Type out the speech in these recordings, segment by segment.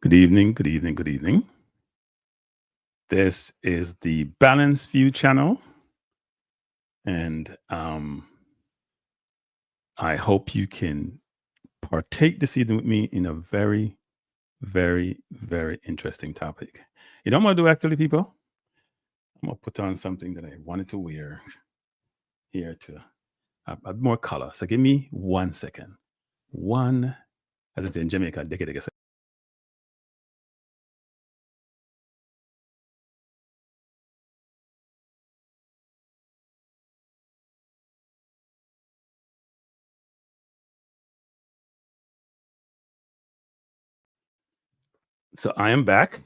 Good evening, good evening, good evening. This is the Balanced View channel, and I hope you can partake this evening with me in a very, very, very interesting topic. You know what I'm going to do, actually, people? I'm going to put on something that I wanted to wear here to add more color. So give me 1 second. One, as it's in Jamaica, deke. So I am back.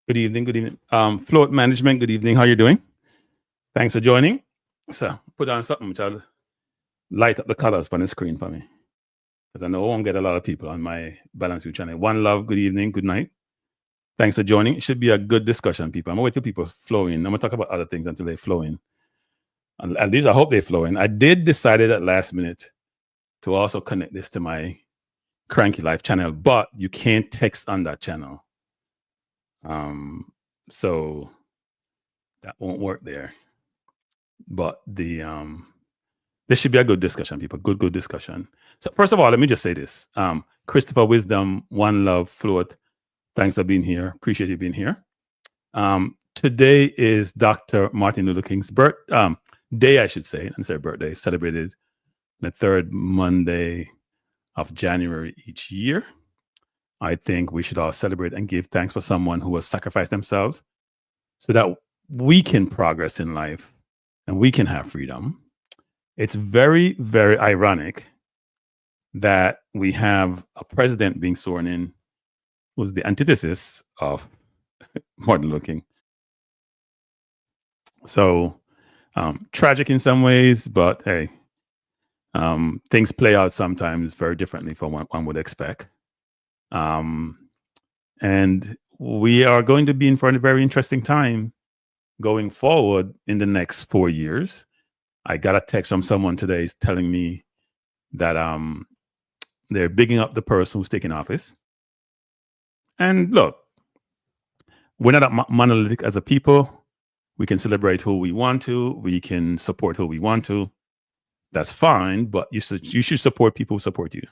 Good evening, good evening. Float management, good evening. How you doing? Thanks for joining. So put on something which I'll light up the colors on the screen for me, because I know I won't get a lot of people on my Balance View channel. One love, good evening, good night. Thanks for joining. It should be a good discussion, people. I'm going to wait till people flow in. I'm going to talk about other things until they flow in. And at least I hope they flow in. I did decide at last minute to also connect this to my Cranky Life channel, but you can't text on that channel. So that won't work there. But this should be a good discussion, people. Good discussion. So first of all, let me just say this. Christopher Wisdom, One Love, Float, thanks for being here. Appreciate you being here. Today is Dr. Martin Luther King's day, I should say. I'm sorry, birthday, celebrated the third Monday of January each year. I think we should all celebrate and give thanks for someone who has sacrificed themselves so that we can progress in life and we can have freedom. It's very, very ironic that we have a president being sworn in who's the antithesis of Martin Luther King. So tragic in some ways, but hey, things play out sometimes very differently from what one would expect. And we are going to be in for a very interesting time going forward in the next 4 years. I got a text from someone today telling me that they're bigging up the person who's taking office. And look, we're not monolithic as a people. We can celebrate who we want to. We can support who we want to. That's fine, but you should support people who support you.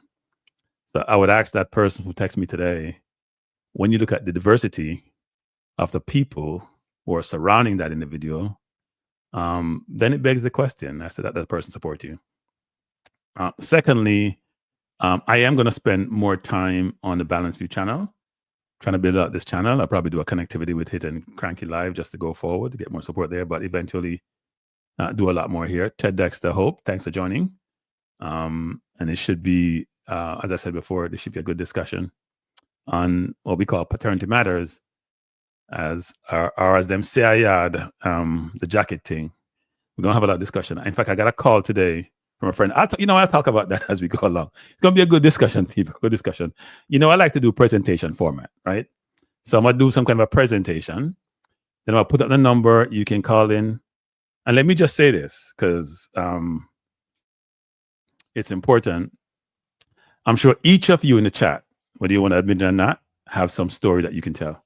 So I would ask that person who texted me today, when you look at the diversity of the people who are surrounding that individual, then it begs the question as to that person support you. Secondly, I am going to spend more time on the Balanced View channel, trying to build out this channel. I'll probably do a connectivity with Hit and Cranky Live just to go forward to get more support there, but eventually do a lot more here. Ted Dexter Hope, thanks for joining. And it should be, as I said before, this should be a good discussion on what we call paternity matters, as them say I had the jacket thing. We're going to have a lot of discussion. In fact, I got a call today from a friend. I'll talk about that as we go along. It's going to be a good discussion, people. Good discussion. I like to do presentation format, right? So I'm going to do some kind of a presentation. Then I'll put up the number. You can call in. And let me just say this, because it's important. I'm sure each of you in the chat, whether you want to admit it or not, have some story that you can tell.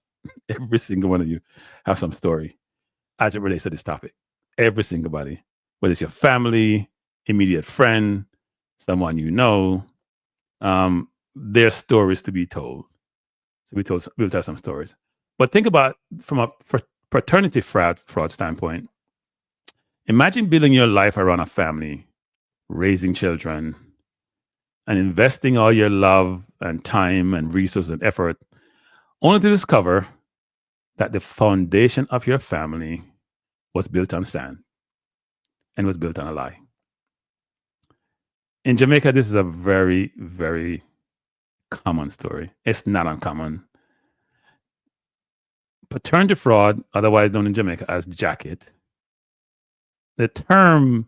Every single one of you have some story as it relates to this topic. Every single body, whether it's your family, immediate friend, someone you know, there's stories to be told. So we'll tell some stories. But think about from a paternity fraud standpoint. Imagine building your life around a family, raising children, and investing all your love and time and resources and effort, only to discover that the foundation of your family was built on sand and was built on a lie. In Jamaica, this is a very, very common story. It's not uncommon. Paternity fraud, otherwise known in Jamaica as jacket, the term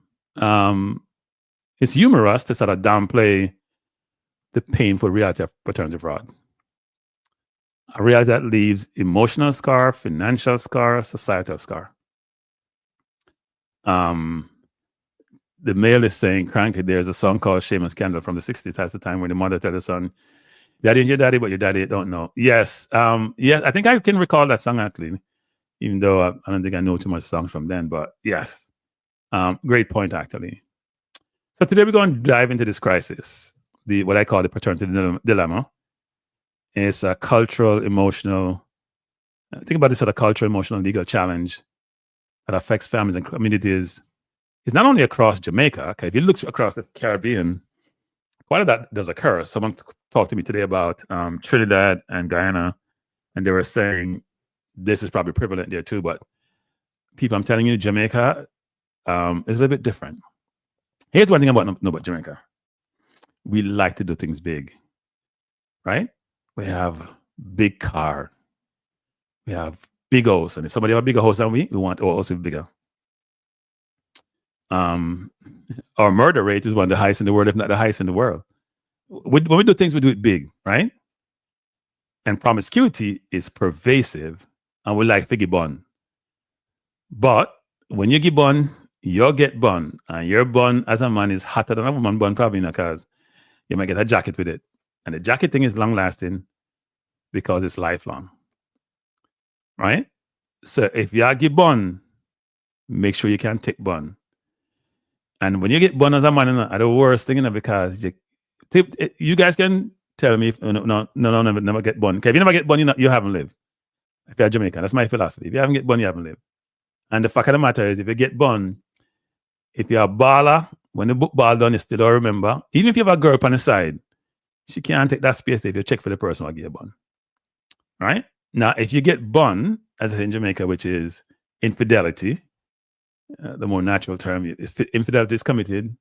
is humorous to sort of downplay the painful reality of paternity fraud. A reality that leaves emotional scar, financial scar, societal scar. The male is saying, Cranky, there's a song called Shame and Scandal from the 60s. That's the time when the mother tells the son, Daddy and your daddy, but your daddy don't know. Yes. Yes, I think I can recall that song actually, even though I don't think I know too much songs from then, but yes. Great point, actually. So today we're going to dive into this crisis, the what I call the paternity dilemma. It's a cultural, emotional, think about this sort of cultural, emotional, legal challenge that affects families and communities. It's not only across Jamaica. Okay, if you look across the Caribbean, quite of that does occur. Someone talked to me today about Trinidad and Guyana, and they were saying this is probably prevalent there too. But people, I'm telling you, Jamaica is a little bit different. Here's one thing about Jamaica. We like to do things big, right? We have big car. We have big house. And if somebody have a bigger house than we want our house to be bigger. Our murder rate is one of the highest in the world, if not the highest in the world. When we do things, we do it big, right? And promiscuity is pervasive, and we like figgy bun. But when you get bun, you get bun, and your bun as a man is hotter than a woman bun, probably because you might get a jacket with it. And the jacket thing is long lasting because it's lifelong, right? So if you get bun, make sure you can take bun. And when you get bun as a man, the worst thing, because you guys can tell me if never get bun. Okay, if you never get bun, you haven't lived. If you're Jamaican, that's my philosophy. If you haven't get bun, you haven't lived. And the fact of the matter is, if you get bun, if you're a baller, when the book ball done, you still don't remember. Even if you have a girl on the side, she can't take that space if you check for the person who give you bun. Right? Now, if you get bun, as in Jamaica, which is infidelity, the more natural term, if infidelity is committed,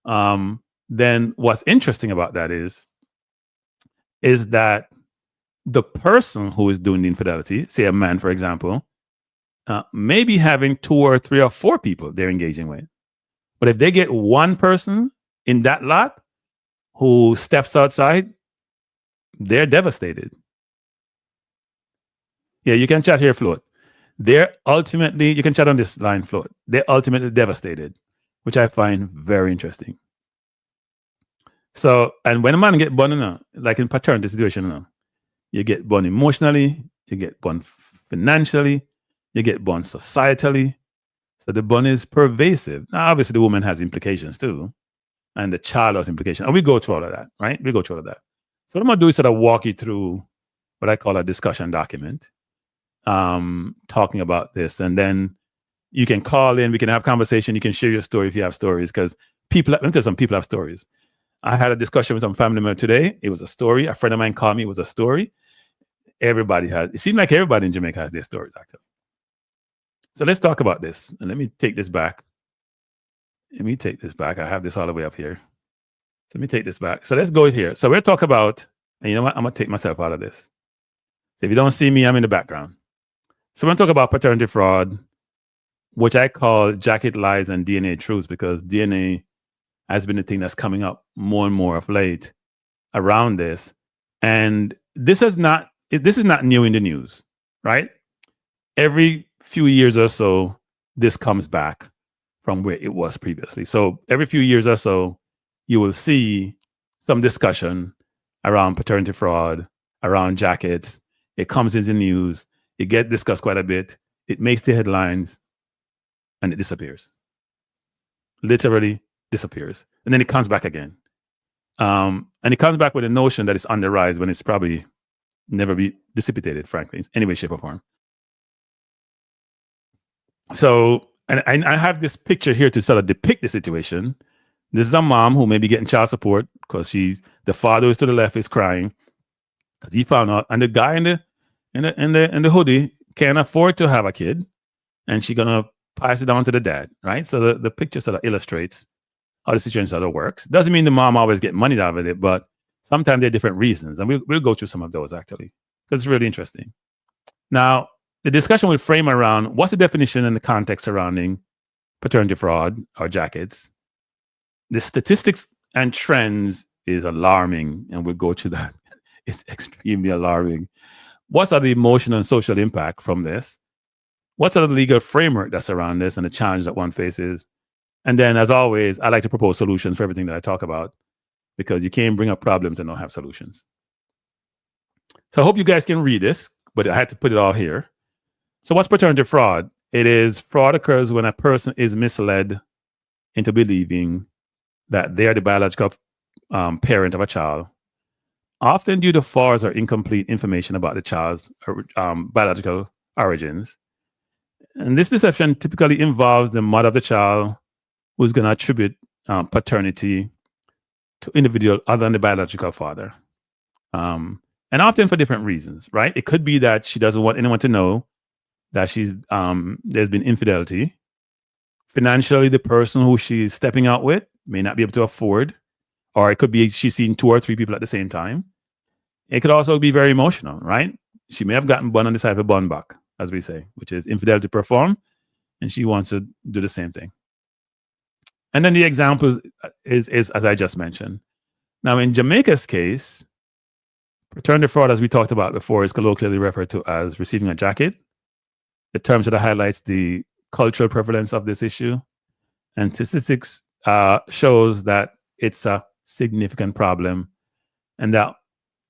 then what's interesting about that is that the person who is doing the infidelity, say a man, for example, may be having 2 or 3 or 4 people they're engaging with. But if they get one person in that lot who steps outside, they're devastated. Yeah, you can chat here, Float. They're ultimately, you can chat on this line, Float. They're ultimately devastated, which I find very interesting. So, and when a man get bun, like in paternity situation, you get bun emotionally, you get bun financially, you get bun societally. So the bun is pervasive. Now, obviously, the woman has implications too, and the child has implications. And we go through all of that, right? We go through all of that. So what I'm going to do is sort of walk you through what I call a discussion document, talking about this. And then you can call in, we can have conversation, you can share your story if you have stories, because people, let me tell you, some people have stories. I had a discussion with some family member today. It was a story. A friend of mine called me. It was a story. Everybody has, it seemed like everybody in Jamaica has their stories, actually. So let's talk about this. And let me take this back. I have this all the way up here. So let me take this back. So let's go here. So we'll talk about, and you know what? I'm going to take myself out of this. So if you don't see me, I'm in the background. So we're going to talk about paternity fraud, which I call jacket lies and DNA truths, because DNA has been the thing that's coming up more and more of late around this. And this is not new in the news, right? Every few years or so, this comes back from where it was previously. So every few years or so, you will see some discussion around paternity fraud, around jackets. It comes into the news. It gets discussed quite a bit. It makes the headlines, and it disappears. Literally disappears. And then it comes back again. And it comes back with a notion that it's on the rise when it's probably never be dissipated, frankly, in any way, shape, or form. So, and I have this picture here to sort of depict the situation. This is a mom who may be getting child support because the father who's to the left is crying because he found out, and the guy in the hoodie can't afford to have a kid, and she's gonna pass it down to the dad, right? So the picture sort of illustrates how the situation sort of works. Doesn't mean the mom always get money out of it, but sometimes there are different reasons, and we'll go through some of those actually because it's really interesting. Now, the discussion will frame around what's the definition and the context surrounding paternity fraud or jackets. The statistics and trends is alarming, and we'll go to that. It's extremely alarming. What's the emotional and social impact from this? What's the legal framework that's around this and the challenge that one faces? And then, as always, I like to propose solutions for everything that I talk about, because you can't bring up problems and not have solutions. So I hope you guys can read this, but I had to put it all here. So what's paternity fraud? It is fraud occurs when a person is misled into believing that they are the biological parent of a child, often due to false or incomplete information about the child's biological origins. And this deception typically involves the mother of the child who's going to attribute paternity to individual other than the biological father. And often for different reasons, right? It could be that she doesn't want anyone to know that there's been infidelity. Financially, the person who she's stepping out with may not be able to afford, or it could be she's seen 2 or 3 people at the same time. It could also be very emotional, right? She may have gotten bun on the side of a bun back, as we say, which is infidelity performed, and she wants to do the same thing. And then the example is as I just mentioned. Now, in Jamaica's case, paternity fraud, as we talked about before, is colloquially referred to as receiving a jacket. The term sort of highlights the cultural prevalence of this issue. And statistics shows that it's a significant problem. And that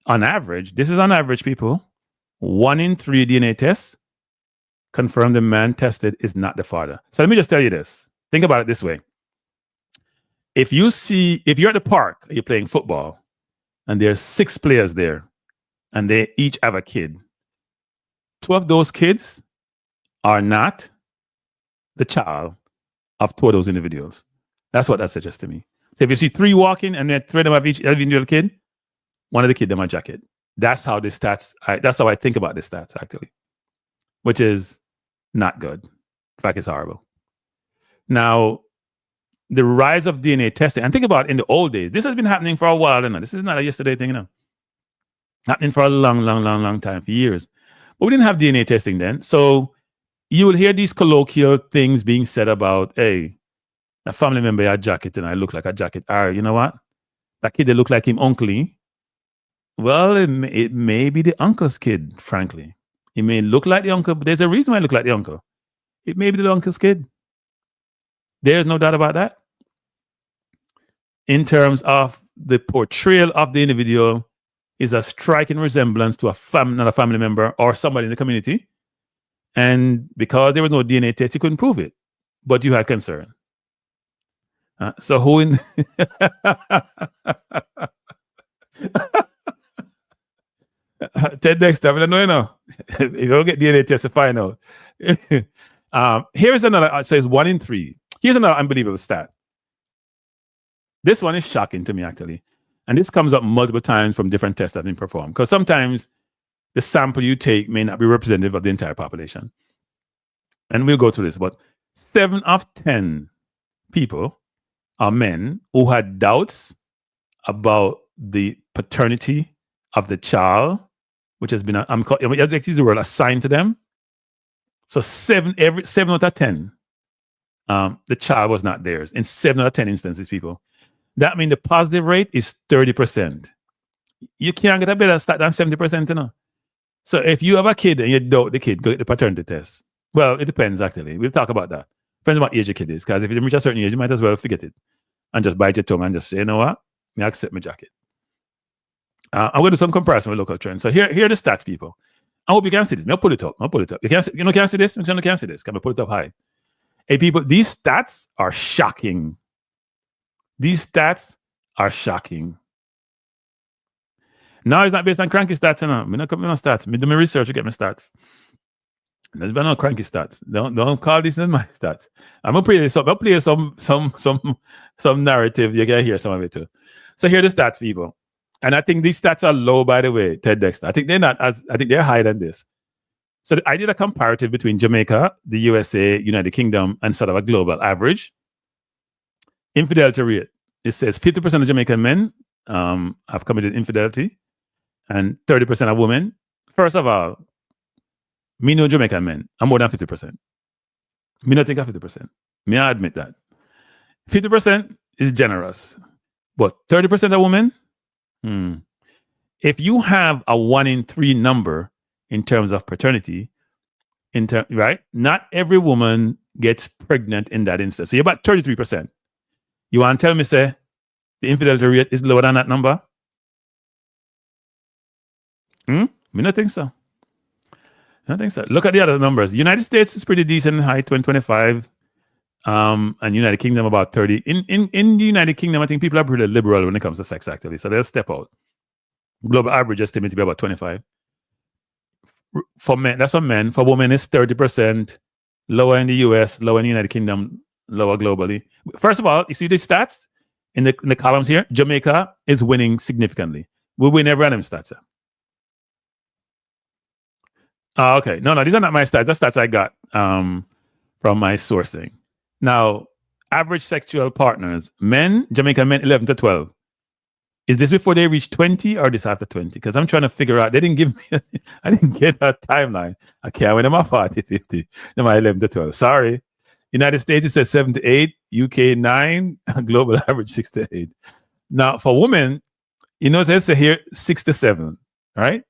on average, this is on average, people, 1 in 3 DNA tests confirm the man tested is not the father. So let me just tell you this. Think about it this way. If you're at the park, you're playing football, and there's 6 players there, and they each have a kid, 2 of those kids are not the child of 2 of those individuals. That's what that suggests to me. So if you see 3 walking and then 3 of them have each individual kid, 1 of the kids them a jacket. That's how the stats. That's how I think about the stats actually, which is not good. In fact, it's horrible. Now, the rise of DNA testing, and think about in the old days, this has been happening for a while. This is not a yesterday thing, happening for a long time, for years. But we didn't have DNA testing then. So you will hear these colloquial things being said about, hey, a family member had a jacket and I look like a jacket. Or you know what? That kid, they look like him uncly. Well, it may be the uncle's kid, frankly. He may look like the uncle, but there's a reason why I look like the uncle. It may be the uncle's kid. There's no doubt about that. In terms of the portrayal of the individual is a striking resemblance to another family member or somebody in the community. And because there was no DNA test, you couldn't prove it, but you had concern. So who in... Ted next time, I don't know. You don't get DNA test to find out. Here's another, so it's 1 in 3. Here's another unbelievable stat. This one is shocking to me, actually. And this comes up multiple times from different tests that have been performed. Because sometimes the sample you take may not be representative of the entire population. And we'll go through this. But 7 of 10 people are men who had doubts about the paternity of the child, which has been, I'm use the word, assigned to them. So 7 out of 10, the child was not theirs. In 7 out of 10 instances, people. That means the positive rate is 30%. You can't get a better stat than 70%, So if you have a kid and you doubt the kid, go get the paternity test. Well, it depends, actually. We'll talk about that. Depends on what age your kid is. Because if you reach a certain age, you might as well forget it and just bite your tongue and just say, you know what? I accept my jacket. I'm going to do some comparison with local trends. So here are the stats, people. I hope you can see this. I'll pull it up. You can't see this? I'm can't see this. Can I put it up high? Hey, people, these stats are shocking. These stats are shocking. Now it's not based on cranky stats, I'm not coming on stats. I do my research to get my stats. There's been no cranky stats. Don't call these my stats. I'm gonna play some narrative. You can hear some of it too. So here are the stats, people. And I think these stats are low, by the way, Ted Dexter. I think they're higher than this. So I did a comparative between Jamaica, the USA, United Kingdom, and sort of a global average. Infidelity rate. It says 50% of Jamaican men have committed infidelity and 30% of women. First of all, me know Jamaican men are more than 50%. Me not think of 50%. Me I admit that. 50% is generous. But 30% of women, if you have a 1 in 3 number in terms of paternity, right? Not every woman gets pregnant in that instance. So you're about 33%. You want to tell me, say, the infidelity rate is lower than that number? I don't think so. I don't think so. Look at the other numbers. United States is pretty decent in height, 25. And United Kingdom about 30. In the United Kingdom, I think people are pretty liberal when it comes to sex, actually. So they'll step out. Global average estimated to be about 25. For men, that's for men. For women, it's 30%. Lower in the US, lower in the United Kingdom, lower globally. First of all, you see these stats in the columns here? Jamaica is winning significantly. We win every random stats. Okay. No, these are not my stats. That's stats I got from my sourcing. Now, average sexual partners, men, Jamaican men, 11 to 12. Is this before they reach 20 or this after 20? Because I'm trying to figure out, they didn't give me, I didn't get a timeline. Okay, I went to my 40, 50, then my 11 to 12. Sorry. United States, it says 7 to 8, UK 9, global average 6 to 8. Now, for women, you know, it says here 6 to 7, right?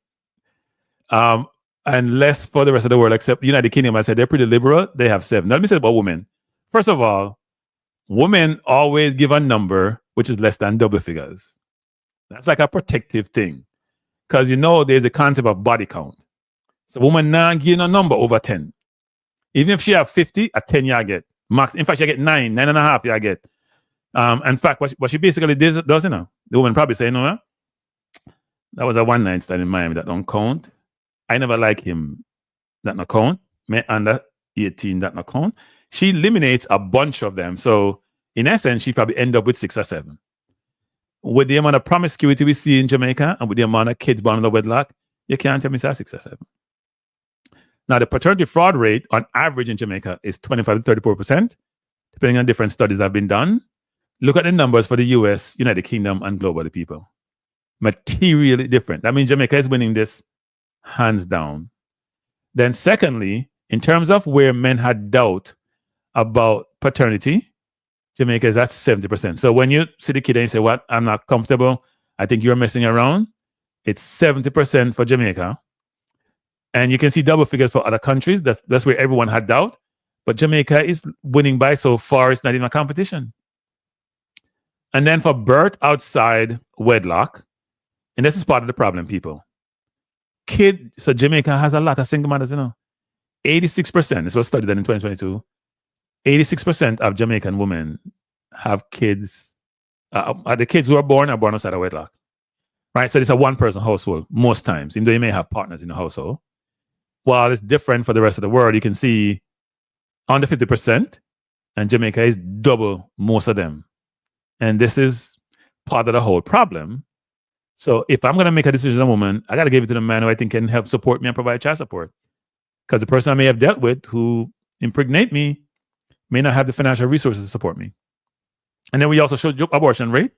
And less for the rest of the world, except the United Kingdom. I said they're pretty liberal. They have 7. Now, let me say about women. First of all, women always give a number which is less than double figures. That's like a protective thing. Because, you know, there's a concept of body count. So woman now give a number over 10. Even if she have 50, a 10 you get. Max. In fact, you get 9, 9.5 you get. In fact, what she basically does, you know, the woman probably say, you know, that was a one night stand in Miami that don't count. I never like him. That not count. Men under 18, that not count. She eliminates a bunch of them. So in essence, she probably end up with 6 or 7. With the amount of promiscuity we see in Jamaica and with the amount of kids born under wedlock, you can't tell me it's 6 or 7. Now, the paternity fraud rate on average in Jamaica is 25 to 34%, depending on different studies that have been done. Look at the numbers for the US, United Kingdom, and globally, people. Materially different. That means Jamaica is winning this hands down. Then secondly, in terms of where men had doubt about paternity, Jamaica is at 70%. So when you see the kid and you say, what, I'm not comfortable, I think you're messing around, it's 70% for Jamaica. And you can see double figures for other countries. That's where everyone had doubt. But Jamaica is winning by so far, it's not even a competition. And then for birth outside wedlock, and this is part of the problem, people. So Jamaica has a lot of single mothers, you know. 86%, this was studied in 2022. 86% of Jamaican women have kids. The kids who are born outside of wedlock. Right? So it's a one-person household most times, even though you may have partners in the household. While it's different for the rest of the world, you can see under 50%, and Jamaica is double most of them. And this is part of the whole problem. So if I'm going to make a decision on a woman, I got to give it to the man who I think can help support me and provide child support. Because the person I may have dealt with who impregnate me may not have the financial resources to support me. And then we also show abortion rate,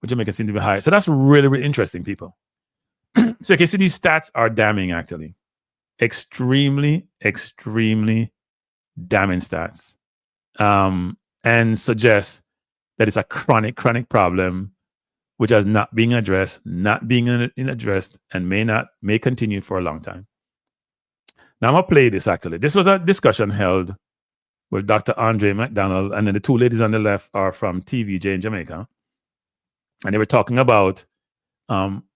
which Jamaica seem to be high. So that's really, really interesting, people. So you can see these stats are damning, actually. Extremely, extremely damning stats. And suggest that it's a chronic problem which is not being addressed, and may continue for a long time. Now I'm going to play this, actually. This was a discussion held with Dr. Andre McDonald, and then the two ladies on the left are from TVJ in Jamaica. And they were talking about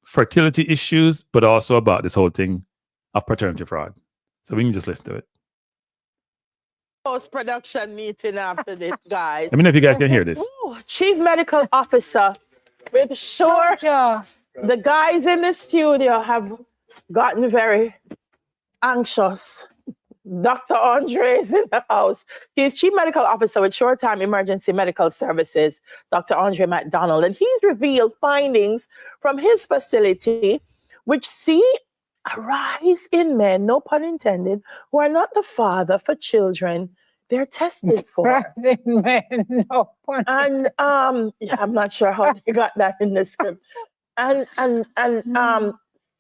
fertility issues, but also about this whole thing of paternity fraud. So we can just listen to it. Post-production meeting after this, guys. Let me know if you guys can hear this. Ooh, Chief Medical Officer, we're sure the guys in the studio have gotten very anxious. Dr. Andre is in the house. He's Chief Medical Officer with Short-Time Emergency Medical Services, Dr. Andre McDonald, and he's revealed findings from his facility which see a rise in men, no pun intended, who are not the father for children they're tested for. Men, no pun. And I'm not sure how they got that in the script. And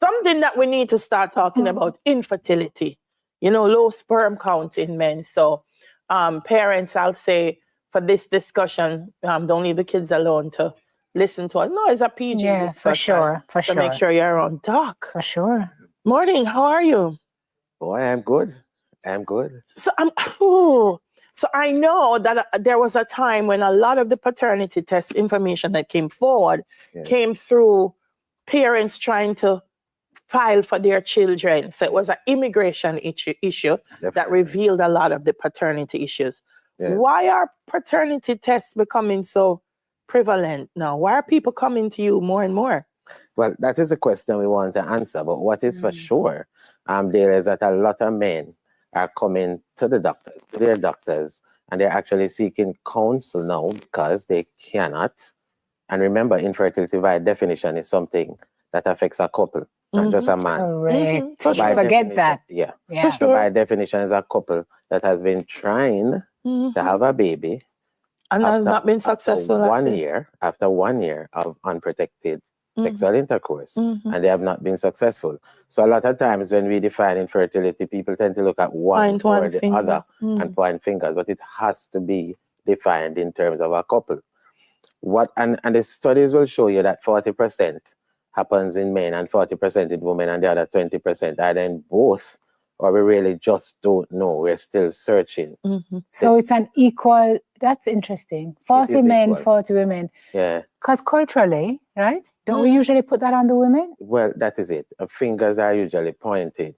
something that we need to start talking about, infertility. You know, low sperm count in men. So parents, I'll say, for this discussion, don't leave the kids alone to listen to us. No, it's a PG discussion. For sure. So make sure you're on talk. For sure. Morning, how are you? Boy, I'm good. So I know that there was a time when a lot of the paternity test information that came forward came through parents trying to file for their children. So it was an immigration issue that Definitely. revealed a lot of the paternity issues. Yes. Why are paternity tests becoming so prevalent now? Why are people coming to you more and more? Well, that is a question we want to answer. But what is for sure, there is that a lot of men are coming to their doctors, and they're actually seeking counsel now because they cannot. And remember, infertility by definition is something that affects a couple, not just a man. Correct. For By sure. Forget definition, that. Yeah. Yeah. For So sure. by definition, is a couple that has been trying to have a baby And has not been successful. after 1 year of unprotected sexual intercourse, and they have not been successful. So a lot of times when we define infertility, people tend to look at one or the other and point fingers, but it has to be defined in terms of a couple. And the studies will show you that 40% happens in men and 40% in women, and the other 20% are in both, or we really just don't know. We're still searching. So it's an equal, that's interesting. 40 men, equal. 40 women. Yeah. Because culturally, right? Don't we usually put that on the women? Well, that is it. Fingers are usually pointed.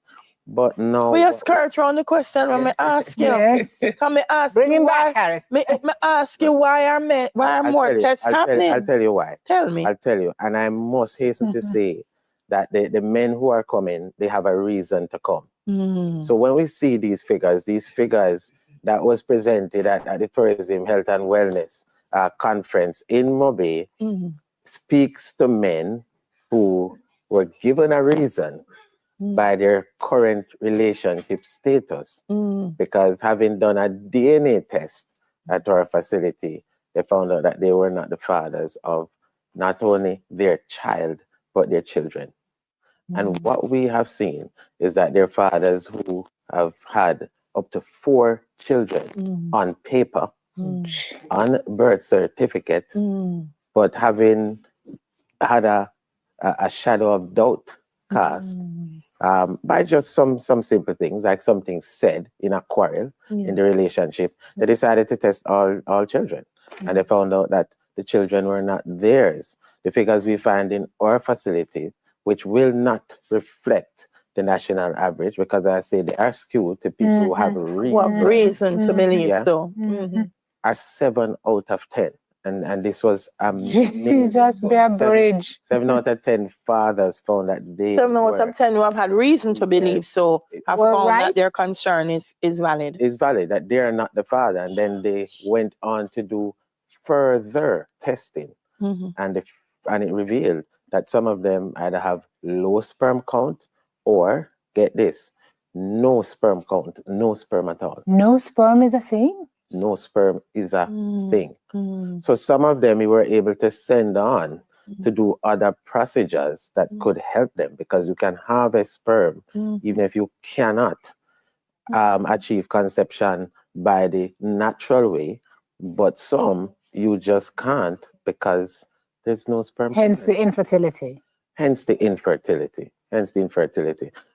But now... We have skirt around the question when I ask you. Yes. Can I ask Bring you him why? back, Harris. Me ask you why are more tests happening? I'll tell you why. Tell me. I'll tell you. And I must hasten to say that the men who are coming, they have a reason to come. So when we see these figures that was presented at the Tourism Health and Wellness conference in Mobay, speaks to men who were given a reason by their current relationship status. Because having done a DNA test at our facility, they found out that they were not the fathers of not only their child, but their children. And what we have seen is that they're fathers who have had up to 4 children on paper, on birth certificate, but having had a shadow of doubt cast by just some simple things, like something said in a quarrel in the relationship. They decided to test all children, and they found out that the children were not theirs. The figures we find in our facility, which will not reflect the national average, because I say they are skewed to people who have reason to believe so. Are 7 out of 10. And this was Jesus, be a bridge. 7 out of 10 fathers found that they 7 out of 10 who have had reason to believe so have found that their concern is valid. It's valid, that they are not the father. And then they went on to do further testing. And it revealed that some of them either have low sperm count or, get this, no sperm count, no sperm at all. No sperm is a thing? No sperm is a thing. So some of them we were able to send on to do other procedures that could help them, because you can have a sperm even if you cannot achieve conception by the natural way, but some you just can't because there's no sperm. Hence the infertility. Hence the infertility.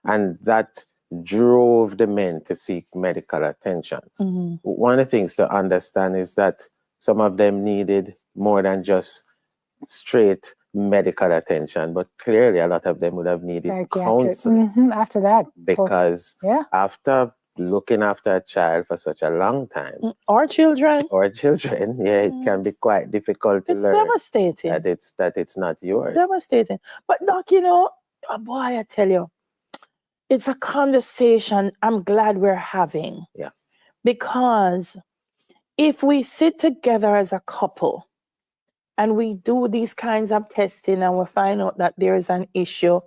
And that drove the men to seek medical attention. One of the things to understand is that some of them needed more than just straight medical attention, but clearly a lot of them would have needed counseling. After that. Because after looking after a child for such a long time, or children, it can be quite difficult to learn devastating. that it's not yours. Devastating. But Doc, you know, boy, I tell you, it's a conversation I'm glad we're having. Yeah. Because if we sit together as a couple and we do these kinds of testing and we find out that there is an issue,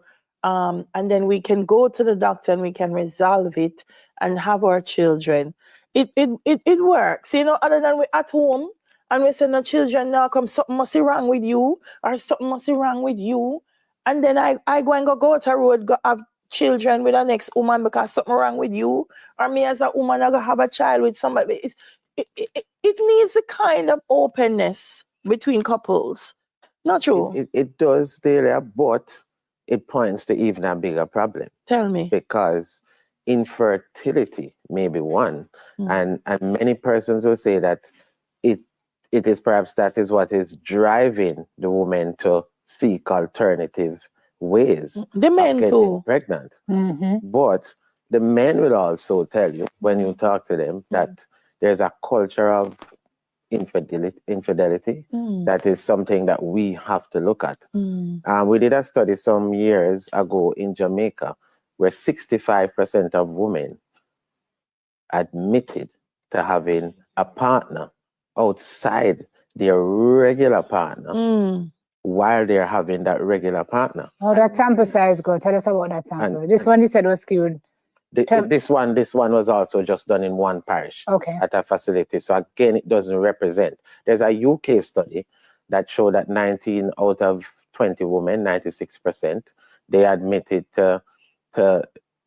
and then we can go to the doctor and we can resolve it and have our children. It works, you know, other than we at home and we say, no, children, now come, something must be wrong with you, or something must be wrong with you. And then I go and go to a road, go have children with the next woman because something wrong with you, or me as a woman, I go have a child with somebody. It needs a kind of openness between couples. Not true? It does, Delia, but it points to even a bigger problem. Tell me. Because infertility may be one, and many persons will say that it is perhaps that is what is driving the woman to seek alternative ways The of men getting too. pregnant. Mm-hmm. But the men will also tell you when you talk to them that there's a culture of infidelity. That is something that we have to look at. We did a study some years ago in Jamaica where 65% of women admitted to having a partner outside their regular partner while they're having that regular partner. Oh, that sample size good. Tell us about that sample. This one you said was skewed. This one was also just done in one parish at a facility. So again, it doesn't represent. There's a UK study that showed that 19 out of 20 women, 96%, they admitted to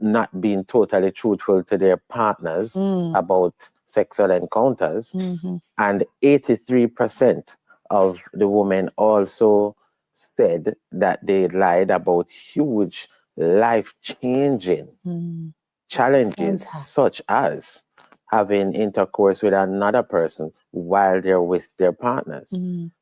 not being totally truthful to their partners about sexual encounters. And 83% of the women also said that they lied about huge life-changing challenges such as having intercourse with another person while they're with their partners.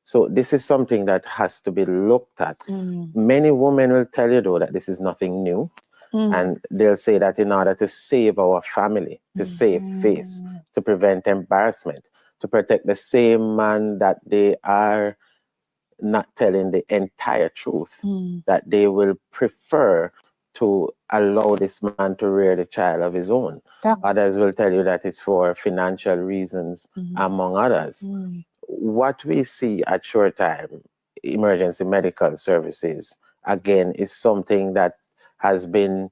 So this is something that has to be looked at. Many women will tell you though that this is nothing new. And they'll say that in order to save our family, to save face, to prevent embarrassment, to protect the same man that they are not telling the entire truth, that they will prefer to allow this man to rear the child of his own. Others will tell you that it's for financial reasons, among others. What we see at Short Time Emergency Medical Services, again, is something that has been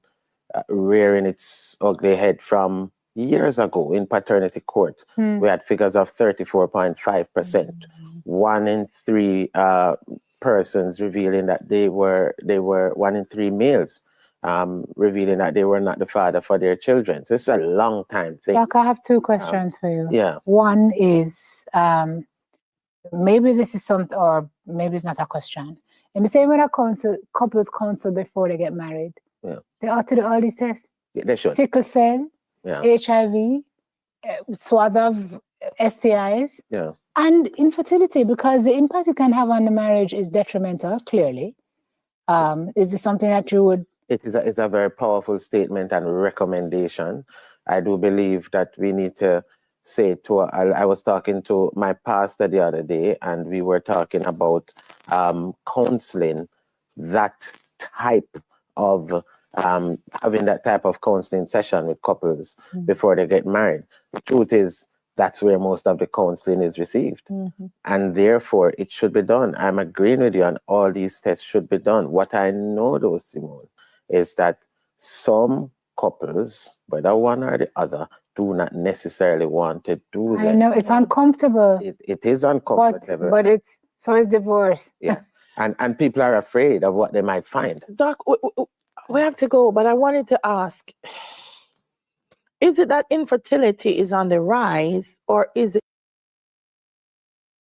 rearing its ugly head from years ago in paternity court. We had figures of 34.5%. 1 in 3 persons revealing that they were 1 in 3 males revealing that they were not the father for their children. So it's a long time thing. Doc, I have 2 questions for you. Yeah. One is maybe this is something, or maybe it's not a question. In the same way that couples counsel before they get married, they ought to do all these tests. Yeah, they should. Sickle cell, HIV, swath of STIs, and infertility, because the impact it can have on the marriage is detrimental, clearly. Is this something that you would... It's a very powerful statement and recommendation. I do believe that we need to say to, I was talking to my pastor the other day, and we were talking about counseling, that type of having that type of counseling session with couples before they get married. The truth is, that's where most of the counseling is received. And therefore, it should be done. I'm agreeing with you on all these tests should be done. What I know though, Simone, is that some couples, whether one or the other, do not necessarily want to do that. I know, it's uncomfortable. It is uncomfortable. But it's divorce. Yeah. And people are afraid of what they might find. Doc, we have to go, but I wanted to ask, is it that infertility is on the rise, or is it...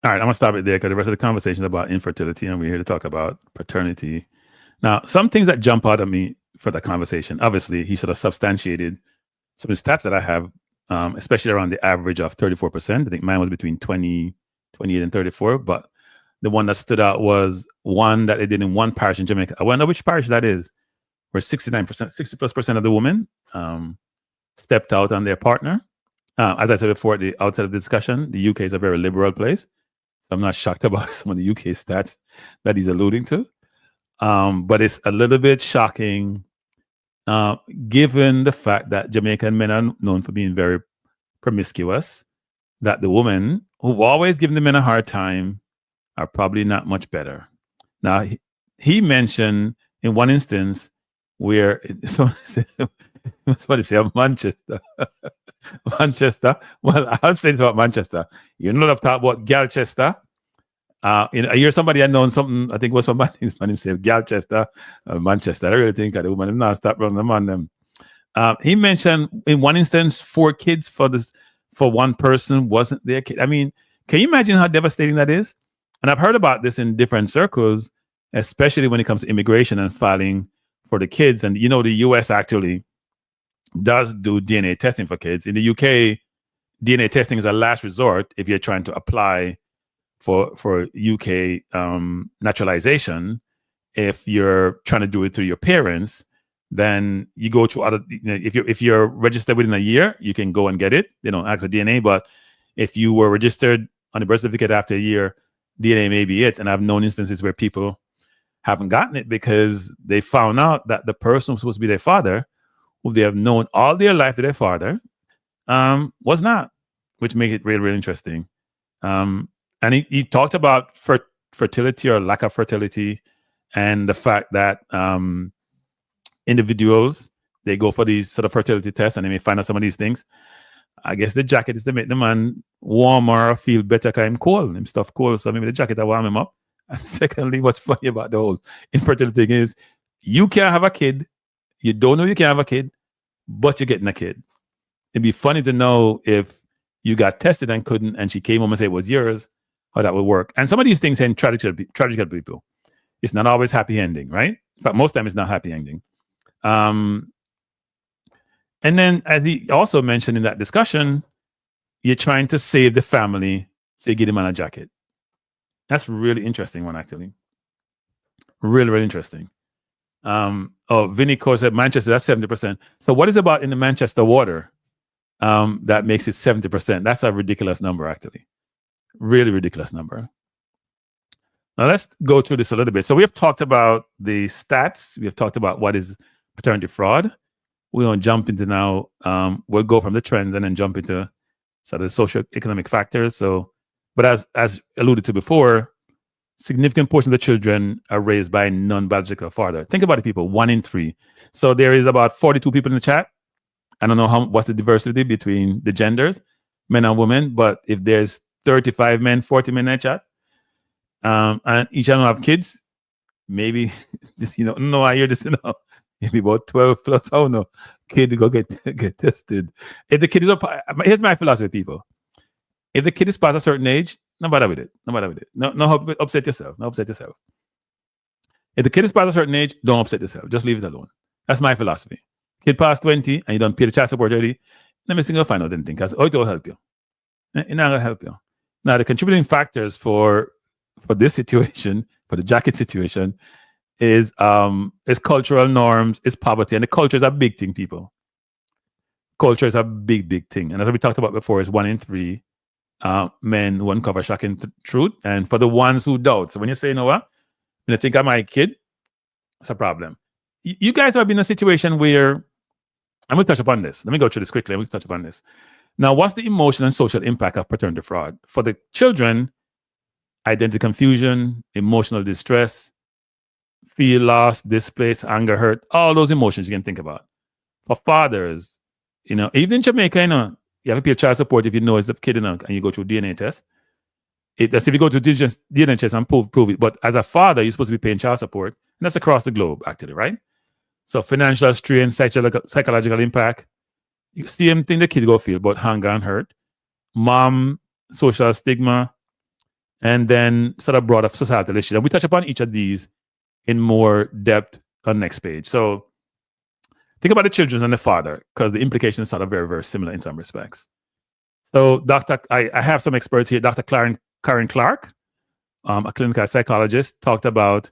All right, I'm going to stop it there because the rest of the conversation is about infertility, and we're here to talk about paternity. Now, some things that jump out at me for the conversation, obviously, he sort of substantiated some of the stats that I have, especially around the average of 34%. I think mine was between 28 and 34, but the one that stood out was one that they did in one parish in Jamaica. I wonder which parish that is, where 69%, 60+% of the women stepped out on their partner. As I said before, at the outset of the discussion, the UK is a very liberal place. So I'm not shocked about some of the UK stats that he's alluding to. But it's a little bit shocking, given the fact that Jamaican men are known for being very promiscuous, that the women who've always given the men a hard time are probably not much better. Now, he mentioned in one instance where someone said, what's what he say, Manchester. Manchester. Well, I'll say it about Manchester. You know, I've talked about Galchester. I hear somebody had known something, I think was from his name said Galchester, Manchester. I really think that the woman now start running them on them. He mentioned in one instance 4 kids for one person wasn't their kid. I mean, can you imagine how devastating that is? And I've heard about this in different circles, especially when it comes to immigration and filing for the kids. And you know, the US actually does do DNA testing for kids. In the UK, DNA testing is a last resort if you're trying to apply for UK naturalization. if you're trying to do it through your parents, then you go to other, if you're registered within a year, you can go and get it. They don't ask for DNA, but if you were registered on the birth certificate after a year, DNA may be it. And I've known instances where people haven't gotten it because they found out that the person who's supposed to be their father, who they have known all their life to their father, was not, which makes it really, really interesting. And he talked about fertility or lack of fertility, and the fact that individuals, they go for these sort of fertility tests and they may find out some of these things. I guess the jacket is to make the man warmer or feel better because I'm cold. I'm stuff cold, so maybe the jacket will warm him up. And secondly, what's funny about the whole infertility thing is you can't have a kid. You don't know you can have a kid, but you're getting a kid. It'd be funny to know if you got tested and couldn't, and she came home and said it was yours, how that would work. And some of these things end tragic people. It's not always happy ending, right? In fact, most of the time it's not happy ending. And then, as he also mentioned in that discussion, you're trying to save the family, so you give them a jacket. That's really interesting one, actually. Really, really interesting. Vinny Core said Manchester, that's 70%. So what is about in the Manchester water that makes it 70%? That's a ridiculous number, actually. Really ridiculous number. Now let's go through this a little bit. So we have talked about the stats. We have talked about what is paternity fraud. We don't jump into now. We'll go from the trends and then jump into sort of the socio-economic factors. So, but as alluded to before, significant portion of the children are raised by a non-biological father. Think about it, people, 1 in 3. So there is about 42 people in the chat. I don't know what's the diversity between the genders, men and women, but if there's 35 men, 40 men in the chat, and each of them have kids, maybe this, no, I hear this, maybe about 12 plus, I don't know, kid go get tested. If the kid is here's my philosophy, people. If the kid is past a certain age, no bother with it. No upset yourself. If the kid is past a certain age, don't upset yourself. Just leave it alone. That's my philosophy. Kid past 20 and you don't pay the child support already, let me go find out anything, because it will help you. It's not gonna help you. Now, the contributing factors for this situation, for the jacket situation, is cultural norms, is poverty, and the culture is a big thing, people. Culture is a big thing, and as we talked about before, is 1 in 3 men who uncover shocking truth, and for the ones who doubt. So when you say, you know what, when I think I'm my kid, it's a problem. You guys have been in a situation where, I'm going to touch upon this. Let me go through this quickly. I'm going to touch upon this. Now, what's the emotional and social impact of paternity fraud? For the children, identity confusion, emotional distress, fear, loss, displaced, anger, hurt, all those emotions you can think about. For fathers, even in Jamaica, you have to pay child support if you know it's the kid, and you go through DNA test. That's if you go to DNA test and prove it. But as a father, you're supposed to be paying child support, and that's across the globe, actually, right? So financial strain, psychological impact. You see same thing the kid go feel, but hunger and hurt. Mom, social stigma, and then sort of broader societal issues. And we touch upon each of these in more depth on the next page. So think about the children and the father, because the implications are sort of very, very similar in some respects. So I have some experts here. Dr. Karen Clark, a clinical psychologist, talked about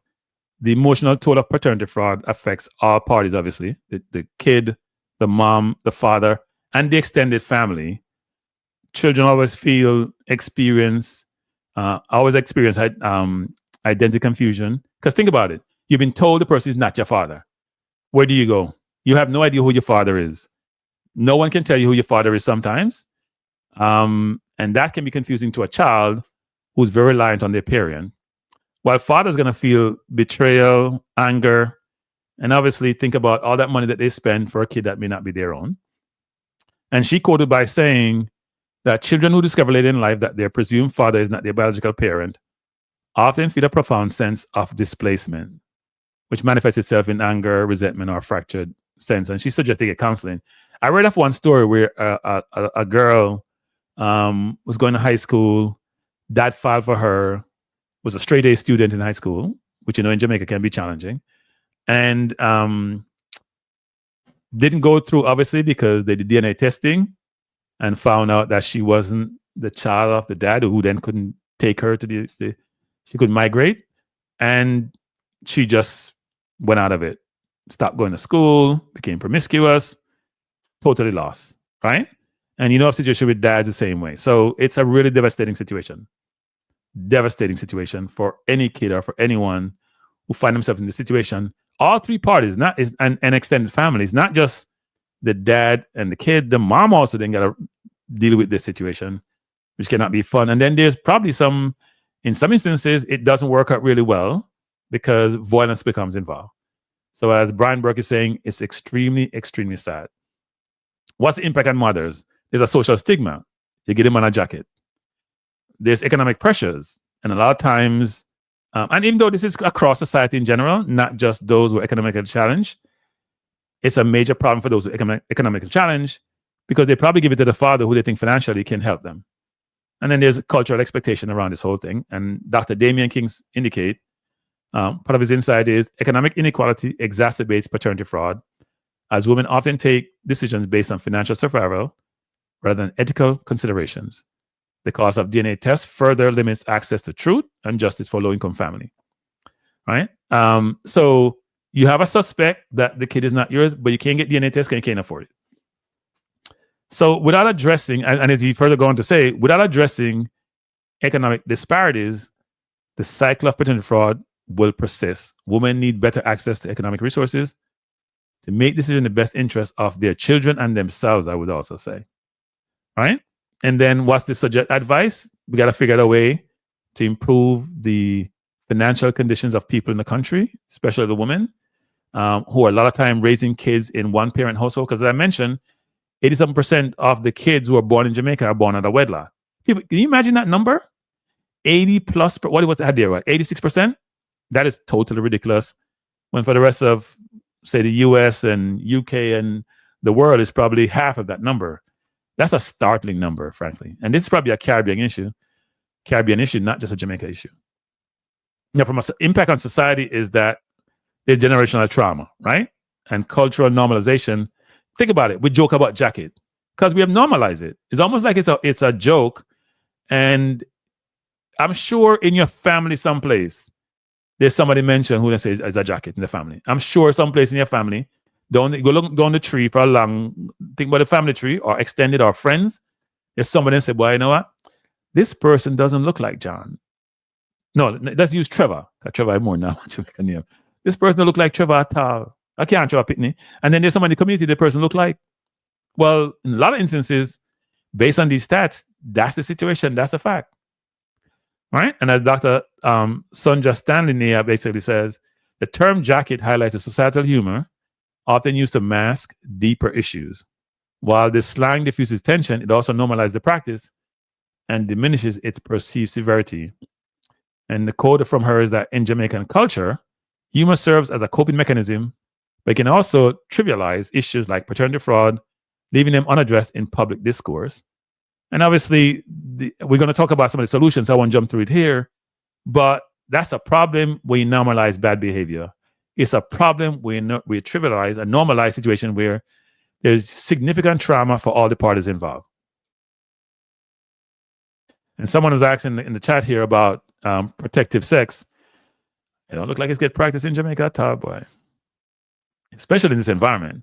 the emotional toll of paternity fraud affects all parties, obviously. The kid, the mom, the father, and the extended family. Children always experience identity confusion. Because think about it. You've been told the person is not your father. Where do you go? You have no idea who your father is. No one can tell you who your father is sometimes. And that can be confusing to a child who's very reliant on their parent. While father's going to feel betrayal, anger, and obviously think about all that money that they spend for a kid that may not be their own. And she quoted by saying that children who discover later in life that their presumed father is not their biological parent often feel a profound sense of displacement, which manifests itself in anger, resentment, or fractured sense. And she suggested they get counseling. I read of one story where a girl was going to high school. Dad filed for her, was a straight A student in high school, which in Jamaica can be challenging, and didn't go through, obviously, because they did DNA testing and found out that she wasn't the child of the dad, who then couldn't take her to she couldn't migrate. And she just went out of it, stopped going to school, became promiscuous, totally lost, right? And you know, a situation with dads the same way. So it's a really devastating situation for any kid or for anyone who find themselves in this situation. All three parties, and extended families, not just the dad and the kid, the mom also then got to deal with this situation, which cannot be fun. And then there's probably in some instances, it doesn't work out really well because violence becomes involved. So as Brian Burke is saying, it's extremely, extremely sad. What's the impact on mothers? There's a social stigma. You get them on a jacket. There's economic pressures. And a lot of times, and even though this is across society in general, not just those who are economically challenged, it's a major problem for those who are economically challenged because they probably give it to the father who they think financially can help them. And then there's a cultural expectation around this whole thing. And Dr. Damian King's indicate, part of his insight is economic inequality exacerbates paternity fraud, as women often take decisions based on financial survival rather than ethical considerations. The cost of DNA tests further limits access to truth and justice for low-income family. Right? So you have a suspect that the kid is not yours, but you can't get DNA tests because you can't afford it. So without addressing, and as he further go on to say, without addressing economic disparities, the cycle of paternity fraud will persist. Women need better access to economic resources to make decisions in the best interest of their children and themselves, I would also say. Right? And then what's the subject advice? We got to figure out a way to improve the financial conditions of people in the country, especially the women, who are a lot of time raising kids in one-parent household. Because as I mentioned, 87% of the kids who are born in Jamaica are born out of wedlock. People, can you imagine that number? 80 plus, what was that there? 86%? That is totally ridiculous. When for the rest of, say, the US and UK and the world is probably half of that number. That's a startling number, frankly. And this is probably a Caribbean issue, not just a Jamaica issue. Now, from an impact on society is that there's generational trauma, right? And cultural normalization. Think about it. We joke about jacket because we have normalized it. It's almost like it's a joke. And I'm sure in your family someplace, there's somebody mentioned who they say is a jacket in the family. I'm sure someplace in your family, go look down the tree for a long, think about the family tree or extended or friends. There's somebody who say, well, you know what? This person doesn't look like John. No, let's use Trevor. Because Trevor is more now Jamaican name. This person don't look like Trevor at all. I can't Trevor Pitney. And then there's somebody in the community the person look like. Well, in a lot of instances, based on these stats, that's the situation. That's a fact. Right? And as Dr. Sonja Stanley Nia basically says, the term jacket highlights a societal humor often used to mask deeper issues. While this slang diffuses tension, it also normalizes the practice and diminishes its perceived severity. And the quote from her is that in Jamaican culture, humor serves as a coping mechanism, but it can also trivialize issues like paternity fraud, leaving them unaddressed in public discourse. And obviously, we're going to talk about some of the solutions. I won't jump through it here, but that's a problem when you normalize bad behavior. It's a problem when we trivialize a normalized situation where there's significant trauma for all the parties involved. And someone was asking in the chat here about protective sex. It don't look like it's get practiced in Jamaica at all, boy. Especially in this environment.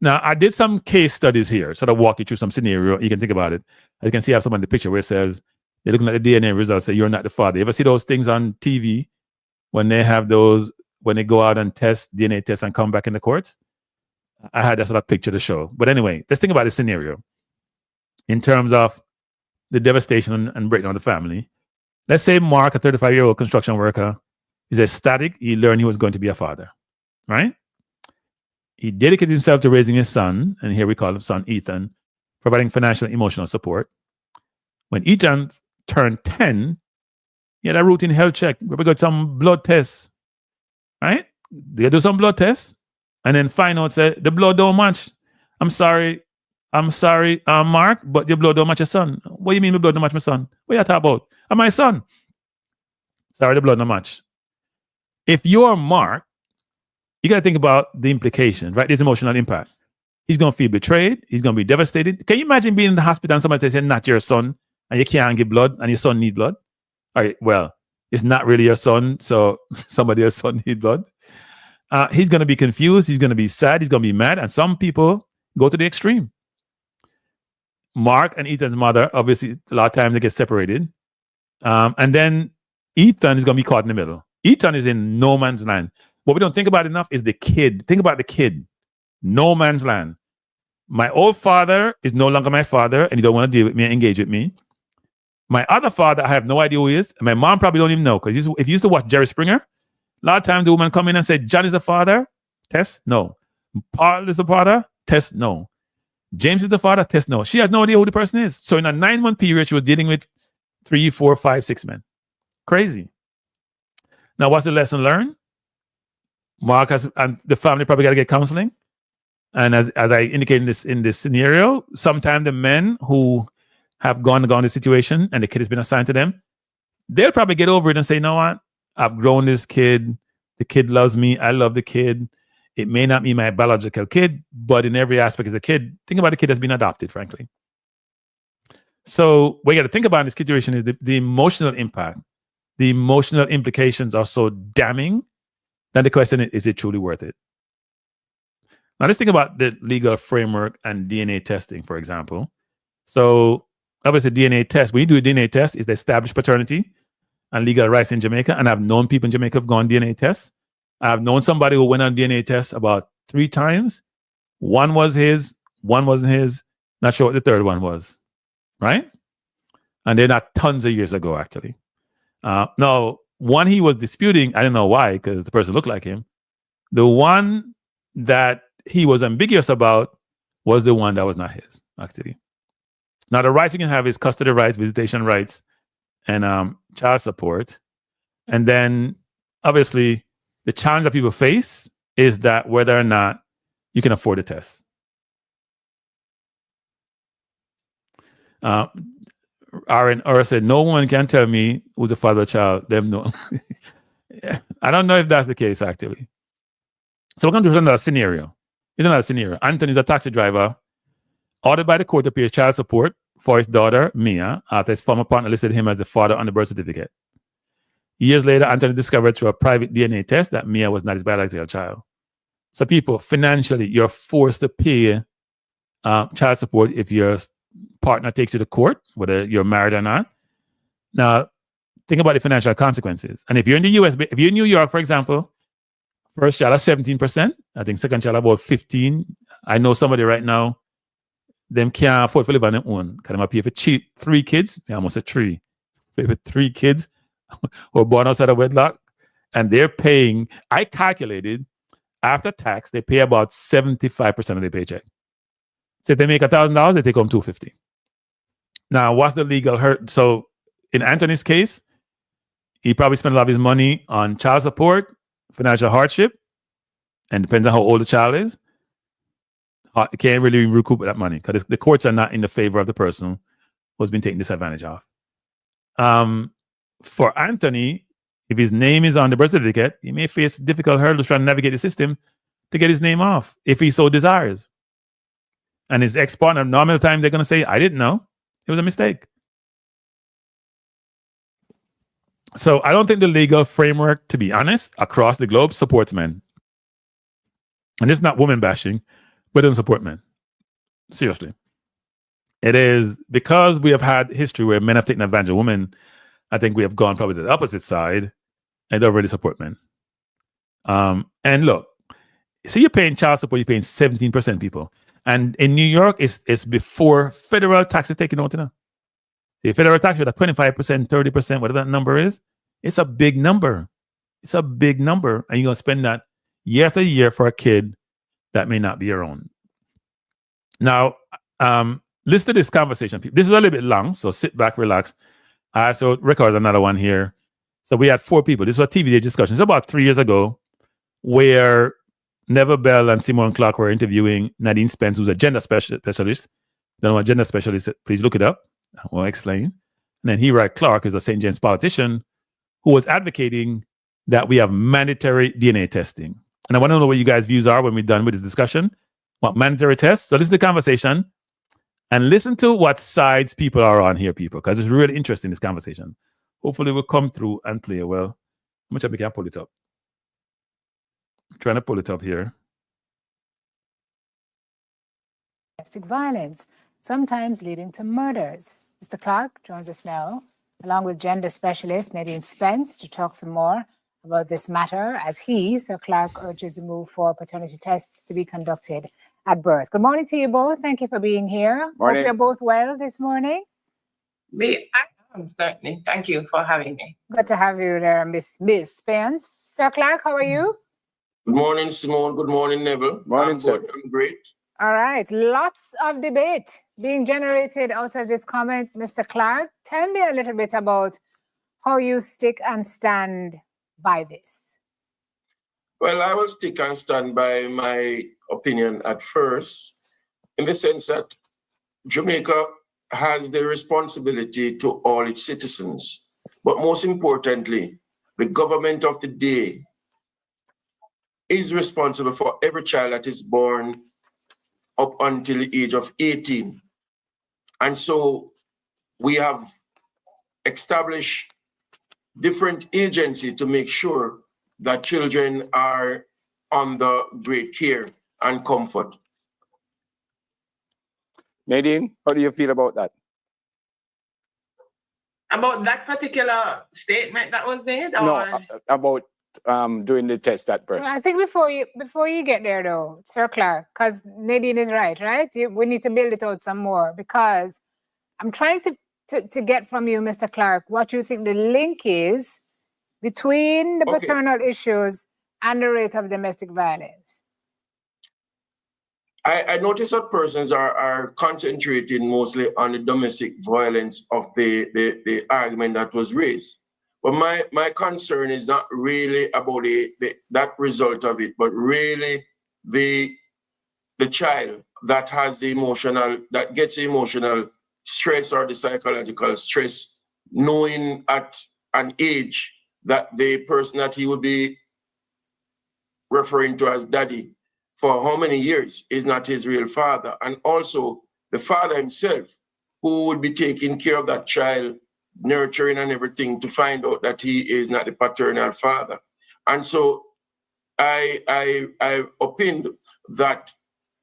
Now, I did some case studies here, sort of walk you through some scenario. You can think about it. As you can see, I have someone in the picture where it says, they're looking at the DNA results, say you're not the father. You ever see those things on TV when they have those, when they go out and test DNA tests and come back in the courts? I had that sort of picture to show. But anyway, let's think about this scenario in terms of the devastation and breakdown of the family. Let's say Mark, a 35-year-old construction worker, is ecstatic. He learned he was going to be a father, right? He dedicated himself to raising his son, and here we call him son Ethan, providing financial and emotional support. When Ethan turned 10, he had a routine health check. We got some blood tests, right? They do some blood tests, and then find out say the blood don't match. I'm sorry, Mark, but your blood don't match your son. What do you mean the blood don't match my son? What are you talking about? I'm my son. Sorry, the blood don't match. If you're Mark, you got to think about the implications, right? There's emotional impact. He's going to feel betrayed. He's going to be devastated. Can you imagine being in the hospital and somebody says, not your son, and you can't give blood, and your son need blood? All right, well, it's not really your son, so somebody else's son need blood. He's going to be confused. He's going to be sad. He's going to be mad. And some people go to the extreme. Mark and Ethan's mother, obviously, a lot of times they get separated. And then Ethan is going to be caught in the middle. Ethan is in no man's land. What we don't think about enough is the kid. Think about the kid. No man's land. My old father is no longer my father, and he don't want to deal with me and engage with me. My other father, I have no idea who he is. And my mom probably don't even know, because if you used to watch Jerry Springer, a lot of times the woman come in and say, John is the father. Test? No. Paul is the father. Test? No. James is the father. Test? No. She has no idea who the person is. So in a 9-month period, she was dealing with 3, 4, 5, 6 men. Crazy. Now, what's the lesson learned? Mark has, and the family probably got to get counseling. And as I indicated in this scenario, sometimes the men who have gone the situation and the kid has been assigned to them, they'll probably get over it and say, you know what? I've grown this kid. The kid loves me. I love the kid. It may not be my biological kid, but in every aspect as a kid, think about the kid that's been adopted, frankly. So what you got to think about in this situation is the emotional impact. The emotional implications are so damning that the question is it truly worth it? Now let's think about the legal framework and DNA testing, for example. So obviously DNA test, when you do a DNA test, it's to establish paternity and legal rights in Jamaica. And I've known people in Jamaica who've gone DNA tests. I've known somebody who went on DNA tests about 3 times. One was his, one wasn't his. Not sure what the third one was, right? And they're not tons of years ago, actually. Now, one he was disputing, I don't know why, because the person looked like him. The one that he was ambiguous about was the one that was not his, actually. Now, the rights you can have is custody rights, visitation rights, and child support. And then, obviously, the challenge that people face is that whether or not you can afford a test. Aaron said, no one can tell me who's the father of the child. Them know. I don't know if that's the case, actually. So we're going to do another scenario. Here's another scenario. Anthony's a taxi driver, ordered by the court to pay child support for his daughter, Mia, after his former partner listed him as the father on the birth certificate. Years later, Anthony discovered through a private DNA test that Mia was not his biological child. So people, financially, you're forced to pay child support if your partner takes you to court, whether you're married or not. Now, think about the financial consequences. And if you're in the US, if you're in New York, for example, first child is 17%. I think second child about 15%. I know somebody right now, them can't afford to live on their own. Can I pay for 3 kids? I almost said 3. Pay for 3 kids who are born outside of wedlock. And they're paying, I calculated, after tax, they pay about 75% of their paycheck. So if they make $1,000, they take home $250. Now, what's the legal hurt? So in Anthony's case, he probably spent a lot of his money on child support, financial hardship, and depends on how old the child is. He can't really recoup that money because the courts are not in the favor of the person who's been taken disadvantage of. For Anthony, if his name is on the birth certificate, he may face difficult hurdles trying to navigate the system to get his name off if he so desires. And his ex-partner, normally the time they're going to say, I didn't know. It was a mistake. So I don't think the legal framework, to be honest, across the globe supports men. And it's not woman bashing, but it doesn't support men. Seriously. It is because we have had history where men have taken advantage of women. I think we have gone probably to the opposite side and don't really support men. And look, so you're paying child support, you're paying 17% people. And in New York, it's before federal taxes taken out. The federal tax rate at 25%, 30%, whatever that number is, it's a big number. It's a big number. And you're going to spend that year after year for a kid that may not be your own. Now, listen to this conversation. This is a little bit long, so sit back, relax. I also recorded another one here. So we had 4 people. This was a TV discussion. It's about 3 years ago where Neville Bell and Simone Clark were interviewing Nadine Spence, who's a gender specialist. Don't know what gender specialist is. Please look it up. I will explain. And then Hira Clark is a St. James politician who was advocating that we have mandatory DNA testing. And I want to know what you guys' views are when we're done with this discussion. What mandatory tests? So listen to the conversation and listen to what sides people are on here, people, because it's really interesting, this conversation. hopefully will come through and play well. How much I can pull it up? I'm trying to pull it up here. Domestic violence, sometimes leading to murders. Mr. Clark joins us now, along with gender specialist Nadine Spence, to talk some more about this matter as he, Sir Clark, urges a move for paternity tests to be conducted at birth. Good morning to you both. Thank you for being here. Morning. Hope you're both well this morning. I am certainly. Thank you for having me. Good to have you there, Miss Spence. Sir Clark, how are you? Good morning, Simone. Good morning, Neville. Morning, I'm sir. good. I'm great. All right, lots of debate being generated out of this comment. Mr. Clark, tell me a little bit about how you stick and stand by this. Well, I will stick and stand by my opinion at first, in the sense that Jamaica has the responsibility to all its citizens. But most importantly, the government of the day is responsible for every child that is born up until the age of 18. And so we have established different agencies to make sure that children are under great care and comfort. Nadine, how do you feel about that? About that particular statement that was made? No, about doing the test at birth. I think before you get there though, Sir Clark, because Nadine is right? We need to build it out some more, because I'm trying to get from you, Mr. Clark, what you think the link is between the paternal issues and the rate of domestic violence. I notice that persons are concentrating mostly on the domestic violence of the argument that was raised. But my concern is not really about that result of it, but really the child that has that gets the emotional stress or the psychological stress, knowing at an age that the person that he would be referring to as daddy for how many years is not his real father. And also the father himself, who would be taking care of that child, nurturing and everything, to find out that he is not the paternal father. And so I opined that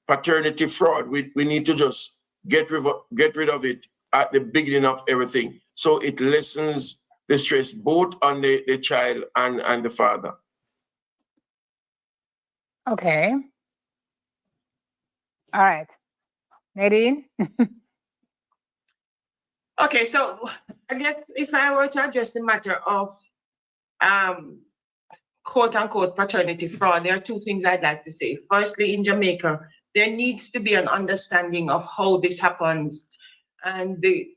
paternity fraud, we need to just get rid of it at the beginning of everything, so it lessens the stress both on the child and the father. Okay. All right. Nadine? Okay, so I guess if I were to address the matter of quote unquote paternity fraud, there are two things I'd like to say. Firstly, in Jamaica, there needs to be an understanding of how this happens and the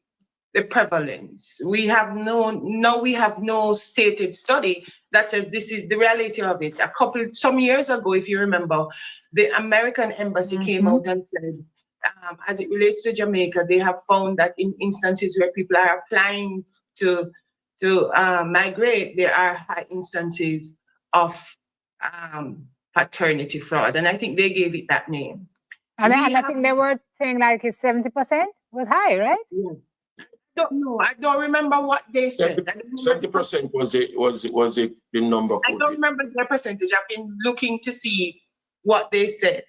prevalence. We have no stated study that says this is the reality of it. Some years ago, if you remember, the American embassy came out and said, as it relates to Jamaica, they have found that in instances where people are applying to migrate, there are high instances of paternity fraud. And I think they gave it that name. And I think they were saying like 70% was high, right? Yeah. I don't remember what they said. 70% was the number quoted. I don't remember the percentage. I've been looking to see what they said,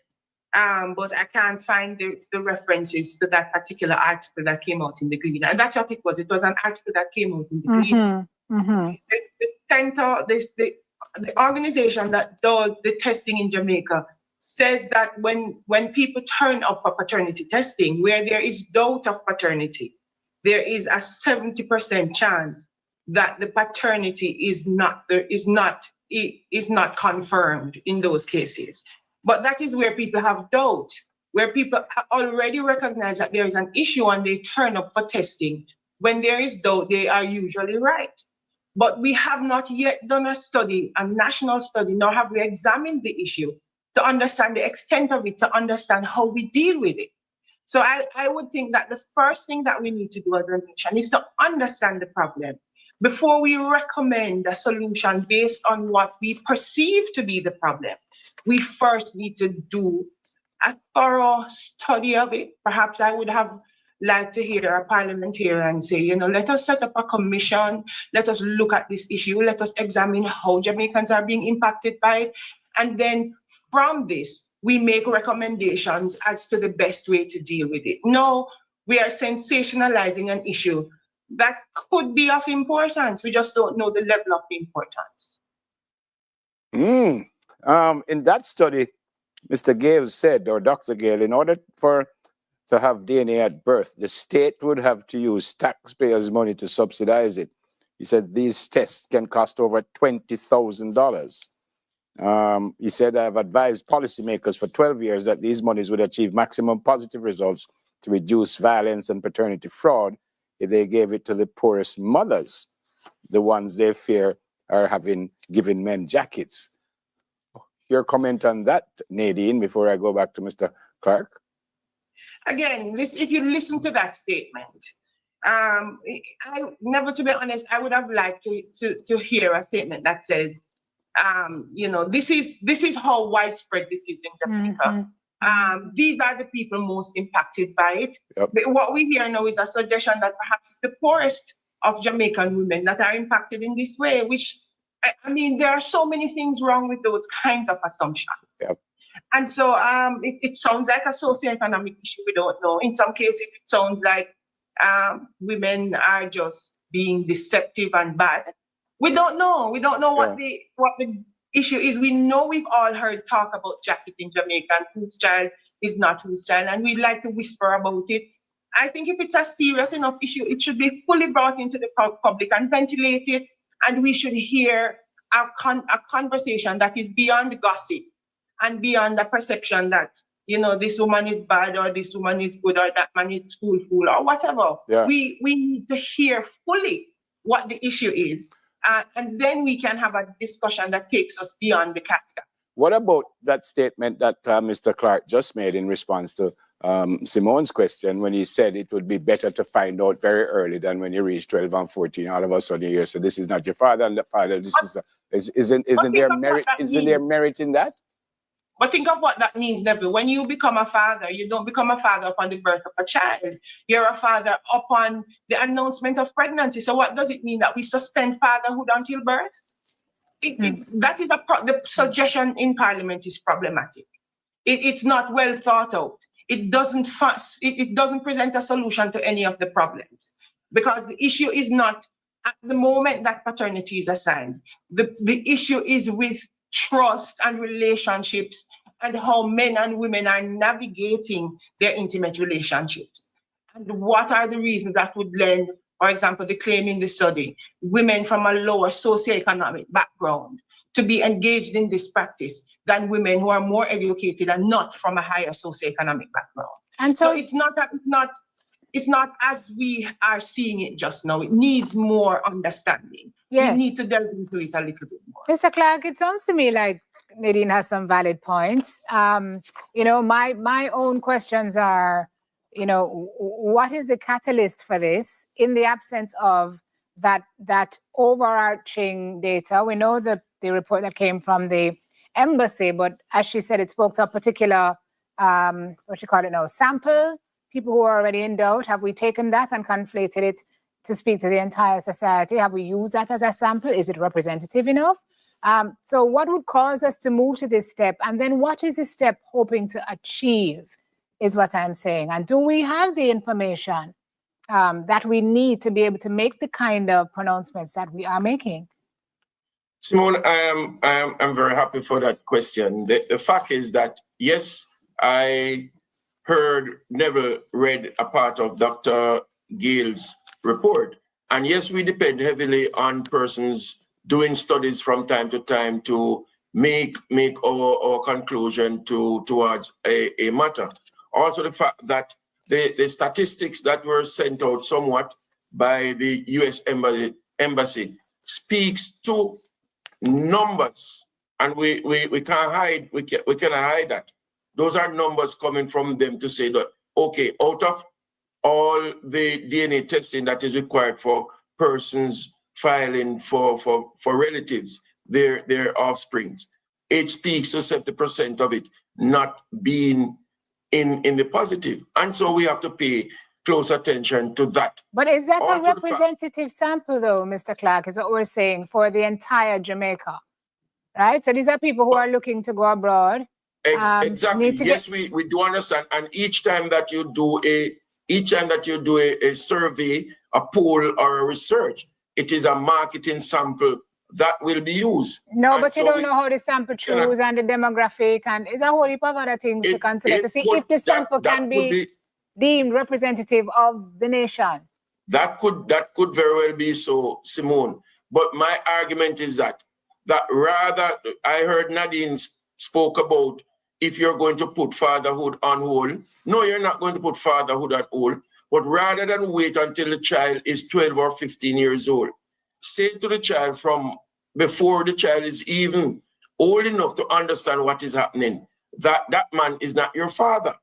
but I can't find the references to that particular article that came out in the Gleaner. And that's what it was. It was an article that came out in the Gleaner. The center, the organization that does the testing in Jamaica says that when people turn up for paternity testing, where there is doubt of paternity, there is a 70% chance that the paternity is not confirmed in those cases. But that is where people have doubt, where people already recognize that there is an issue and they turn up for testing. When there is doubt, they are usually right. But we have not yet done a national study, nor have we examined the issue to understand the extent of it, to understand how we deal with it. So I would think that the first thing that we need to do as a nation is to understand the problem before we recommend a solution based on what we perceive to be the problem. We first need to do a thorough study of it. Perhaps I would have like to hear a parliamentarian say, you know, let us set up a commission, let us look at this issue, let us examine how Jamaicans are being impacted by it. And then from this, we make recommendations as to the best way to deal with it. No, we are sensationalizing an issue that could be of importance. We just don't know the level of importance. In that study, Mr. Gale said, or Dr. Gale, in order to have DNA at birth, the state would have to use taxpayers' money to subsidize it. He said these tests can cost over $20,000. He said, I've advised policymakers for 12 years that these monies would achieve maximum positive results to reduce violence and paternity fraud if they gave it to the poorest mothers, the ones they fear are giving men jackets. Your comment on that, Nadine, before I go back to Mr. Clark? Again, if you listen to that statement, never to be honest, I would have liked to hear a statement that says, you know, this is how widespread this is in Jamaica. These are the people most impacted by it. Yep. But what we hear now is a suggestion that perhaps the poorest of Jamaican women that are impacted in this way, which, I mean, there are so many things wrong with those kinds of assumptions. Yep. And so it sounds like a socioeconomic issue. We don't know. In some cases, it sounds like women are just being deceptive and bad. We don't know. We don't know what the issue is. We know we've all heard talk about jacket in Jamaica and whose child is not whose child, and we like to whisper about it. I think if it's a serious enough issue, it should be fully brought into the public and ventilated, and we should hear a conversation that is beyond gossip and beyond the perception that, you know, this woman is bad or this woman is good or that man is fool or whatever. Yeah. We need to hear fully what the issue is. And then we can have a discussion that takes us beyond the cascades. What about that statement that Mr. Clark just made in response to Simone's question when he said it would be better to find out very early than when you reach 12 and 14, all of a sudden you hear, so this is not your father and the father, isn't there merit in that? But think of what that means, Neville. When you become a father, you don't become a father upon the birth of a child. You're a father upon the announcement of pregnancy. So what does it mean, that we suspend fatherhood until birth? That is the suggestion in Parliament is problematic. It's not well thought out. It doesn't present a solution to any of the problems, because the issue is not at the moment that paternity is assigned. The issue is with trust and relationships and how men and women are navigating their intimate relationships. And what are the reasons that would lend, for example, the claim in the study, women from a lower socioeconomic background to be engaged in this practice than women who are more educated and not from a higher socioeconomic background. And so it's not as we are seeing it just now. It needs more understanding. Yes. We need to delve into it a little bit more. Mr. Clark, it sounds to me like Nadine has some valid points. You know, my own questions are, you know, what is the catalyst for this in the absence of that overarching data? We know that the report that came from the embassy, but as she said, it spoke to a particular, sample, people who are already in doubt. Have we taken that and conflated it to speak to the entire society? Have we used that as a sample? Is it representative enough? So what would cause us to move to this step? And then what is this step hoping to achieve is what I'm saying. And do we have the information that we need to be able to make the kind of pronouncements that we are making? Simone, I'm very happy for that question. The fact is that, yes, I never read a part of Dr. Gale's report. And yes, we depend heavily on persons doing studies from time to time to make our conclusion towards a matter. Also, the fact that the statistics that were sent out somewhat by the U.S. embassy speaks to numbers, and we can't hide. We cannot hide that. Those are numbers coming from them to say that, okay, out of all the DNA testing that is required for persons filing for relatives, their offsprings, it speaks to 70% of it not being in the positive. And so we have to pay close attention to that. But is that Also a representative sample, though, Mr. Clark, is what we're saying, for the entire Jamaica, right? So these are people who are looking to go abroad. Exactly. Yes, we do understand. And each time that you do a survey, a poll, or a research, it is a marketing sample that will be used. No, and but so you don't know how the sample choose and the demographic, and it's a whole heap of other things to consider to see if the sample can be deemed representative of the nation. That could very well be so, Simone. But my argument is that rather, I heard Nadine spoke about if you're going to put fatherhood on hold. No, you're not going to put fatherhood on hold. But rather than wait until the child is 12 or 15 years old, say to the child from before the child is even old enough to understand what is happening, that man is not your father.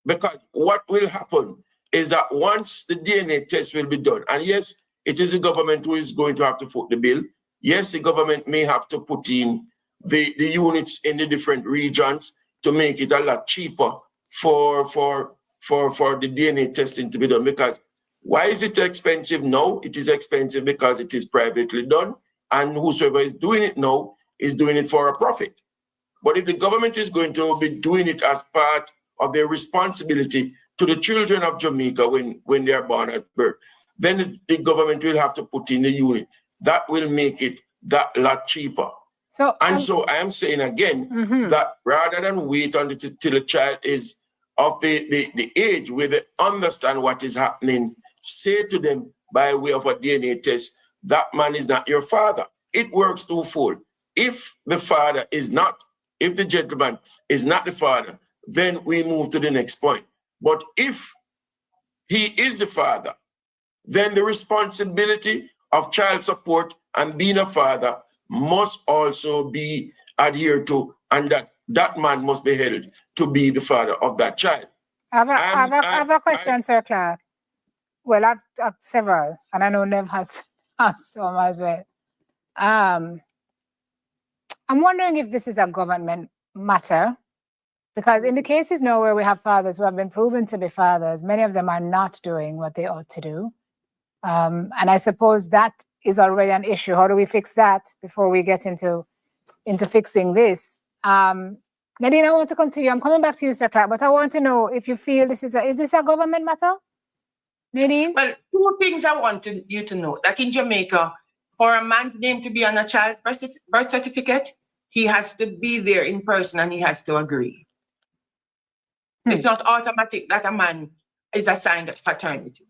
Because what will happen is that once the DNA test will be done, and yes, it is the government who is going to have to foot the bill. Yes, the government may have to put in the units in the different regions to make it a lot cheaper for the DNA testing to be done. Because why is it expensive now? It is expensive because it is privately done, and whosoever is doing it now is doing it for a profit. But if the government is going to be doing it as part of their responsibility to the children of Jamaica when they are born at birth, then the government will have to put in the unit. That will make it that lot cheaper. So I am saying again that rather than wait until the child is of the age where they understand what is happening, say to them by way of a DNA test, that man is not your father. It works twofold. If the gentleman is not the father, then we move to the next point. But if he is the father, then the responsibility of child support and being a father must also be adhered to, and that man must be held to be the father of that child. I have a question, Sir Clark. Well, I've several, and I know Nev has some as well. I'm wondering if this is a government matter, because in the cases now where we have fathers who have been proven to be fathers, many of them are not doing what they ought to do. And I suppose that is already an issue. How do we fix that before we get into fixing this? Nadine, I want to come to you. I'm coming back to you, Sir Clark, but I want to know if you feel is this a government matter? Nadine? Well, two things I want you to know. That in Jamaica, for a man's name to be on a child's birth certificate, he has to be there in person and he has to agree. It's not automatic that a man is assigned paternity.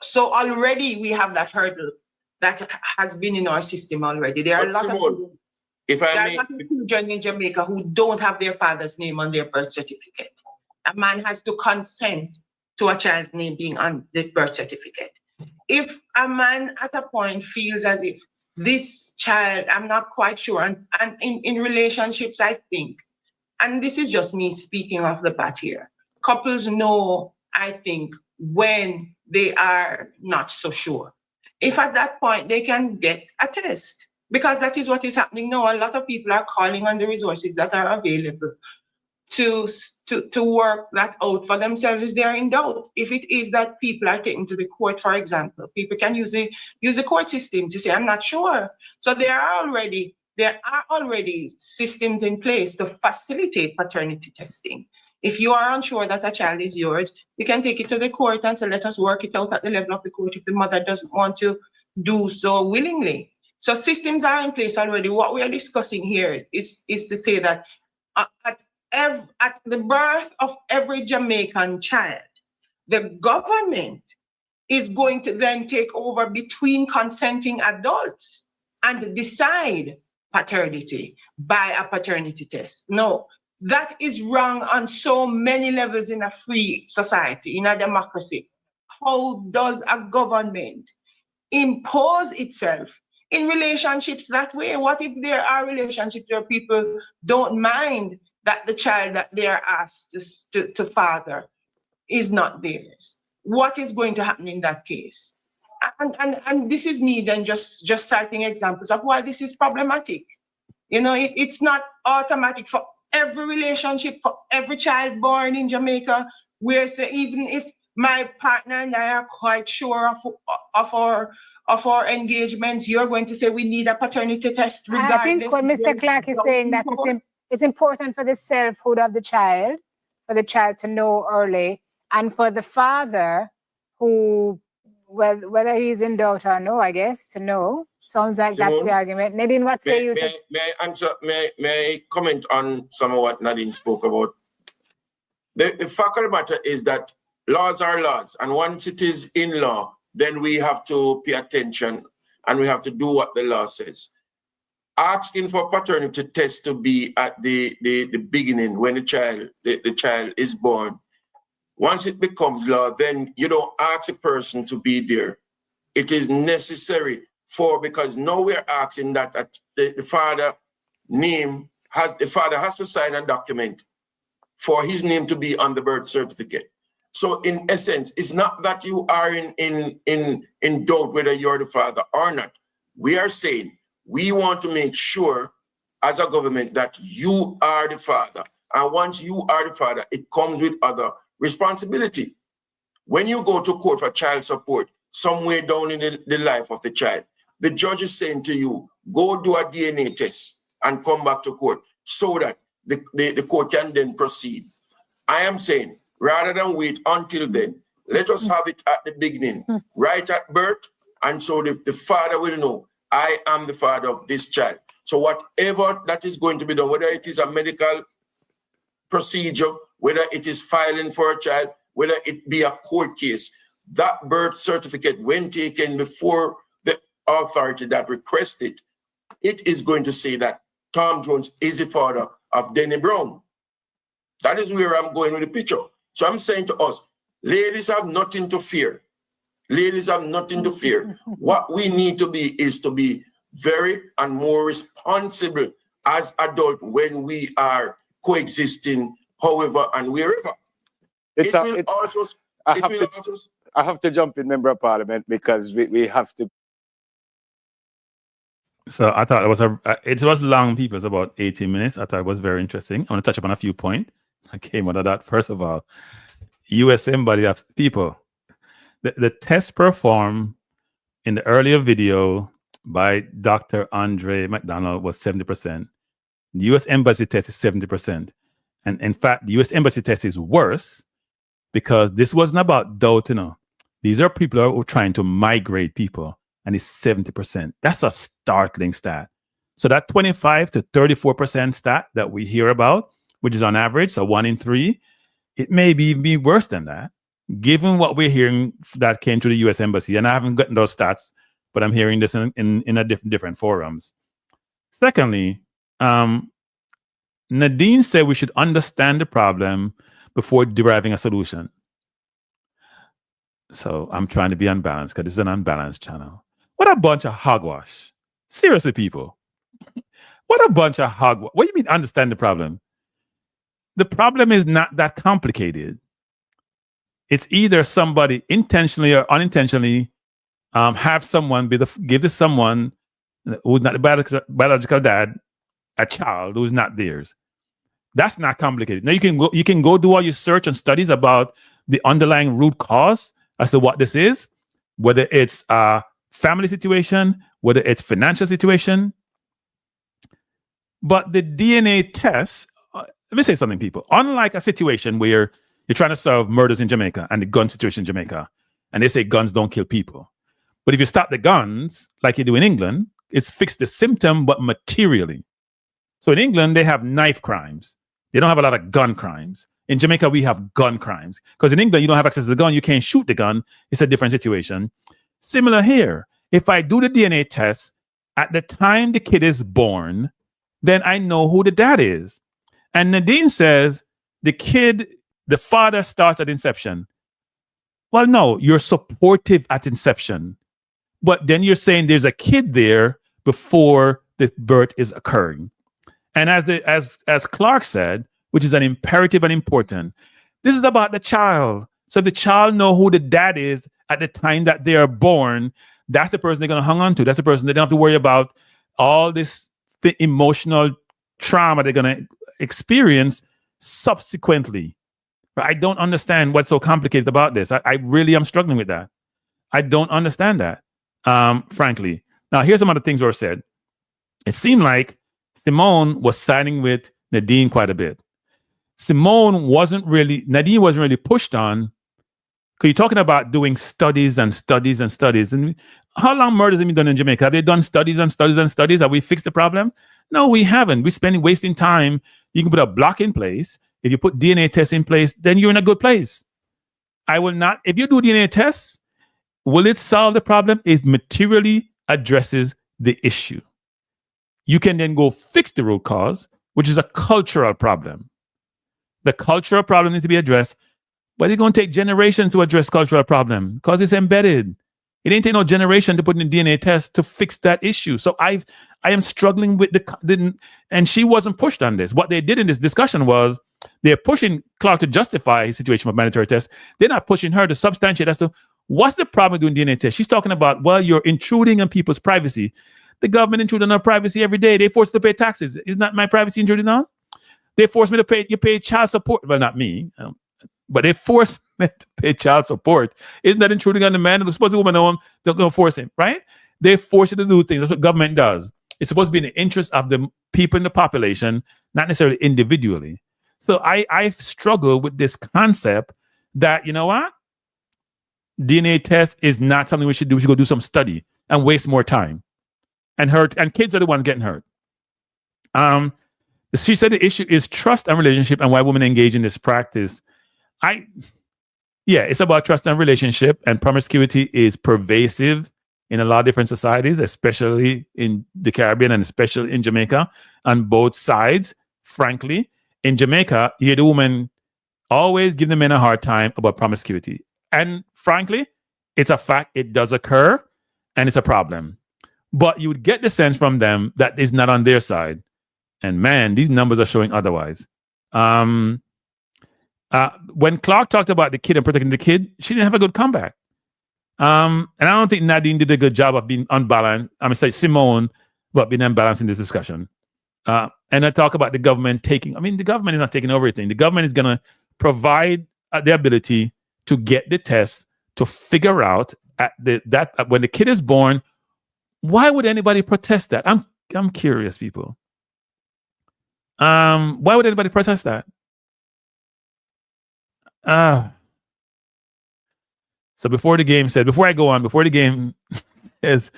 So already we have that hurdle that has been in our system already. There are a lot of children in Jamaica who don't have their father's name on their birth certificate. A man has to consent to a child's name being on the birth certificate. If a man at a point feels as if this child, I'm not quite sure, and in relationships, I think, and this is just me speaking off the bat here, couples know, I think, when they are not so sure. If at that point they can get a test, because that is what is happening now. A lot of people are calling on the resources that are available to work that out for themselves if they are in doubt. If it is that people are taken to the court, for example, people can use the court system to say, I'm not sure. So there are already systems in place to facilitate paternity testing. If you are unsure that a child is yours, you can take it to the court and say, let us work it out at the level of the court if the mother doesn't want to do so willingly. So systems are in place already. What we are discussing here is to say that at the birth of every Jamaican child, the government is going to then take over between consenting adults and decide paternity by a paternity test. No, that is wrong on so many levels in a free society, in a democracy. How does a government impose itself in relationships that way? What if there are relationships where people don't mind that the child that they are asked to father is not theirs? What is going to happen in that case? And this is me then just citing examples of why this is problematic. You know, it's not automatic for every relationship, for every child born in Jamaica, where say, even if my partner and I are quite sure of our engagements, you're going to say we need a paternity test regardless. I think what Mr. Clark is saying that it's important for the selfhood of the child, for the child to know early, and for the father who, whether he's in doubt or no, I guess, to know. Sounds like that's the argument. Nadine, what say you? May I answer? May I comment on some of what Nadine spoke about? The fact of the matter is that laws are laws, and once it is in law, then we have to pay attention and we have to do what the law says. Asking for paternity test to be at the beginning when the child is born. Once it becomes law, then you don't ask a person to be there. It is necessary because now we're asking that the father has to sign a document for his name to be on the birth certificate. So in essence, it's not that you are in doubt whether you're the father or not. We are saying we want to make sure as a government that you are the father. And once you are the father, it comes with other responsibility. When you go to court for child support, somewhere down in the life of the child, the judge is saying to you, go do a DNA test and come back to court so that the court can then proceed. I am saying, rather than wait until then, let us have it at the beginning, right at birth, and so the father will know, I am the father of this child. So whatever that is going to be done, whether it is a medical procedure, whether it is filing for a child, whether it be a court case, that birth certificate, when taken before the authority that requested it is going to say that Tom Jones is the father of Denny Brown. That is where I'm going with the picture. So I'm saying to us, ladies have nothing to fear. Ladies have nothing to fear. What we need to be is to be very and more responsible as adults when we are coexisting, however and wherever. I have to jump in, Member of Parliament, because we have to. So I thought it was long, people. It's about 18 minutes. I thought it was very interesting. I want to touch upon a few points. I came out of that. First of all, U.S. Embassy of people. The test performed in the earlier video by Dr. Andre McDonald was 70%. The U.S. Embassy test is 70%. And in fact, the U.S. Embassy test is worse because this wasn't about doubt, These are people who are trying to migrate people, and it's 70%. That's a startling stat. So that 25 to 34% stat that we hear about, which is on average, so 1 in 3, it may be worse than that, given what we're hearing that came to the U.S. Embassy. And I haven't gotten those stats, but I'm hearing this in a different forums. Secondly, Nadine said we should understand the problem before deriving a solution. So I'm trying to be unbalanced because this is an unbalanced channel. What a bunch of hogwash. Seriously, people. What a bunch of hogwash. What do you mean understand the problem? The problem is not that complicated. It's either somebody intentionally or unintentionally have someone give to someone who's not the biological dad a child who's not theirs. That's not complicated. Now you can go do all your search and studies about the underlying root cause as to what this is, whether it's a family situation, whether it's financial situation. But the DNA test, let me say something, people. Unlike a situation where you're trying to solve murders in Jamaica and the gun situation in Jamaica, and they say guns don't kill people. But if you stop the guns, like you do in England, it's fixed the symptom, but materially. So in England, they have knife crimes. They don't have a lot of gun crimes. In Jamaica, we have gun crimes. Because in England, you don't have access to the gun. You can't shoot the gun. It's a different situation. Similar here. If I do the DNA test at the time the kid is born, then I know who the dad is. And Nadine says the father starts at inception. Well, no, you're supportive at inception. But then you're saying there's a kid there before the birth is occurring. And as Clark said, which is an imperative and important, this is about the child. So if the child know who the dad is at the time that they are born, that's the person they're going to hang on to. That's the person they don't have to worry about all this emotional trauma they're going to experience subsequently. I don't understand what's so complicated about this. I really am struggling with that. I don't understand that, frankly. Now, here's some other things were said. It seemed like Simone was siding with Nadine quite a bit. Nadine wasn't really pushed on, because you're talking about doing studies and studies and studies. And how long murders have been done in Jamaica? Have they done studies and studies and studies? Have we fixed the problem? No, we haven't. We're wasting time. You can put a block in place. If you put DNA tests in place, then you're in a good place. I will not, if you do DNA tests, will it solve the problem? It materially addresses the issue. You can then go fix the root cause, which is a cultural problem. The cultural problem needs to be addressed, but it's going to take generations to address cultural problem because it's embedded. It ain't take no generation to put in a DNA test to fix that issue. So I am struggling with and she wasn't pushed on this. What they did in this discussion was they're pushing Clark to justify his situation of mandatory tests. They're not pushing her to substantiate as to what's the problem with doing DNA tests. She's talking about, well, you're intruding on people's privacy. The government intrudes on our privacy every day. They force us to pay taxes. Isn't that my privacy intruding on? They force me to pay. You pay child support. Well, not me, but they force me to pay child support. Isn't that intruding on the man? They're supposed to woman know him. They're going to force him, right? They force you to do things. That's what government does. It's supposed to be in the interest of the people in the population, not necessarily individually. So I struggle with this concept that, you know what? DNA test is not something we should do. We should go do some study and waste more time and hurt. And kids are the ones getting hurt. She said the issue is trust and relationship and why women engage in this practice. It's about trust and relationship, and promiscuity is pervasive in a lot of different societies, especially in the Caribbean and especially in Jamaica, on both sides. Frankly, in Jamaica, you hear the women always give the men a hard time about promiscuity. And frankly, it's a fact. It does occur, and it's a problem. But you would get the sense from them that it's not on their side. And man, these numbers are showing otherwise. When Clark talked about the kid and protecting the kid, she didn't have a good comeback. And I don't think Nadine did a good job of being unbalanced. Simone, but being unbalanced in this discussion. And I talk about the government the government is not taking over everything. The government is going to provide the ability to get the test to figure out that when the kid is born, why would anybody protest that? I'm curious, people. Why would anybody protest that? So before I go on, before the game says,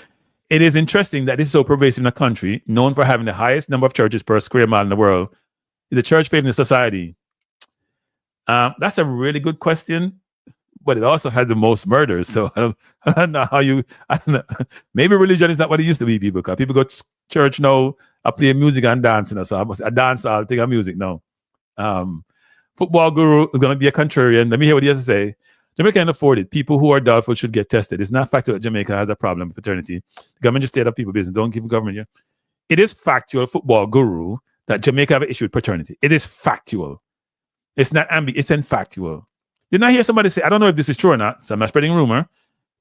it is interesting that this is so pervasive in a country known for having the highest number of churches per square mile in the world. Is the church failing the society? That's a really good question, but it also has the most murders. So I don't know how maybe religion is not what it used to be, people. Because people go to church now, I play music and dancing. So I dance, I'll think of music. No. Football guru is going to be a contrarian. Let me hear what he has to say. Jamaica can afford it. People who are doubtful should get tested. It's not factual that Jamaica has a problem with paternity. The government just stayed up people business. Don't give the government here. It is factual, football guru, that Jamaica have an issue with paternity. It is factual. It's not it's factual. Didn't I hear somebody say, I don't know if this is true or not, so I'm not spreading rumor,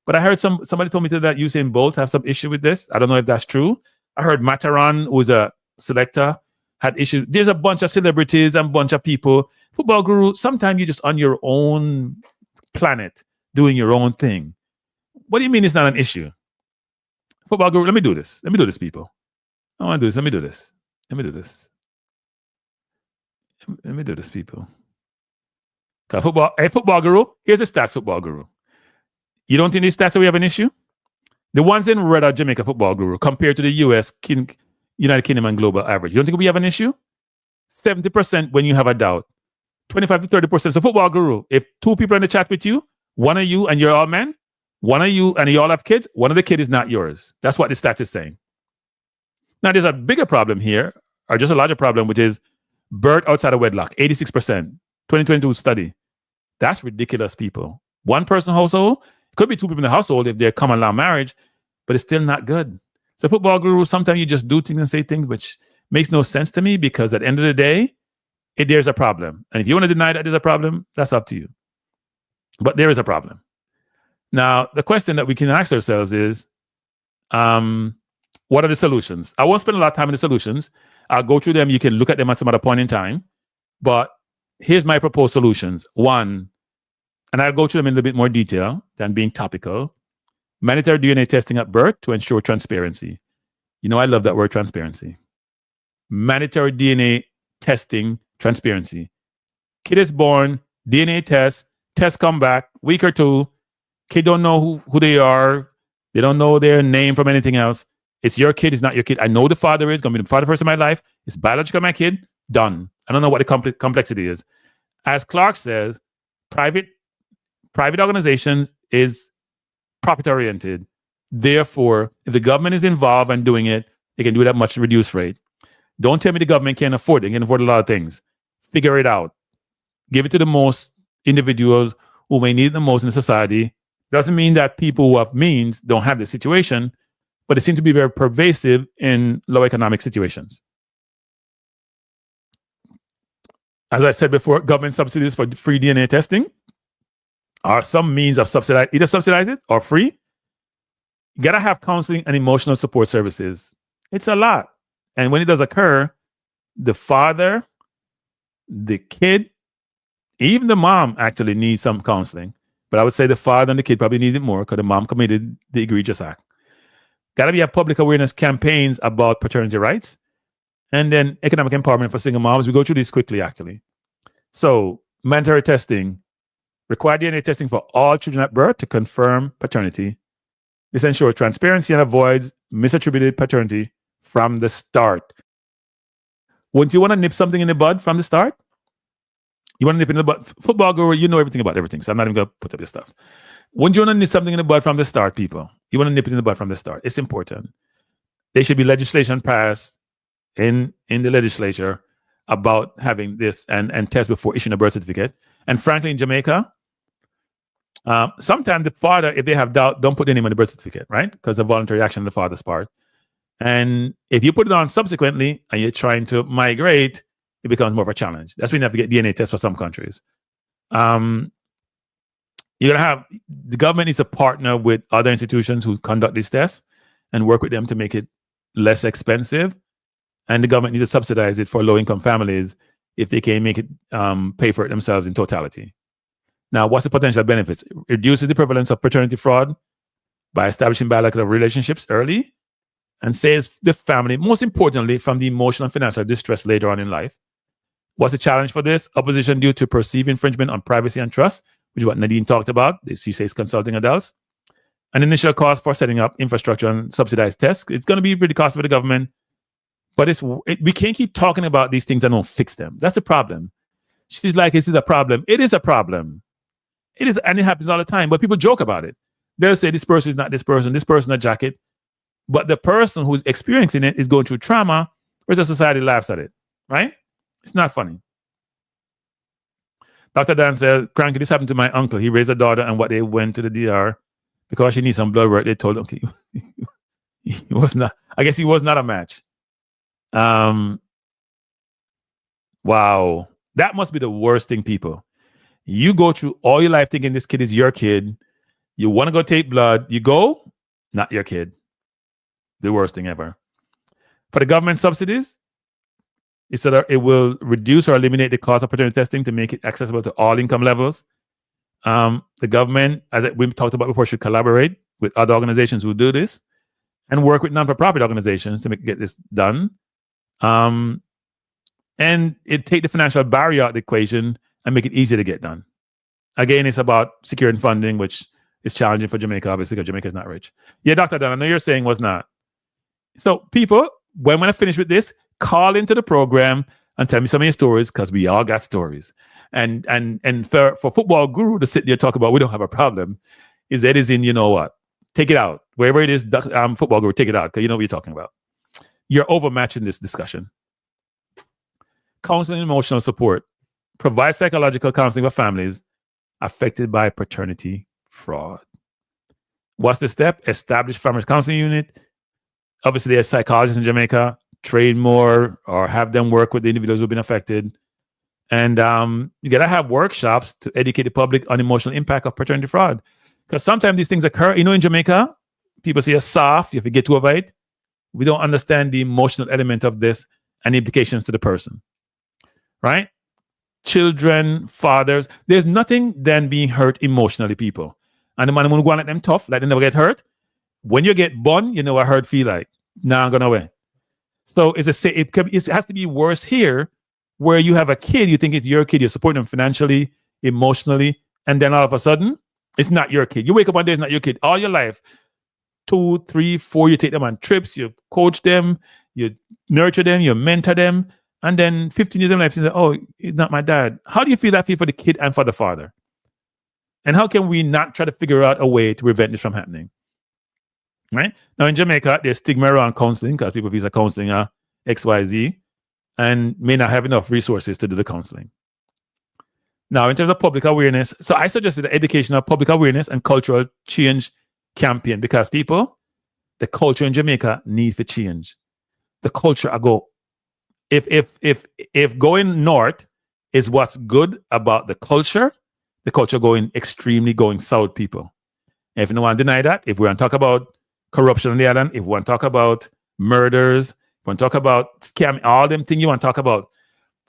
but I heard somebody told me that Usain Bolt have some issue with this. I don't know if that's true. I heard Mataran, who's a selector, had issues. There's a bunch of celebrities and a bunch of people. Football guru, sometimes you're just on your own planet doing your own thing. What do you mean it's not an issue? Football guru, let me do this, people. I want to do this. Let me do this, people. Football guru, here's the stats, football guru. You don't think these stats we have an issue? The ones in red are Jamaica, football guru, compared to the US, United Kingdom, and global average. You don't think we have an issue? 70% when you have a doubt. 25 to 30%. So football guru, if two people in the chat with you, one of you and you're all men, one of you and you all have kids, one of the kids is not yours. That's what the stats is saying. Now, there's a bigger problem here, or just a larger problem, which is birth outside of wedlock, 86%. 2022 study. That's ridiculous, people. One person household, it could be two people in the household if they're common law marriage, but it's still not good. So football guru, sometimes you just do things and say things which makes no sense to me, because at the end of the day, there's a problem. And if you want to deny that there's a problem, that's up to you. But there is a problem. Now, the question that we can ask ourselves is, what are the solutions? I won't spend a lot of time on the solutions. I'll go through them. You can look at them at some other point in time. But here's my proposed solutions. One, and I'll go through them in a little bit more detail than being topical. Mandatory DNA testing at birth to ensure transparency. You know, I love that word, transparency. Mandatory DNA testing, transparency. Kid is born, DNA test come back, week or two, kid don't know who they are, they don't know their name from anything else. It's your kid, it's not your kid. I know the father is going to be the father first in my life. It's biological, my kid, done. I don't know what the complexity is. As Clark says, private organizations is profit-oriented. Therefore, if the government is involved and doing it, they can do it at much reduced rate. Don't tell me the government can't afford it. They can afford a lot of things. Figure it out. Give it to the most individuals who may need it the most in the society. Doesn't mean that people who have means don't have the situation, but it seems to be very pervasive in low economic situations. As I said before, government subsidies for free DNA testing are some means of either subsidize it or free. You gotta have counseling and emotional support services. It's a lot. And when it does occur, the father, the kid, even the mom actually needs some counseling. But I would say the father and the kid probably need it more because the mom committed the egregious act. Gotta be a public awareness campaigns about paternity rights. And then economic empowerment for single moms. We go through this quickly, actually. So, mandatory testing. Required DNA testing for all children at birth to confirm paternity. This ensures transparency and avoids misattributed paternity from the start. Wouldn't you want to nip something in the bud from the start? You want to nip in the bud? Football guru, you know everything about everything, so I'm not even going to put up your stuff. Wouldn't you want to nip something in the bud from the start, people? You want to nip it in the bud from the start. It's important. There should be legislation passed in the legislature about having this and test before issuing a birth certificate. And frankly, in Jamaica, sometimes the father, if they have doubt, don't put their name on the birth certificate, right? Because of voluntary action on the father's part. And if you put it on subsequently and you're trying to migrate, it becomes more of a challenge. That's when you have to get DNA tests for some countries. You're gonna have the government needs to partner with other institutions who conduct these tests and work with them to make it less expensive. And the government needs to subsidize it for low-income families if they can make it pay for it themselves in totality. Now, what's the potential benefits? It reduces the prevalence of paternity fraud by establishing bilateral relationships early and saves the family, most importantly, from the emotional and financial distress later on in life. What's the challenge for this? Opposition due to perceived infringement on privacy and trust, which is what Nadine talked about. She says consulting adults. An initial cost for setting up infrastructure and subsidized tests. It's going to be pretty costly for the government. But we can't keep talking about these things and don't fix them. That's the problem. She's like, is it a problem? It is a problem. It is, and it happens all the time. But people joke about it. They'll say this person is not this person a jacket. But the person who's experiencing it is going through trauma, whereas the society laughs at it, right? It's not funny. Dr. Dan said, Cranky, this happened to my uncle. He raised a daughter and what they went to the DR because she needs some blood work. They told him he was not, I guess he was not a match. Wow. That must be the worst thing, people. You go through all your life thinking this kid is your kid. You want to go take blood. You go, not your kid. The worst thing ever. For the government subsidies, it said that it will reduce or eliminate the cost of paternity testing to make it accessible to all income levels. The government, as we talked about before, should collaborate with other organizations who do this and work with non-for-profit organizations to get this done. And it take the financial barrier out of the equation and make it easier to get done. Again, it's about securing funding, which is challenging for Jamaica, obviously, because Jamaica is not rich. Yeah, Dr. Dan, I know you're saying was not. So people, when I finish with this, call into the program and tell me some of your stories, because we all got stories. And for football guru to sit there and talk about we don't have a problem, is in, you know what? Take it out. Wherever it is, football guru, take it out, because you know what you're talking about. You're overmatching this discussion. Counseling and emotional support. Provide psychological counseling for families affected by paternity fraud. What's the step? Establish families counseling unit. Obviously, there's psychologists in Jamaica. Train more or have them work with the individuals who've been affected. And you got to have workshops to educate the public on emotional impact of paternity fraud. Because sometimes these things occur. You know, in Jamaica, people say you're soft, you forget to avoid. We don't understand the emotional element of this and the implications to the person. Right? children, fathers. There's nothing than being hurt emotionally, people. And the man who go on let them tough, like they never get hurt. When you get bun, you know what hurt feel like. Now I'm gonna win. So it has to be worse here, where you have a kid, you think it's your kid, you're supporting them financially, emotionally, and then all of a sudden, it's not your kid. You wake up one day, it's not your kid. All your life, 2, 3, 4, you take them on trips, you coach them, you nurture them, you mentor them, and then 15 years of life, you say, oh, he's not my dad. How do you feel that feel for the kid and for the father? And how can we not try to figure out a way to prevent this from happening? Right? Now in Jamaica, there's stigma around counseling because people feel like counseling are XYZ and may not have enough resources to do the counseling. Now, in terms of public awareness, so I suggested the educational public awareness and cultural change campaign because people, the culture in Jamaica need for change. The culture if going north is what's good about the culture going south, people. And if no one deny that, if we want to talk about corruption on the island, if we want to talk about murders, if we want to talk about scam, all them things you want to talk about,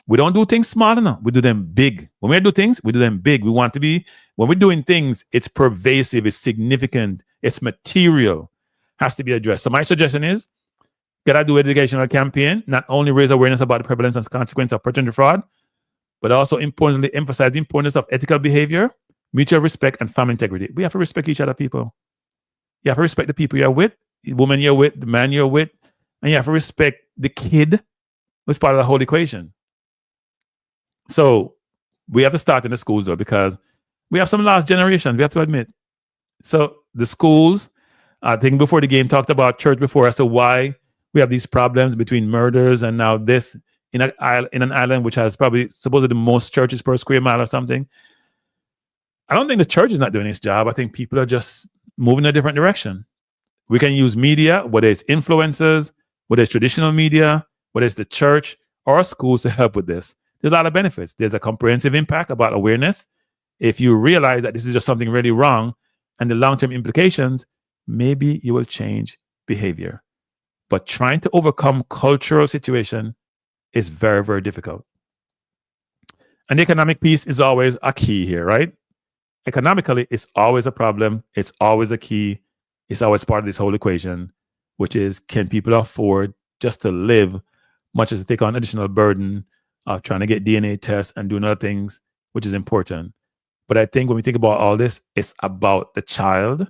we don't do things small enough. We do them big. When we do things, we do them big. We want to be, when we're doing things, it's pervasive, it's significant, it's material, has to be addressed. So my suggestion is, gotta do educational campaign, not only raise awareness about the prevalence and consequence of paternity fraud, but also importantly emphasize the importance of ethical behavior, mutual respect, and family integrity. We have to respect each other, people. You have to respect the people you're with, the woman you're with, the man you're with, and you have to respect the kid who's part of the whole equation. So we have to start in the schools though, because we have some lost generations, we have to admit. So the schools, I think before the game talked about church before as to why we have these problems between murders and now this in an island which has probably supposedly the most churches per square mile or something. I don't think the church is not doing its job. I think people are just moving in a different direction. We can use media, whether it's influencers, whether it's traditional media, whether it's the church or schools to help with this. There's a lot of benefits. There's a comprehensive impact about awareness. If you realize that this is just something really wrong and the long-term implications, maybe you will change behavior. But trying to overcome cultural situation is very, very difficult. And the economic piece is always a key here, right? Economically, it's always a problem. It's always a key. It's always part of this whole equation, which is, can people afford just to live, much as to take on additional burden of trying to get DNA tests and doing other things, which is important. But I think when we think about all this, it's about the child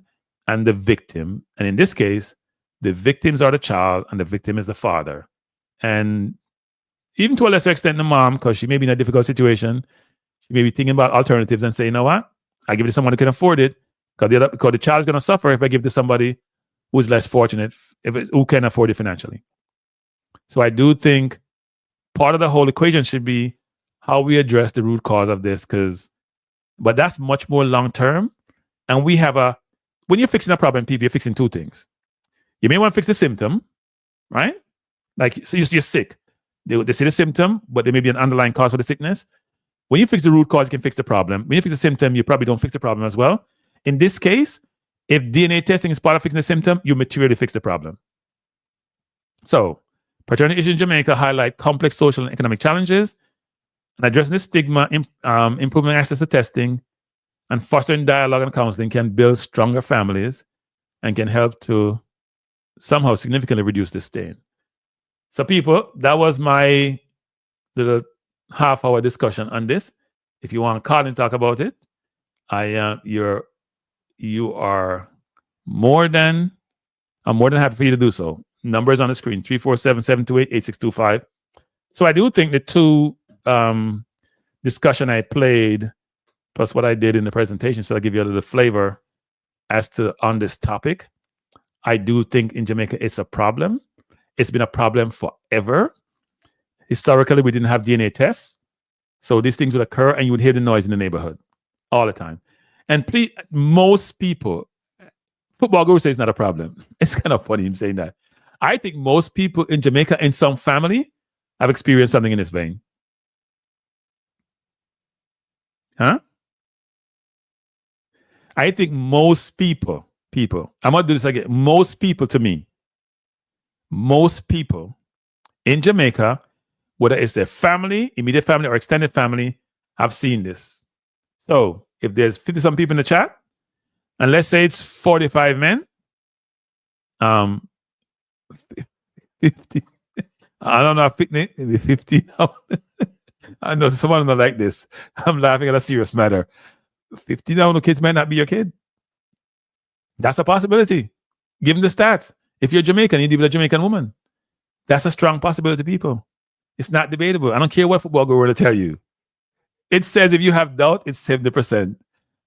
and the victim. And in this case, the victims are the child and the victim is the father. And even to a lesser extent, the mom, because she may be in a difficult situation, she may be thinking about alternatives and say, you know what? I give it to someone who can afford it because the child is going to suffer if I give it to somebody who is less fortunate, who can afford it financially. So I do think part of the whole equation should be how we address the root cause of this, but that's much more long term. And we have when you're fixing a problem, people, you're fixing two things. You may want to fix the symptom, right? Like, so you're sick. They see the symptom, but there may be an underlying cause for the sickness. When you fix the root cause, you can fix the problem. When you fix the symptom, you probably don't fix the problem as well. In this case, if DNA testing is part of fixing the symptom, you materially fix the problem. So, paternity issues in Jamaica highlight complex social and economic challenges, and addressing the stigma, improving access to testing, and fostering dialogue and counseling can build stronger families and can help to somehow significantly reduce the stain. So people, that was my little half-hour discussion on this. If you want to call and talk about it, you are more than happy for you to do so. Numbers on the screen, 347-728-8625. So I do think the two discussion I played plus what I did in the presentation, so I'll give you a little flavor as to on this topic. I do think in Jamaica it's a problem. It's been a problem forever. Historically, we didn't have DNA tests. So these things would occur and you would hear the noise in the neighborhood all the time. And please, most people, Football Guru says it's not a problem. It's kind of funny him saying that. I think most people in Jamaica, in some family, have experienced something in this vein. Huh? I think most people, I'm going to do this again. Most people in Jamaica, whether it's their family, immediate family, or extended family, I've seen this. So if there's 50-some people in the chat, and let's say it's 45 men, 50. I don't know, 50 now. I know someone not like this. I'm laughing at a serious matter. 50 down kids might not be your kid. That's a possibility. Given the stats. If you're Jamaican, you deal with a Jamaican woman. That's a strong possibility, people. It's not debatable. I don't care what football guru will tell you. It says if you have doubt, it's 70%.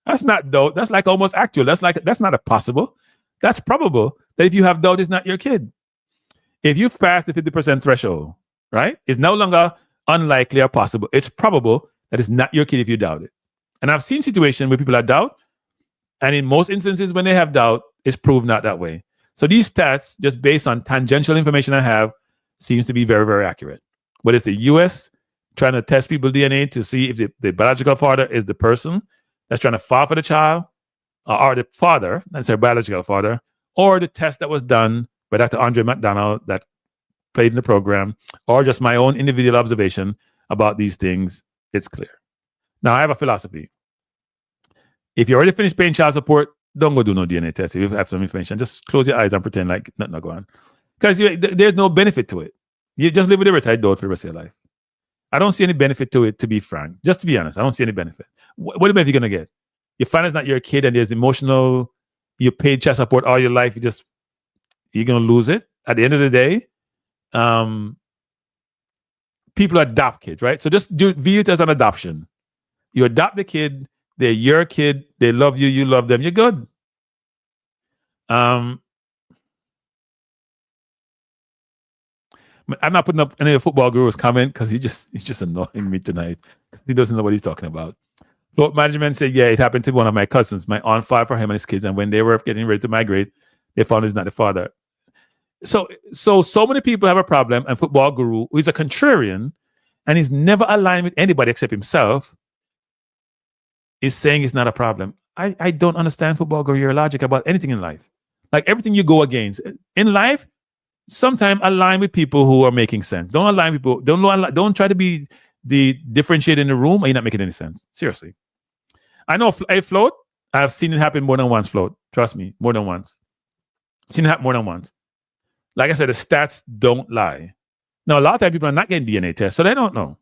That's not doubt. That's like almost actual. That's not a possible. That's probable that if you have doubt, it's not your kid. If you've passed the 50% threshold, right? It's no longer unlikely or possible. It's probable that it's not your kid if you doubt it. And I've seen situations where people have doubt, and in most instances when they have doubt, it's proved not that way. So these stats, just based on tangential information I have, seems to be very, very accurate. Whether it's the US trying to test people's DNA to see if the biological father is the person that's trying to file for the child, or the father, that's their biological father, or the test that was done by Dr. Andre McDonald that played in the program, or just my own individual observation about these things, it's clear. Now, I have a philosophy. If you already finished paying child support, don't go do no DNA test. If you have some information, just close your eyes and pretend like nothing not going on. Because there's no benefit to it. You just live with a retired dog for the rest of your life. I don't see any benefit to it, to be frank. Just to be honest, I don't see any benefit. What benefit are you going to get? You find it's not your kid and there's emotional, you paid child support all your life, you're going to lose it. At the end of the day, people adopt kids, right? So just view it as an adoption. You adopt the kid, they're your kid, they love you, you love them, you're good. I'm not putting up any football guru's comment because he's just annoying me tonight. He doesn't know what he's talking about. Float management said, yeah, it happened to one of my cousins. My aunt filed for him and his kids, and when they were getting ready to migrate, they found he's not the father. So many people have a problem, and football guru, who is a contrarian, and he's never aligned with anybody except himself, is saying it's not a problem. I don't understand football guru, your logic about anything in life. Like everything you go against. In life, sometimes align with people who are making sense. Don't align with people. Don't try to be the differentiator in the room, or you're not making any sense. Seriously. I know a float, I've seen it happen more than once, float. Trust me, more than once. Seen it happen more than once. Like I said, the stats don't lie. Now, a lot of times people are not getting DNA tests, so they don't know.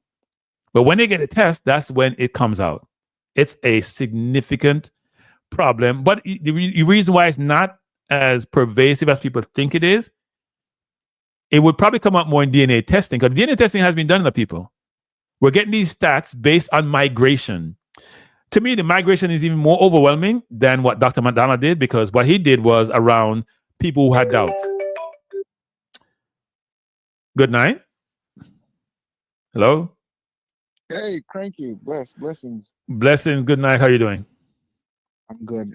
But when they get a test, that's when it comes out. It's a significant problem. But the reason why it's not as pervasive as people think it is, it would probably come out more in DNA testing, because DNA testing has been done on the people. We're getting these stats based on migration. To me, the migration is even more overwhelming than what Dr. McDonald did, because what he did was around people who had doubt. Good night. Hello? Hey, Cranky. Blessings. Blessings. Good night. How are you doing? I'm good.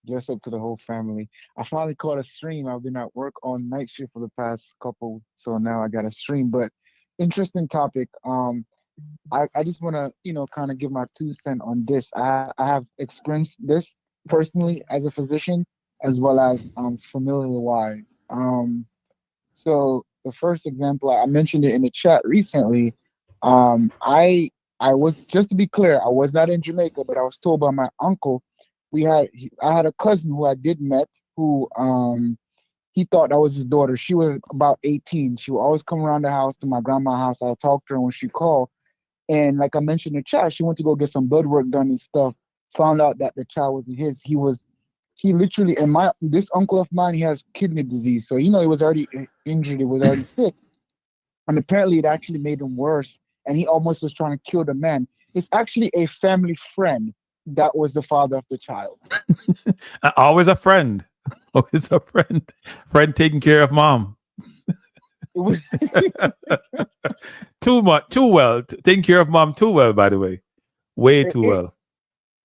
Just up to the whole family. I finally caught a stream. I've been at work on night shift for the past couple, so now I got a stream. But interesting topic. I just want to, kind of give my 2 cents on this. I have experienced this personally as a physician, as well as familiar wise. So the first example, I mentioned it in the chat recently. I was, just to be clear, I was not in Jamaica, but I was told by my uncle. I had a cousin who I did met, who he thought that was his daughter. She was about 18. She would always come around the house to my grandma's house. I'll talk to her when she called. And like I mentioned in the chat, she went to go get some blood work done and stuff. Found out that the child wasn't his. He literally, and this uncle of mine, he has kidney disease. So, he was already injured. He was already sick. And apparently it actually made him worse. And he almost was trying to kill the man. It's actually a family friend that was the father of the child. Always a friend. Always a friend. Friend taking care of mom. Too well. Taking care of mom too well, by the way. Way too well.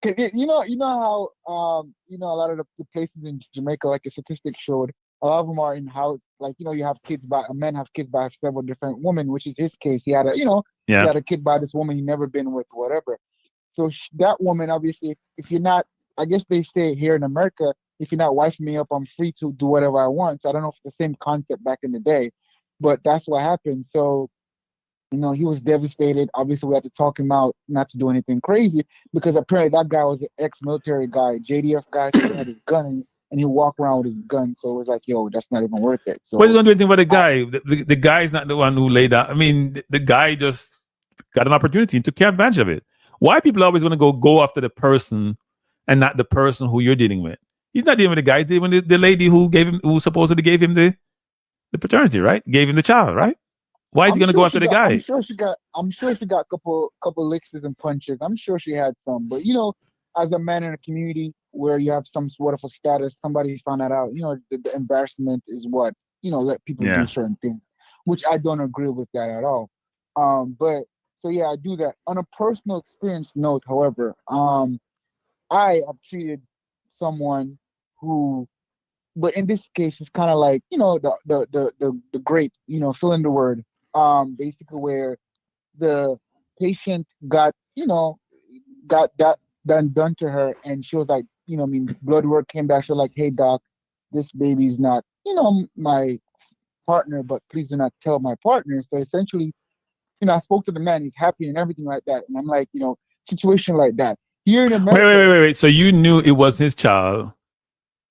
You know how a lot of the places in Jamaica, like a statistic showed, a lot of them are in house, like, you have kids by, men have kids by several different women, which is his case. He had he had a kid by this woman he never been with, whatever. So that woman, obviously, if you're not, I guess they say here in America, if you're not wifing me up, I'm free to do whatever I want. So I don't know if it's the same concept back in the day, but that's what happened. So You know, he was devastated. Obviously, we had to talk him out not to do anything crazy because apparently that guy was an ex-military guy, JDF guy, so he had his gun and he walked around with his gun. So it was like, yo, that's not even worth it. What is So going to do anything about the guy? The guy's not the one who laid out. I mean, the guy just got an opportunity and took advantage of it. Why people always want to go after the person and not the person who you're dealing with? He's not dealing with the guy, he's dealing with the lady who supposedly gave him the paternity, right? Gave him the child, right? Why is he gonna go after the guy? I'm sure she got a couple licks and punches. I'm sure she had some, but you know, as a man in a community where you have some sort of a status, somebody found that out. You know, the embarrassment is what let people do certain things, which I don't agree with that at all. But so yeah, I do that. On a personal experience note, however, I have treated someone who, but in this case, it's kind of like the great fill in the word. Basically where the patient got that done to her, and she was like, I mean, blood work came back. She was like, hey doc, this baby's not my partner, but please do not tell my partner. So essentially, I spoke to the man, he's happy and everything like that, and I'm like, situation like that here in America. Wait. So you knew it was his child.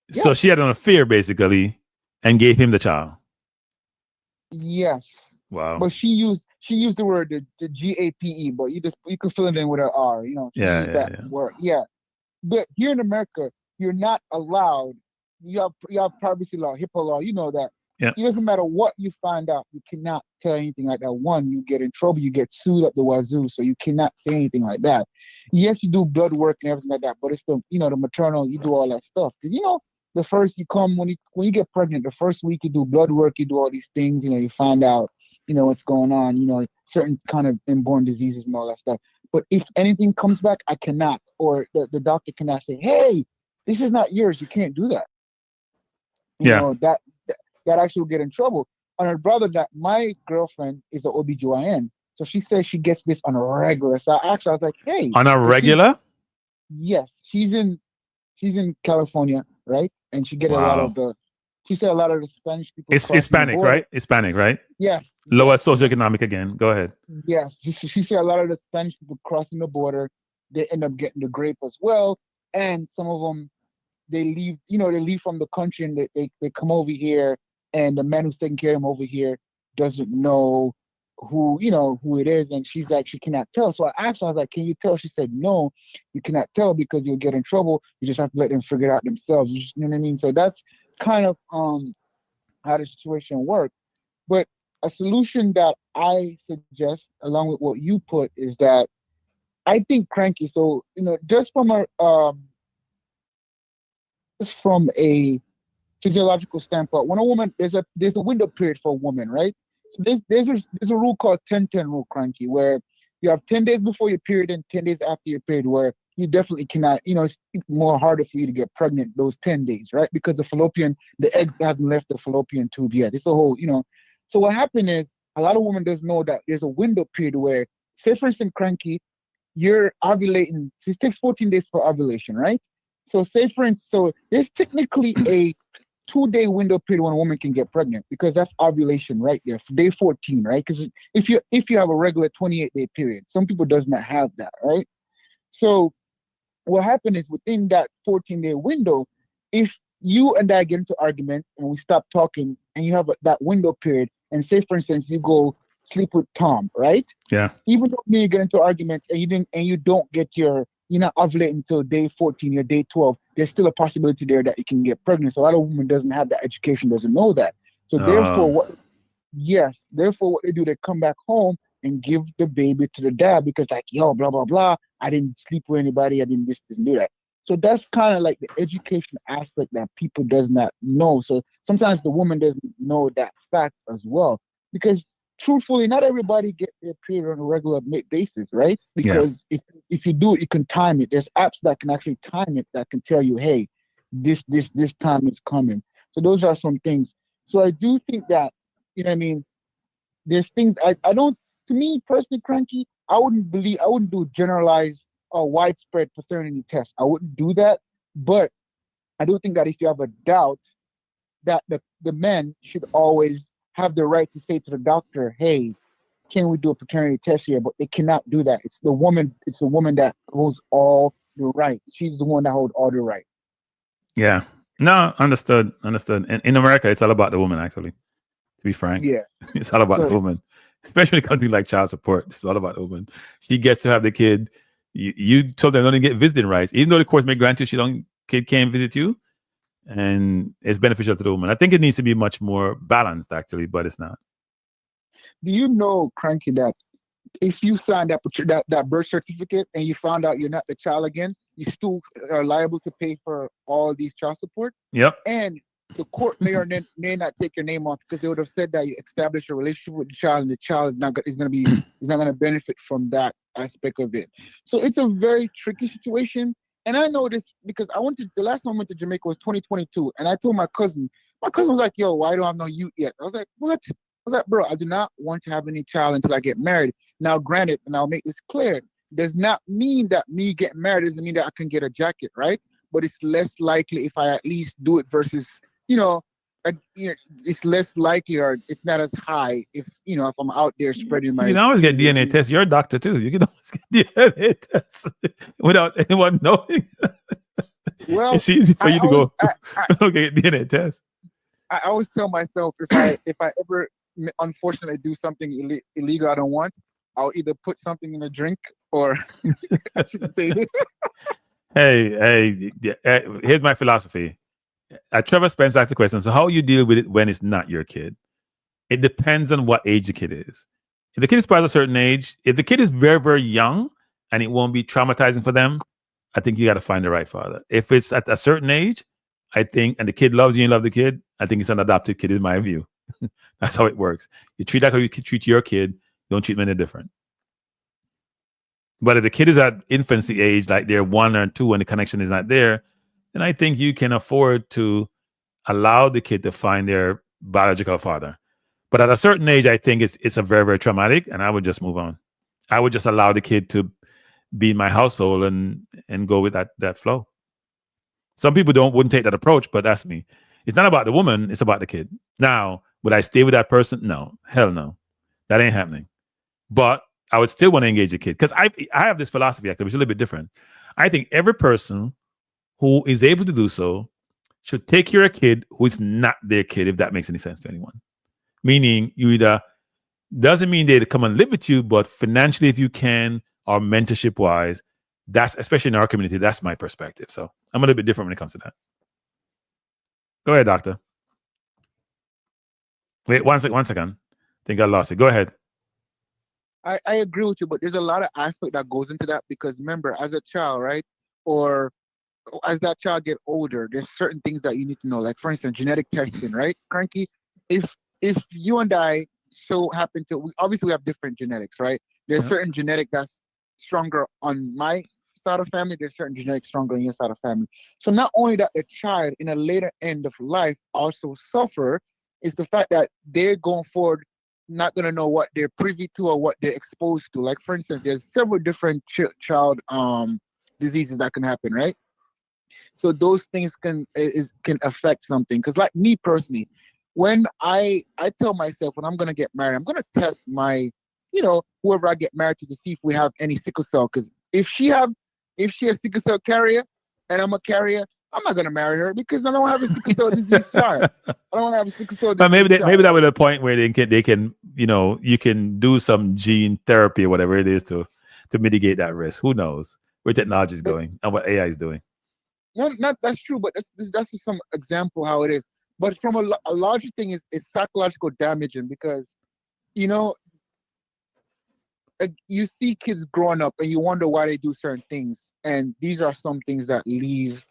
Yes. So she had an affair basically and gave him the child. Yes. Wow. But she used the word the GAPE, but you can fill it in with an R. She used that word. Yeah. But here in America, you're not allowed. You have privacy law, HIPAA law. You know that. Yeah. It doesn't matter what you find out. You cannot tell anything like that. One, you get in trouble. You get sued up the wazoo. So you cannot say anything like that. Yes, you do blood work and everything like that, but it's the the maternal. You do all that stuff because the first you come when you get pregnant, the first week you do blood work. You do all these things. You find out what's going on. Certain kind of inborn diseases and all that stuff. But if anything comes back, I cannot, or the doctor cannot say, hey, this is not yours. You can't do that. That actually will get in trouble. On her brother, that my girlfriend is an OBGYN. So she says she gets this on a regular. So I was like, hey. On a regular? Yes. She's in California, right? And she get she said a lot of the Spanish people. It's Hispanic, right? Hispanic, right? Yes. Lower socioeconomic again. Go ahead. Yes. She said a lot of the Spanish people crossing the border, they end up getting the grape as well. And some of them, they leave from the country and they come over here, and the man who's taking care of them over here doesn't know who it is, and she's like, she cannot tell. So I asked her, I was like, can you tell? She said, no, you cannot tell because you'll get in trouble. You just have to let them figure it out themselves. You know what I mean? So that's kind of how the situation works. But a solution that I suggest, along with what you put, is that I think cranky. So just from a physiological standpoint, when a woman, there's a window period for a woman, right? So there's a rule called 10-10 rule, cranky, where you have 10 days before your period and 10 days after your period, where you definitely cannot, it's more harder for you to get pregnant those 10 days, right? Because the eggs haven't left the fallopian tube yet. It's a whole, So what happened is a lot of women doesn't know that there's a window period where, say for instance, cranky, you're ovulating. So it takes 14 days for ovulation, right? So say for instance, so there's technically a 2-day window period when a woman can get pregnant, because that's ovulation right there, day 14, right? Because if you have a regular 28-day period, some people does not have that, right? So what happened is within that 14-day window, if you and I get into argument and we stop talking and you have that window period, and say for instance you go sleep with Tom, right? Yeah. Even though you get into argument and you don't get you're not ovulating until day 14 or day 12, there's still a possibility there that you can get pregnant. So a lot of women doesn't have that education, doesn't know that. So therefore what they do, they come back home and give the baby to the dad because like, yo, blah, blah, blah, I didn't sleep with anybody, I didn't this and do that. So that's kind of like the education aspect that people does not know. So sometimes the woman doesn't know that fact as well, because truthfully, not everybody get their period on a regular basis, right? Because if you do it, you can time it. There's apps that can actually time it, that can tell you, hey, this time is coming. So those are some things. So I do think that, I mean, there's things I don't, to me personally, cranky, I wouldn't do generalized or widespread paternity tests. I wouldn't do that. But I do think that if you have a doubt, that the men should always have the right to say to the doctor, hey, can we do a paternity test here? But they cannot do that. It's the woman that holds all the right. She's the one that holds all the right. Yeah. No, understood. And in America, it's all about the woman, actually, to be frank. Yeah. It's all about the woman. Especially when it comes to like child support. It's all about the woman. She gets to have the kid. You told them don't even get visiting rights. Even though the courts may grant you, kid can't visit you. And it's beneficial to the woman. I think it needs to be much more balanced, actually, but it's not. Do you know, Cranky, that if you sign that birth certificate and you found out you're not the child again, you still are liable to pay for all these child support? Yep. And the court may or may not take your name off because they would have said that you established a relationship with the child, and the child is not going to benefit from that aspect of it. So it's a very tricky situation. And I know this because the last time I went to Jamaica was 2022, and I told my cousin. My cousin was like, "Yo, why don't I have no youth yet?" I was like, "What?" I was like, "Bro, I do not want to have any child until I get married." Now, granted, and I'll make this clear, does not mean that me getting married doesn't mean that I can get a jacket, right? But it's less likely if I at least do it versus, it's less likely, or it's not as high if I'm out there spreading my. You can always get DNA tests. You're a doctor too. You can always get DNA tests without anyone knowing. Well, it's easy for you to go get DNA tests. I always tell myself if I ever unfortunately do something illegal I don't want, I'll either put something in a drink or I shouldn't say this. Hey, here's my philosophy. Trevor Spence asked the question, so how you deal with it when it's not your kid? It depends on what age the kid is. If the kid is past a certain age, if the kid is very, very young and it won't be traumatizing for them, I think you got to find the right father. If it's at a certain age, I think, and the kid loves you and love the kid, I think it's an adopted kid in my view. That's how it works. You treat that how you treat your kid, don't treat them any different. But if the kid is at infancy age, like they're 1 or 2 and the connection is not there, then I think you can afford to allow the kid to find their biological father. But at a certain age, I think it's a very, very traumatic, and I would just move on. I would just allow the kid to be in my household and go with that flow. Some people wouldn't take that approach, but that's me. It's not about the woman, it's about the kid. Now, would I stay with that person? No, hell no. That ain't happening. But I would still want to engage a kid because I have this philosophy, actually, which is a little bit different. I think every person who is able to do so should take care of a kid who is not their kid, if that makes any sense to anyone. Meaning, you either, doesn't mean they come and live with you, but financially, if you can, or mentorship wise, that's, especially in our community, that's my perspective. So I'm a little bit different when it comes to that. Go ahead, doctor. Wait, one second. I think I lost it. Go ahead. I agree with you, but there's a lot of aspect that goes into that because remember, as a child, right? Or as that child get older, there's certain things that you need to know. Like, for instance, genetic testing, right? Cranky, if you and I so happen to, we have different genetics, right? There's certain genetic that's stronger on my side of family. There's certain genetics stronger on your side of family. So not only that the child in a later end of life also suffer, is the fact that they're going forward not going to know what they're privy to or what they're exposed to. Like, for instance, there's several different child diseases that can happen, right? So those things can affect something. Because like me personally, when I tell myself when I'm going to get married, I'm going to test my, whoever I get married to see if we have any sickle cell. Because if she a sickle cell carrier and I'm a carrier, I'm not going to marry her because I don't have a sickle cell disease child. I don't want to have a sickle cell disease But maybe child. that would be a point where they can, you can do some gene therapy or whatever it is to mitigate that risk. Who knows where technology is going and what AI is doing? No, not that's true, but that's just some example how it is. But from a larger thing is psychological damaging because, you see kids growing up and you wonder why they do certain things, and these are some things that leave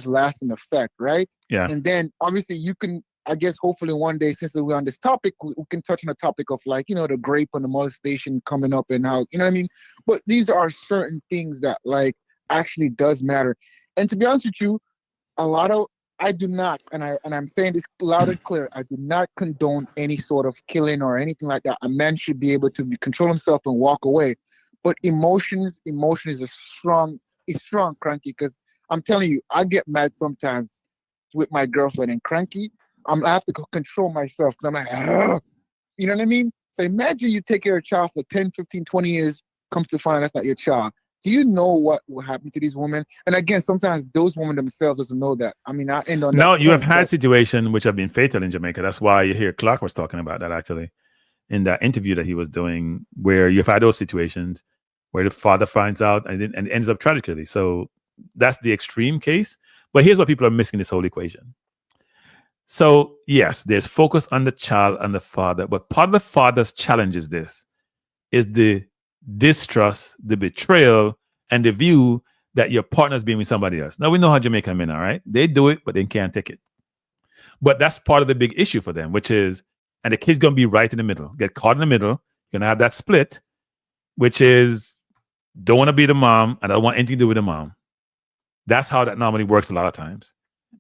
lasting effect, right? Yeah. And then obviously you can, I guess, hopefully one day, since we're on this topic, we can touch on the topic of like, the grape and the molestation coming up and how, you know what I mean? But these are certain things that like actually does matter. And to be honest with you, I do not, and I'm saying this loud and clear, I do not condone any sort of killing or anything like that. A man should be able to control himself and walk away. But emotion is strong, Cranky, because I'm telling you, I get mad sometimes with my girlfriend and Cranky. I have to control myself because I'm like, ugh. You know what I mean? So imagine you take care of a child for 10, 15, 20 years, comes to find out that's not your child. Do you know what will happen to these women? And again, sometimes those women themselves doesn't know that. I mean, I end on that. No, you have had situations which have been fatal in Jamaica. That's why you hear Clark was talking about that actually in that interview that he was doing, where you've had those situations where the father finds out and ends up tragically. So that's the extreme case. But here's what people are missing this whole equation. So yes, there's focus on the child and the father, but part of the father's challenge is the distrust, the betrayal, and the view that your partner's being with somebody else. Now we know how Jamaican men are, right? They do it, but they can't take it. But that's part of the big issue for them, which is, and the kid's gonna be right in the middle, get caught in the middle. You're gonna have that split, which is don't want to be the mom and I don't want anything to do with the mom. That's how that normally works a lot of times.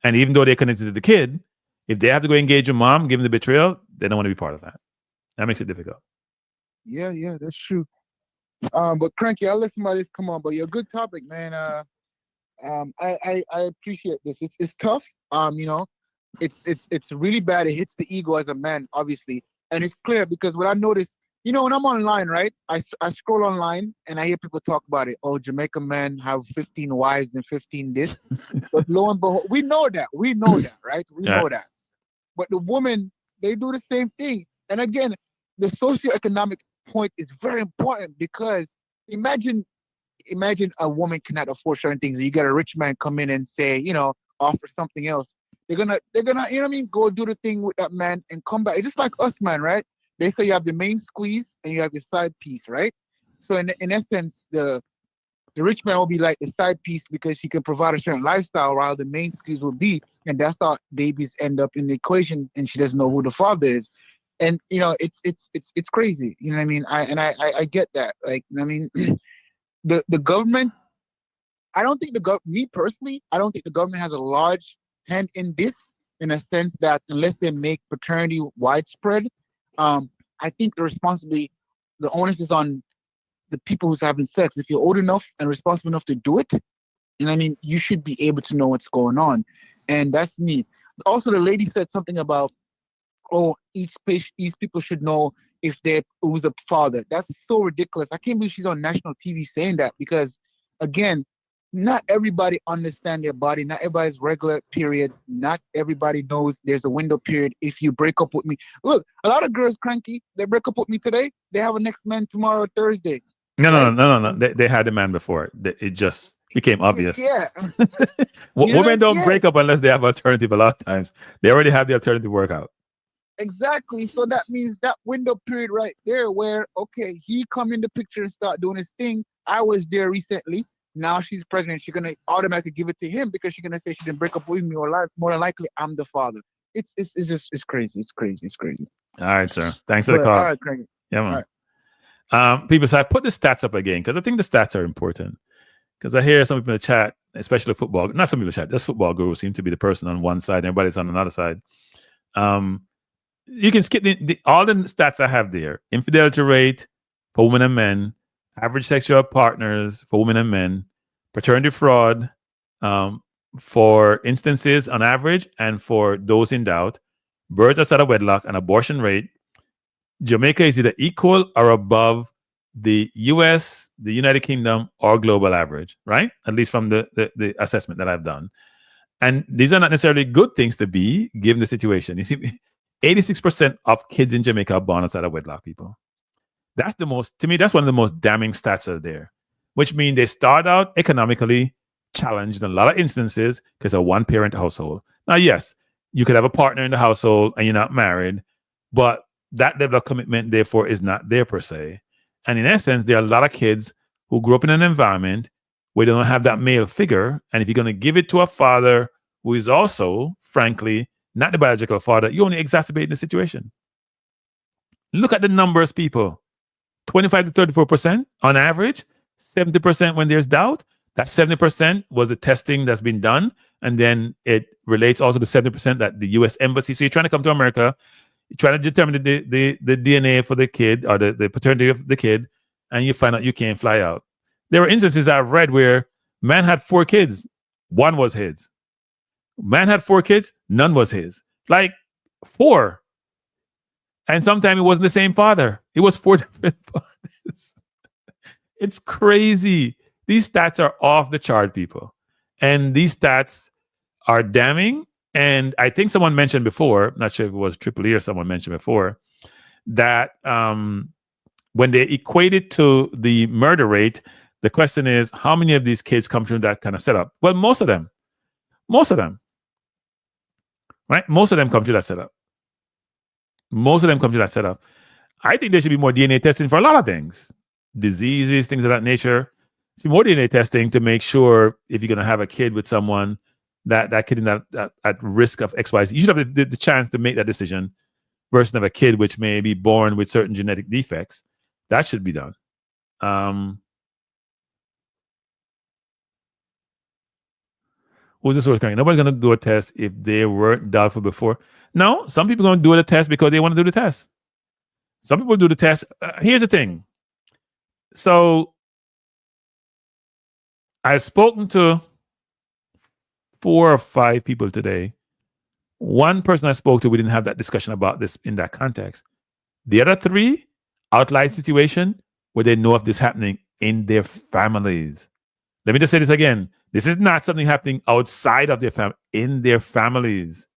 And even though they're connected to the kid, if they have to go engage with mom, give them the betrayal, they don't want to be part of that. That makes it difficult. Yeah, that's true. But Cranky, I'll let somebody else come on. But you're a good topic, man. I appreciate this. It's tough. It's really bad. It hits the ego as a man, obviously, and it's clear because what I noticed, when I'm online, right? I scroll online and I hear people talk about it. Oh, Jamaican men have 15 wives and 15 this. But lo and behold, we know that, right? We know that. But the women, they do the same thing. And again, the socioeconomic point is very important because imagine a woman cannot afford certain things. You get a rich man come in and say, offer something else. They're gonna, go do the thing with that man and come back. It's just like us, man, right? They say you have the main squeeze and you have your side piece, right? So in essence, the rich man will be like the side piece because he can provide a certain lifestyle, while the main squeeze will be, and that's how babies end up in the equation, and she doesn't know who the father is. And it's crazy. You know what I mean? I get that. Like, the government, I don't think me personally, I don't think the government has a large hand in this, in a sense that unless they make paternity widespread, I think the onus is on the people who's having sex. If you're old enough and responsible enough to do it, you should be able to know what's going on. And that's me. Also, the lady said something about, each people should know if who's a father. That's so ridiculous. I can't believe she's on national TV saying that because, again, not everybody understands their body. Not everybody's regular period. Not everybody knows there's a window period. If you break up with me, look, a lot of girls, Cranky, they break up with me today. They have a next man tomorrow, Thursday. No. They had a man before. It just became obvious. Yeah. Women don't break up unless they have alternative a lot of times. They already have the alternative workout. Exactly. So that means that window period right there where, okay, he come in the picture and start doing his thing. I was there recently. Now she's pregnant. She's going to automatically give it to him because she's going to say she didn't break up with me, or more than likely I'm the father. It's crazy. It's crazy. All right, sir. Thanks for the call. All right, Craig. Yeah, man. Right. People say, I put the stats up again because I think the stats are important. Because I hear some people in the chat, especially football, not some people in the chat, just football gurus seem to be the person on one side and everybody's on another side. You can skip all the stats I have there. Infidelity rate for women and men, average sexual partners for women and men, paternity fraud for instances on average and for those in doubt, birth outside of wedlock, and abortion rate. Jamaica is either equal or above the US, the United Kingdom, or global average, right? At least from the assessment that I've done. And these are not necessarily good things to be, given the situation. You see, 86% of kids in Jamaica are born outside of wedlock, people. That's to me, that's one of the most damning stats out there, which means they start out economically challenged in a lot of instances because of one-parent household. Now, yes, you could have a partner in the household and you're not married, but that level of commitment, therefore, is not there per se. And in essence, there are a lot of kids who grew up in an environment where they don't have that male figure. And if you're going to give it to a father who is also, frankly, not the biological father, you're only exacerbating the situation. Look at the numbers, people. 25 to 34% on average, 70% when there's doubt. That 70% was the testing that's been done. And then it relates also to 70% that the U.S. Embassy. So you're trying to come to America, you're trying to determine the DNA for the kid or the paternity of the kid, and you find out you can't fly out. There were instances I've read where man had 4 kids, 1 was his. Man had 4 kids, none was his. Like 4. And sometimes it wasn't the same father. It was 4 different fathers. It's crazy. These stats are off the chart, people. And these stats are damning. And I think someone mentioned before, not sure if it was Triple E or someone mentioned before, that when they equate it to the murder rate, the question is, how many of these kids come from that kind of setup? Well, most of them. Most of them. Right? Most of them come to that setup. Most of them come to that setup. I think there should be more DNA testing for a lot of things. Diseases, things of that nature. More DNA testing to make sure if you're going to have a kid with someone that kid in at risk of XYZ, you should have the chance to make that decision versus of a kid which may be born with certain genetic defects. That should be done. Who's the source coming? Nobody's going to do a test if they weren't doubtful before. No, some people are going to do the test because they want to do the test. Some people do the test. Here's the thing. So I've spoken to 4 or 5 people today. One person I spoke to, we didn't have that discussion about this in that context. The other 3, outlier situation where they know of this happening in their families. Let me just say this again. This is not something happening outside of their family, in their families.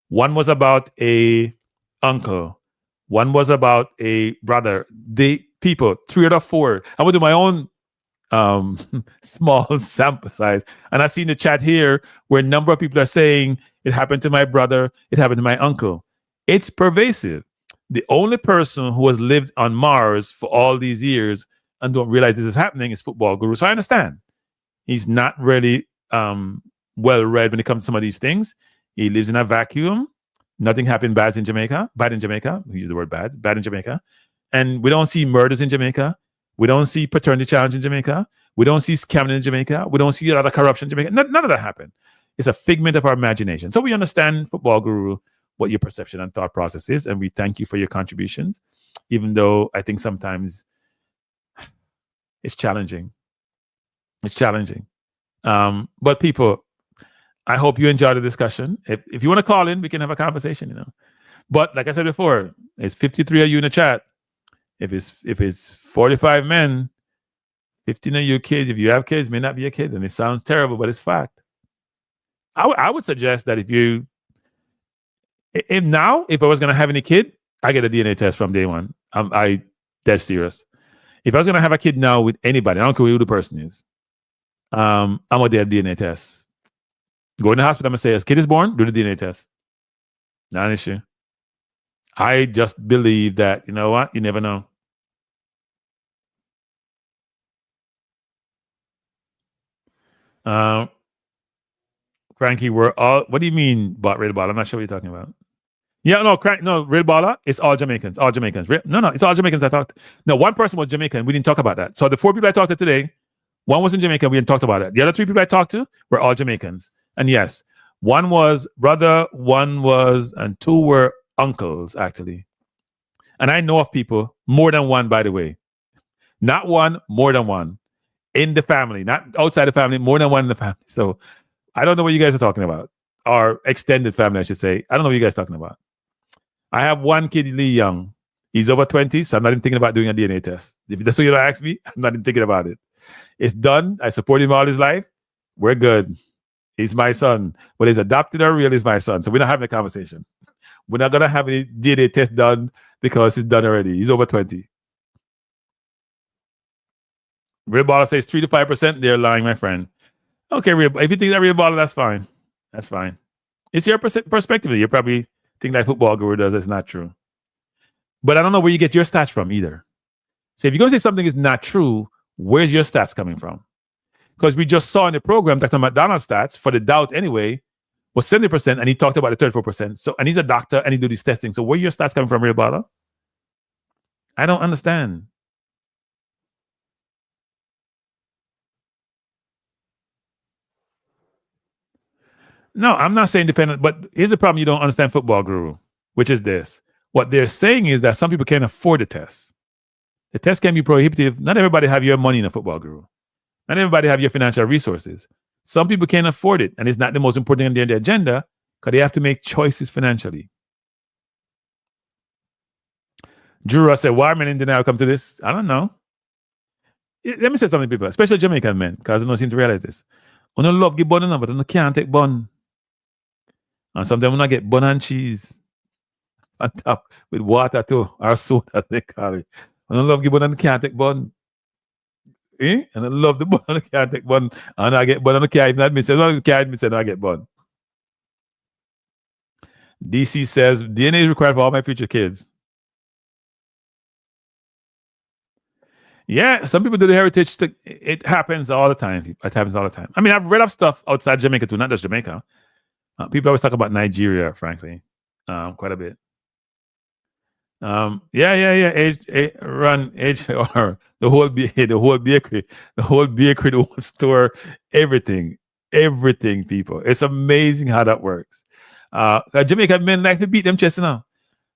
One was about a uncle. One was about a brother. The people, 3 out of 4. I will do my own small sample size. And I see in the chat here where a number of people are saying, it happened to my brother, it happened to my uncle. It's pervasive. The only person who has lived on Mars for all these years and don't realize this is happening is Football Guru. So I understand. He's not really well-read when it comes to some of these things. He lives in a vacuum. Nothing happened bad in Jamaica. We use the word bad in Jamaica. And we don't see murders in Jamaica. We don't see paternity challenge in Jamaica. We don't see scamming in Jamaica. We don't see a lot of corruption in Jamaica. None of that happened. It's a figment of our imagination. So we understand, Football Guru, what your perception and thought process is, and we thank you for your contributions, even though I think sometimes it's challenging. It's challenging. But people, I hope you enjoy the discussion. If you want to call in, we can have a conversation, But like I said before, it's 53 of you in the chat. If it's 45 men, 15 of you kids, if you have kids, may not be a kid, and it sounds terrible, but it's fact. I would suggest that if I was going to have any kid, I get a DNA test from day one. I dead serious. If I was going to have a kid now with anybody, I don't care who the person is, I'm going to do a DNA test. Go in the hospital, I'm going to say, as kid is born, do the DNA test. Not an issue. I just believe that, you know what? You never know. Cranky, what do you mean, Red Ball? I'm not sure what you're talking about. Yeah, no, Red Baller, it's all Jamaicans. All Jamaicans. No, it's all Jamaicans I talked. No, one person was Jamaican. We didn't talk about that. So the 4 people I talked to today, one was in Jamaica. We didn't talk about it. The other 3 people I talked to were all Jamaicans. And yes, one was brother, and 2 were uncles, actually. And I know of people, more than one, by the way. Not one, more than one. In the family, not outside the family, more than one in the family. So I don't know what you guys are talking about. Or extended family, I should say. I don't know what you guys are talking about. I have one kid, Lee Young. He's over 20, so I'm not even thinking about doing a DNA test. If that's what you ask me, I'm not even thinking about it. It's done. I support him all his life. We're good. He's my son. Whether he's adopted or real, he's my son. So we're not having a conversation. We're not going to have any DNA test done because it's done already. He's over 20. Real baller says 3 to 5%. They're lying, my friend. Okay, if you think that real baller, that's fine. That's fine. It's your perspective. You probably think that Football Guru does. It's not true. But I don't know where you get your stats from either. So if you're going to say something is not true, where's your stats coming from? Because we just saw in the program Dr. McDonald's stats, for the doubt anyway, was 70%, and he talked about the 34%. So, and he's a doctor, and he do this testing. So where are your stats coming from, real baller? I don't understand. No, I'm not saying dependent, but here's the problem: you don't understand, Football Guru, which is this. What they're saying is that some people can't afford the test. The test can be prohibitive. Not everybody have your money in a Football Guru. Not everybody have your financial resources. Some people can't afford it, and it's not the most important thing on their agenda because they have to make choices financially. Drew Ross said, why men in denial come to this? I don't know. Let me say something, people, especially Jamaican men, because they don't seem to realize this. We don't love give bun, but we can't take bun. And sometimes we not get bun and cheese on top with water too, or soda, they call it. We don't love give bun and can't take bun. And I love the bun and can't take bun. And I get bun and I can't even admit, I get bun. DC says, DNA is required for all my future kids. Yeah, some people do the heritage. It happens all the time. It happens all the time. I mean, I've read of stuff outside Jamaica too, not just Jamaica. People always talk about Nigeria, frankly, quite a bit. Run HR, the whole bakery, the whole store, everything, people. It's amazing how that works. Jamaican men like to beat them chest now.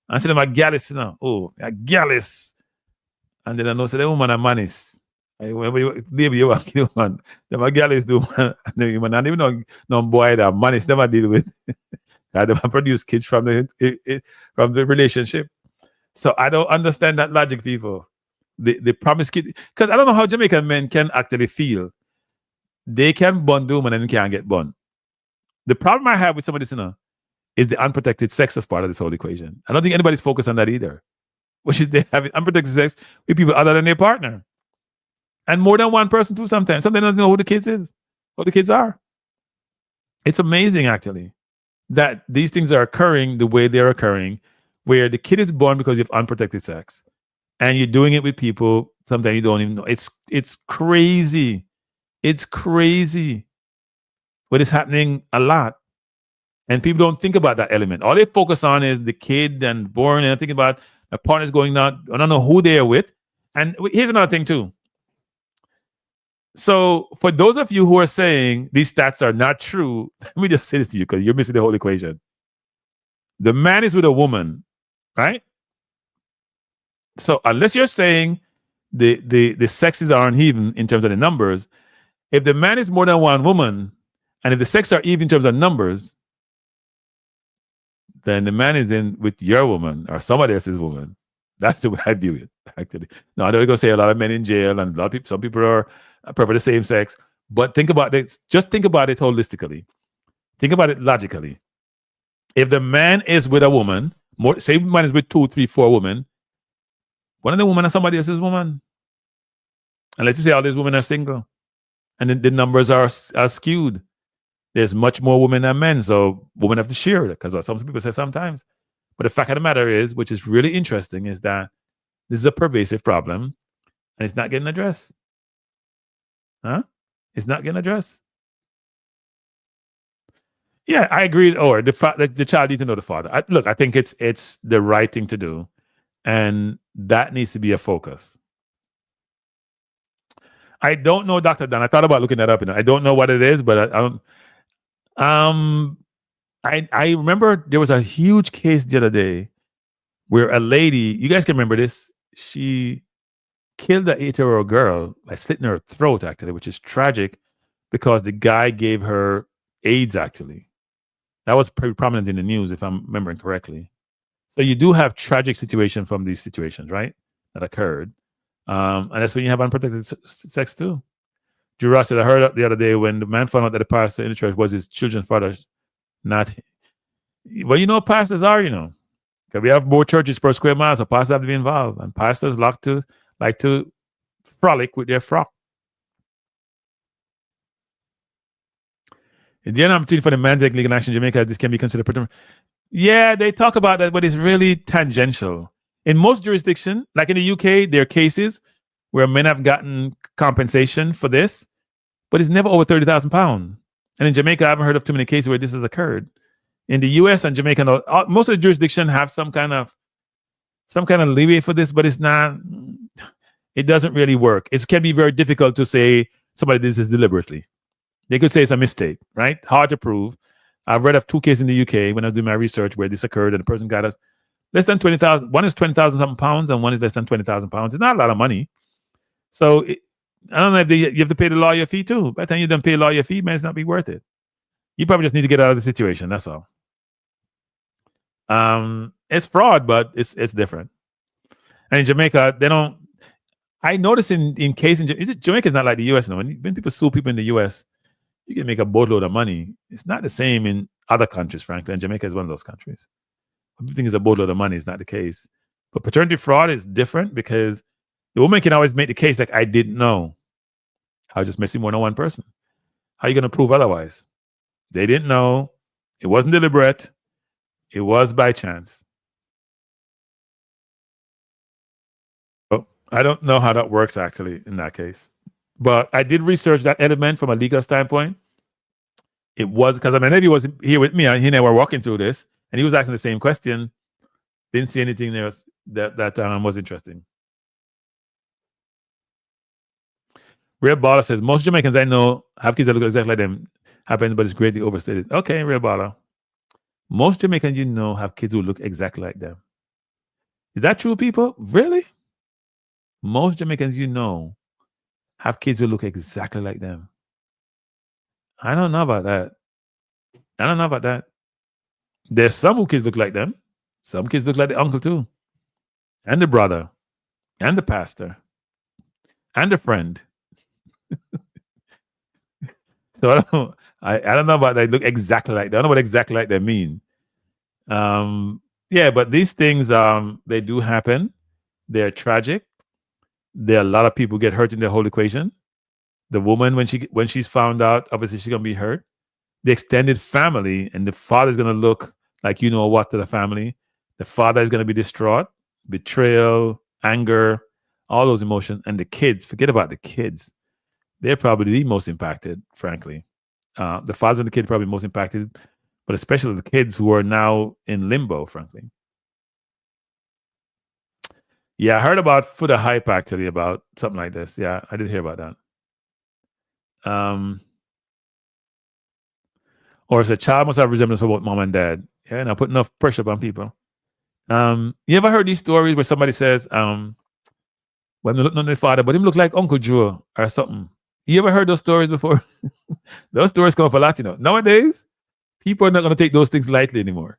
And say them a gallus now. Oh, a gallus. And then I know say the woman a manis. Baby, you want kill man. Them a gallus do man. And man, I don't even know no boy that manis never deal with. They produce kids from the relationship. So I don't understand that logic, people. The promise kid, because I don't know how Jamaican men can actually feel. They can bond women and can't get bond. The problem I have with some of this, is the unprotected sex as part of this whole equation. I don't think anybody's focused on that either. Which is they have unprotected sex with people other than their partner. And more than one person too sometimes. Sometimes they don't know who the kids is, who the kids are. It's amazing, actually, that these things are occurring the way they're occurring, where the kid is born because you have unprotected sex. And you're doing it with people sometimes you don't even know. It's crazy. It's crazy. But it's happening a lot. And people don't think about that element. All they focus on is the kid and born and thinking about a partner's going out. I don't know who they're with. And here's another thing too. So for those of you who are saying these stats are not true, let me just say this to you because you're missing the whole equation. The man is with a woman, right? So unless you're saying the sexes aren't even in terms of the numbers, if the man is more than one woman, and if the sexes are even in terms of numbers, then the man is in with your woman or somebody else's woman. That's the way I view it, actually. Now, I know you're going to say a lot of men in jail and a lot of people, some people are prefer the same sex, but think about it. Just think about it holistically. Think about it logically. If the man is with a woman, say the man is with 2, 3, 4 women, one of the women is somebody else's woman. And let's just say all these women are single. And then the numbers are skewed. There's much more women than men, so women have to share it, because some people say sometimes. But the fact of the matter is, which is really interesting, is that this is a pervasive problem, and it's not getting addressed. It's not getting addressed. Yeah, I agree. Or the fact that the child needs to know the father. I think it's the right thing to do, and that needs to be a focus. I don't know, Dr. Dan. I thought about looking that up. I don't know what it is, but I remember there was a huge case the other day where a lady, you guys can remember this, she killed an 8-year-old girl by slitting her throat, actually, which is tragic because the guy gave her AIDS, actually. That was pretty prominent in the news, if I'm remembering correctly. So you do have tragic situations from these situations, right, that occurred. And that's when you have unprotected sex too. Drew Ross said, I heard the other day when the man found out that the pastor in the church was his children's father. Not, well, you know what pastors are, because we have more churches per square mile, so pastors have to be involved, and pastors like to frolic with their frock. Is there an opportunity for the man to take legal action in Jamaica? This can be considered. Yeah, they talk about that, but it's really tangential. In most jurisdictions, like in the UK, there are cases where men have gotten compensation for this, but it's never over £30,000. And in Jamaica, I haven't heard of too many cases where this has occurred. In the US and Jamaica, most of the jurisdictions have some kind of leeway for this, but it's not. It doesn't really work. It can be very difficult to say somebody did this deliberately. They could say it's a mistake, right? Hard to prove. I've read of 2 cases in the UK when I was doing my research where this occurred, and the person got less than 20,000. One is 20,000 something pounds, and one is less than 20,000 pounds. It's not a lot of money. So I don't know if you have to pay the lawyer fee too. By the time you don't pay lawyer fee, man, it's not be worth it. You probably just need to get out of the situation. That's all. It's fraud, but it's different. And in Jamaica, they don't. I notice in case Jamaica is not like the U.S. No. When people sue people in the U.S., you can make a boatload of money. It's not the same in other countries, frankly. And Jamaica is one of those countries. People think it's a boatload of money. It's not the case. But paternity fraud is different because the woman can always make the case like, I didn't know. I was just messing more than one person. How are you going to prove otherwise? They didn't know. It wasn't deliberate. It was by chance. Oh, I don't know how that works actually in that case. But I did research that element from a legal standpoint. It was because Eddie was here with me. He and I were walking through this, and he was asking the same question. Didn't see anything there that was interesting. Real Baller says, most Jamaicans I know have kids that look exactly like them. Happens, but it's greatly overstated. Okay, Real Baller. Most Jamaicans you know have kids who look exactly like them. Is that true, people? Really? Most Jamaicans you know have kids who look exactly like them. I don't know about that. There's some who kids look like them. Some kids look like the uncle too. And the brother. And the pastor. And the friend. So I don't know about they look exactly like that. I don't know what exactly like they mean. Yeah, but these things they do happen. They're tragic. There are a lot of people get hurt in the whole equation. The woman, when she's found out, obviously she's gonna be hurt. The extended family and the father's gonna look like you know what to the family. The father is gonna be distraught, betrayal, anger, all those emotions, and the kids. Forget about the kids. They're probably the most impacted, frankly. The fathers and the kids probably most impacted, but especially the kids who are now in limbo, frankly. Yeah, I heard about for the hype actually about something like this. Yeah, I did hear about that. Or if a child must have resemblance for both mom and dad. Yeah, and I put enough pressure on people. You ever heard these stories where somebody says, when they look on their father, but him look like Uncle Joe or something? You ever heard those stories before? Those stories come up a lot, you know. Nowadays, people are not going to take those things lightly anymore.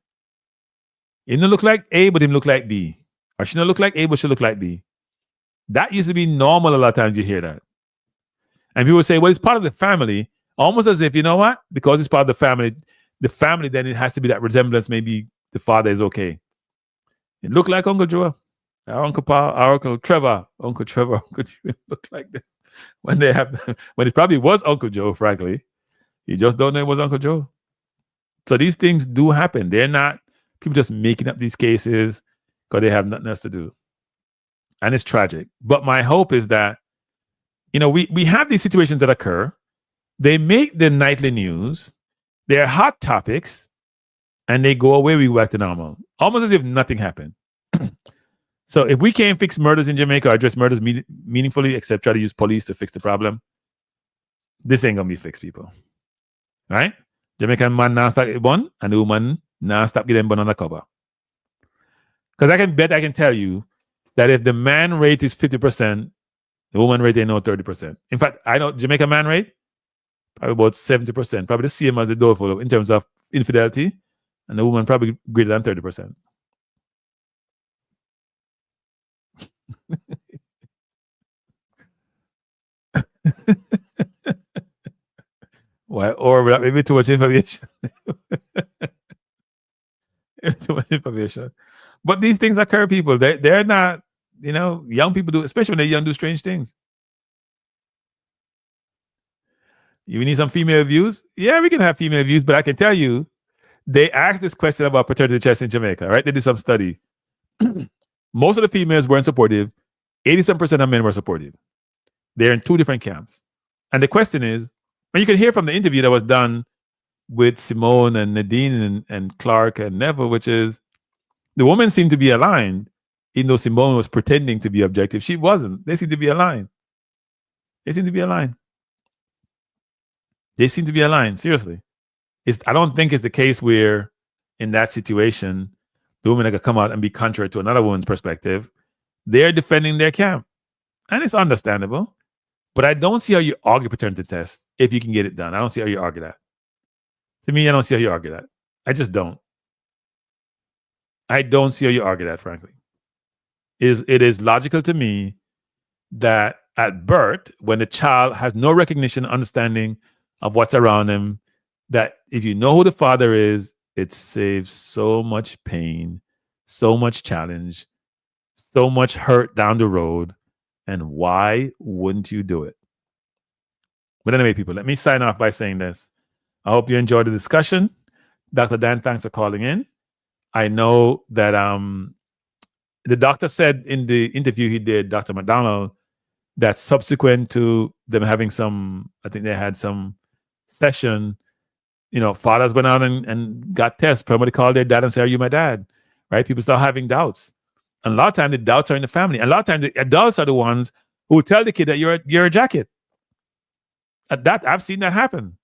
He don't look like A, but him look like B. Or she don't look like A, but she look like B. That used to be normal a lot of times you hear that. And people say, well, it's part of the family. Almost as if, you know what? Because it's part of the family, then it has to be that resemblance. Maybe the father is okay. It look like Uncle Joe, our Uncle Paul, our Uncle Trevor, Uncle look like that. When it probably was Uncle Joe, frankly. You just don't know it was Uncle Joe. So these things do happen. They're not people just making up these cases because they have nothing else to do. And it's tragic. But my hope is that, you know, we have these situations that occur. They make the nightly news. They're hot topics. And they go away, we go back to normal. Almost as if nothing happened. So if we can't fix murders in Jamaica or address murders meaningfully, except try to use police to fix the problem, this ain't going to be fixed, people. Right? Jamaican man now stop get bun, and the woman now stop getting bun undercover. Because I can tell you that if the man rate is 50%, the woman rate ain't no 30%. In fact, I know Jamaican man rate, probably about 70%, probably the same as the doorful in terms of infidelity, and the woman probably greater than 30%. Well, or maybe too much information. Too much information. But these things occur, people. They're not, you know, young people do, especially when they're young, do strange things. You need some female views? Yeah, we can have female views, but I can tell you, they asked this question about paternity tests in Jamaica, right? They did some study. Most of the females weren't supportive. 87% of men were supportive. They're in two different camps. And the question is, and you can hear from the interview that was done with Simone and Nadine and Clark and Neville, which is the women seemed to be aligned, even though Simone was pretending to be objective. She wasn't. They seemed to be aligned. They seem to be aligned, seriously. I don't think it's the case where in that situation, the women are going to come out and be contrary to another woman's perspective. They're defending their camp. And it's understandable. But I don't see how you argue paternity test if you can get it done. I don't see how you argue that. To me, I don't see how you argue that. I just don't. I don't see how you argue that, frankly. it is logical to me that at birth, when the child has no recognition, understanding of what's around him, that if you know who the father is, it saves so much pain, so much challenge, so much hurt down the road. And why wouldn't you do it? But anyway, people, let me sign off by saying this. I hope you enjoyed the discussion. Dr. Dan, thanks for calling in. I know that the doctor said in the interview he did, Dr. McDonald, that subsequent to them having some, I think they had some session, fathers went out and got tests. Somebody called their dad and said, "Are you my dad?" Right? People start having doubts. And a lot of times the doubts are in the family. And a lot of times the adults are the ones who tell the kid that you're a jacket. I've seen that happen.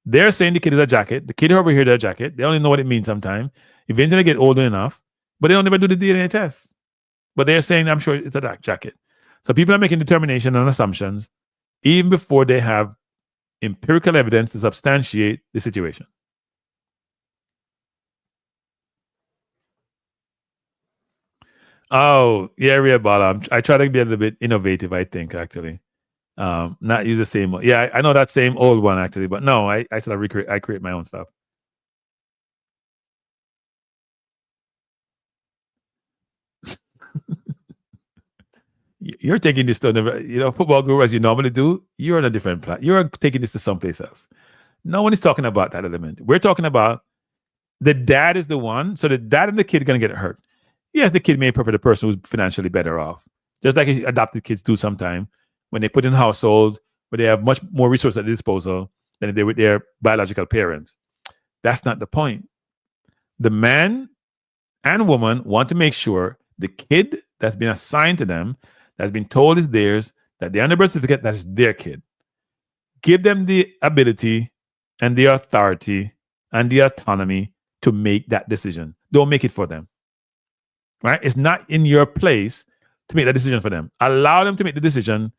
They're saying the kid is a jacket. The kid over here, they're a jacket. They only know what it means sometimes. Eventually they get older enough, but they don't ever do the DNA test. But they're saying, I'm sure it's a jacket. So people are making determination and assumptions even before they have empirical evidence to substantiate the situation. Oh, yeah, Ria Bala. I try to be a little bit innovative, I think, actually. Not use the same one. Yeah, I know that same old one, actually. But no, I sort of I create my own stuff. You're taking this to football guru as you normally do. You're on a different plan. You're taking this to someplace else. No one is talking about that element. We're talking about the dad is the one. So the dad and the kid are going to get hurt. Yes, the kid may prefer the person who's financially better off. Just like adopted kids do sometimes when they put in households where they have much more resources at their disposal than if they were their biological parents. That's not the point. The man and woman want to make sure the kid that's been assigned to them, that's been told is theirs, that they're on the birth certificate, that's their kid. Give them the ability and the authority and the autonomy to make that decision. Don't make it for them. Right? It's not in your place to make that decision for them. Allow them to make the decision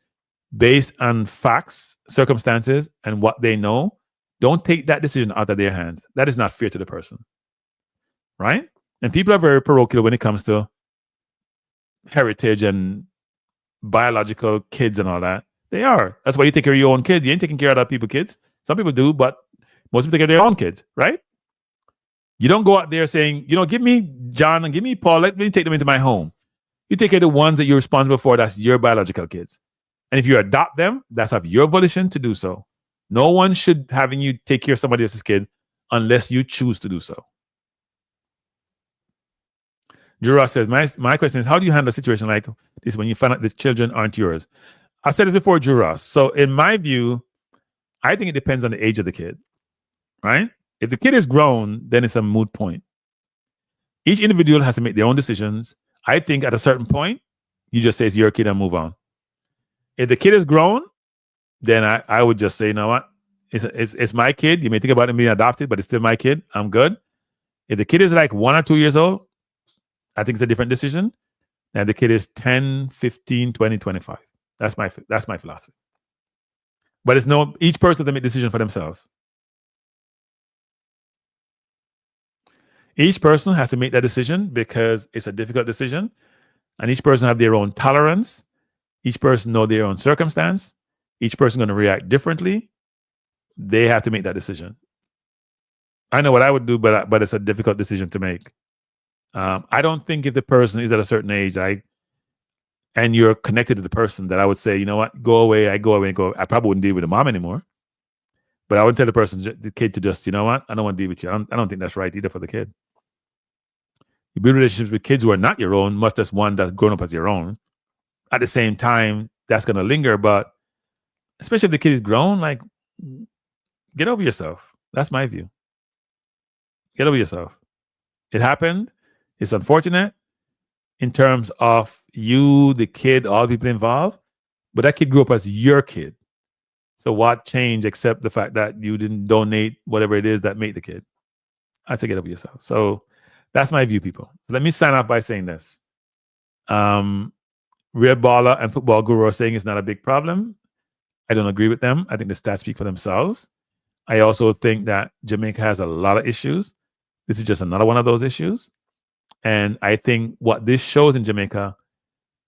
based on facts, circumstances, and what they know. Don't take that decision out of their hands. That is not fair to the person. Right? And people are very parochial when it comes to heritage and biological kids and all that. They are. That's why you take care of your own kids. You ain't taking care of other people's kids. Some people do, but most people take care of their own kids, right? You don't go out there saying, give me John and give me Paul. Let me take them into my home. You take care of the ones that you're responsible for. That's your biological kids. And if you adopt them, that's of your volition to do so. No one should having you take care of somebody else's kid unless you choose to do so. Jura says, my question is, how do you handle a situation like this when you find out the children aren't yours? I've said this before, Jura. So in my view, I think it depends on the age of the kid, right? If the kid is grown, then it's a moot point. Each individual has to make their own decisions. I think at a certain point, you just say it's your kid and move on. If the kid is grown, then I would just say, you know what? It's my kid. You may think about him being adopted, but it's still my kid. I'm good. If the kid is like 1 or 2 years old, I think it's a different decision. And the kid is 10, 15, 20, 25. That's my philosophy. But it's each person to make a decision for themselves. Each person has to make that decision because it's a difficult decision. And each person have their own tolerance. Each person know their own circumstance. Each person going to react differently. They have to make that decision. I know what I would do, but it's a difficult decision to make. I don't think if the person is at a certain age, and you're connected to the person, that I would say, you know what, go away. I probably wouldn't deal with the mom anymore. But I would tell the kid to just, you know what, I don't want to deal with you. I don't think that's right either for the kid. You build relationships with kids who are not your own, much less one that's grown up as your own. At the same time, that's going to linger. But especially if the kid is grown, like, get over yourself. That's my view. Get over yourself. It happened. It's unfortunate in terms of you, the kid, all the people involved, but that kid grew up as your kid. So what changed except the fact that you didn't donate whatever it is that made the kid? I say get over yourself. So that's my view, people. Let me sign off by saying this. Real baller and football guru are saying it's not a big problem. I don't agree with them. I think the stats speak for themselves. I also think that Jamaica has a lot of issues. This is just another one of those issues. And I think what this shows in Jamaica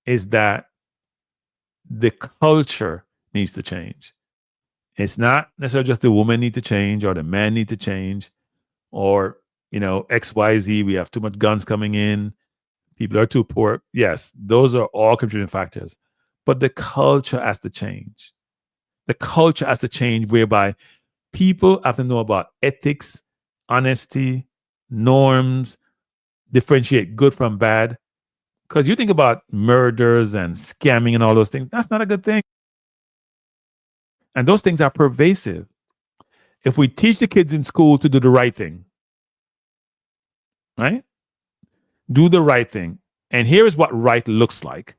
is that the culture needs to change. It's not necessarily just the woman need to change or the man need to change or, XYZ, we have too much guns coming in, people are too poor. Yes, those are all contributing factors. But the culture has to change. The culture has to change whereby people have to know about ethics, honesty, norms, differentiate good from bad. Because you think about murders and scamming and all those things, that's not a good thing. And those things are pervasive. If we teach the kids in school to do the right thing, right? Do the right thing. And here is what right looks like.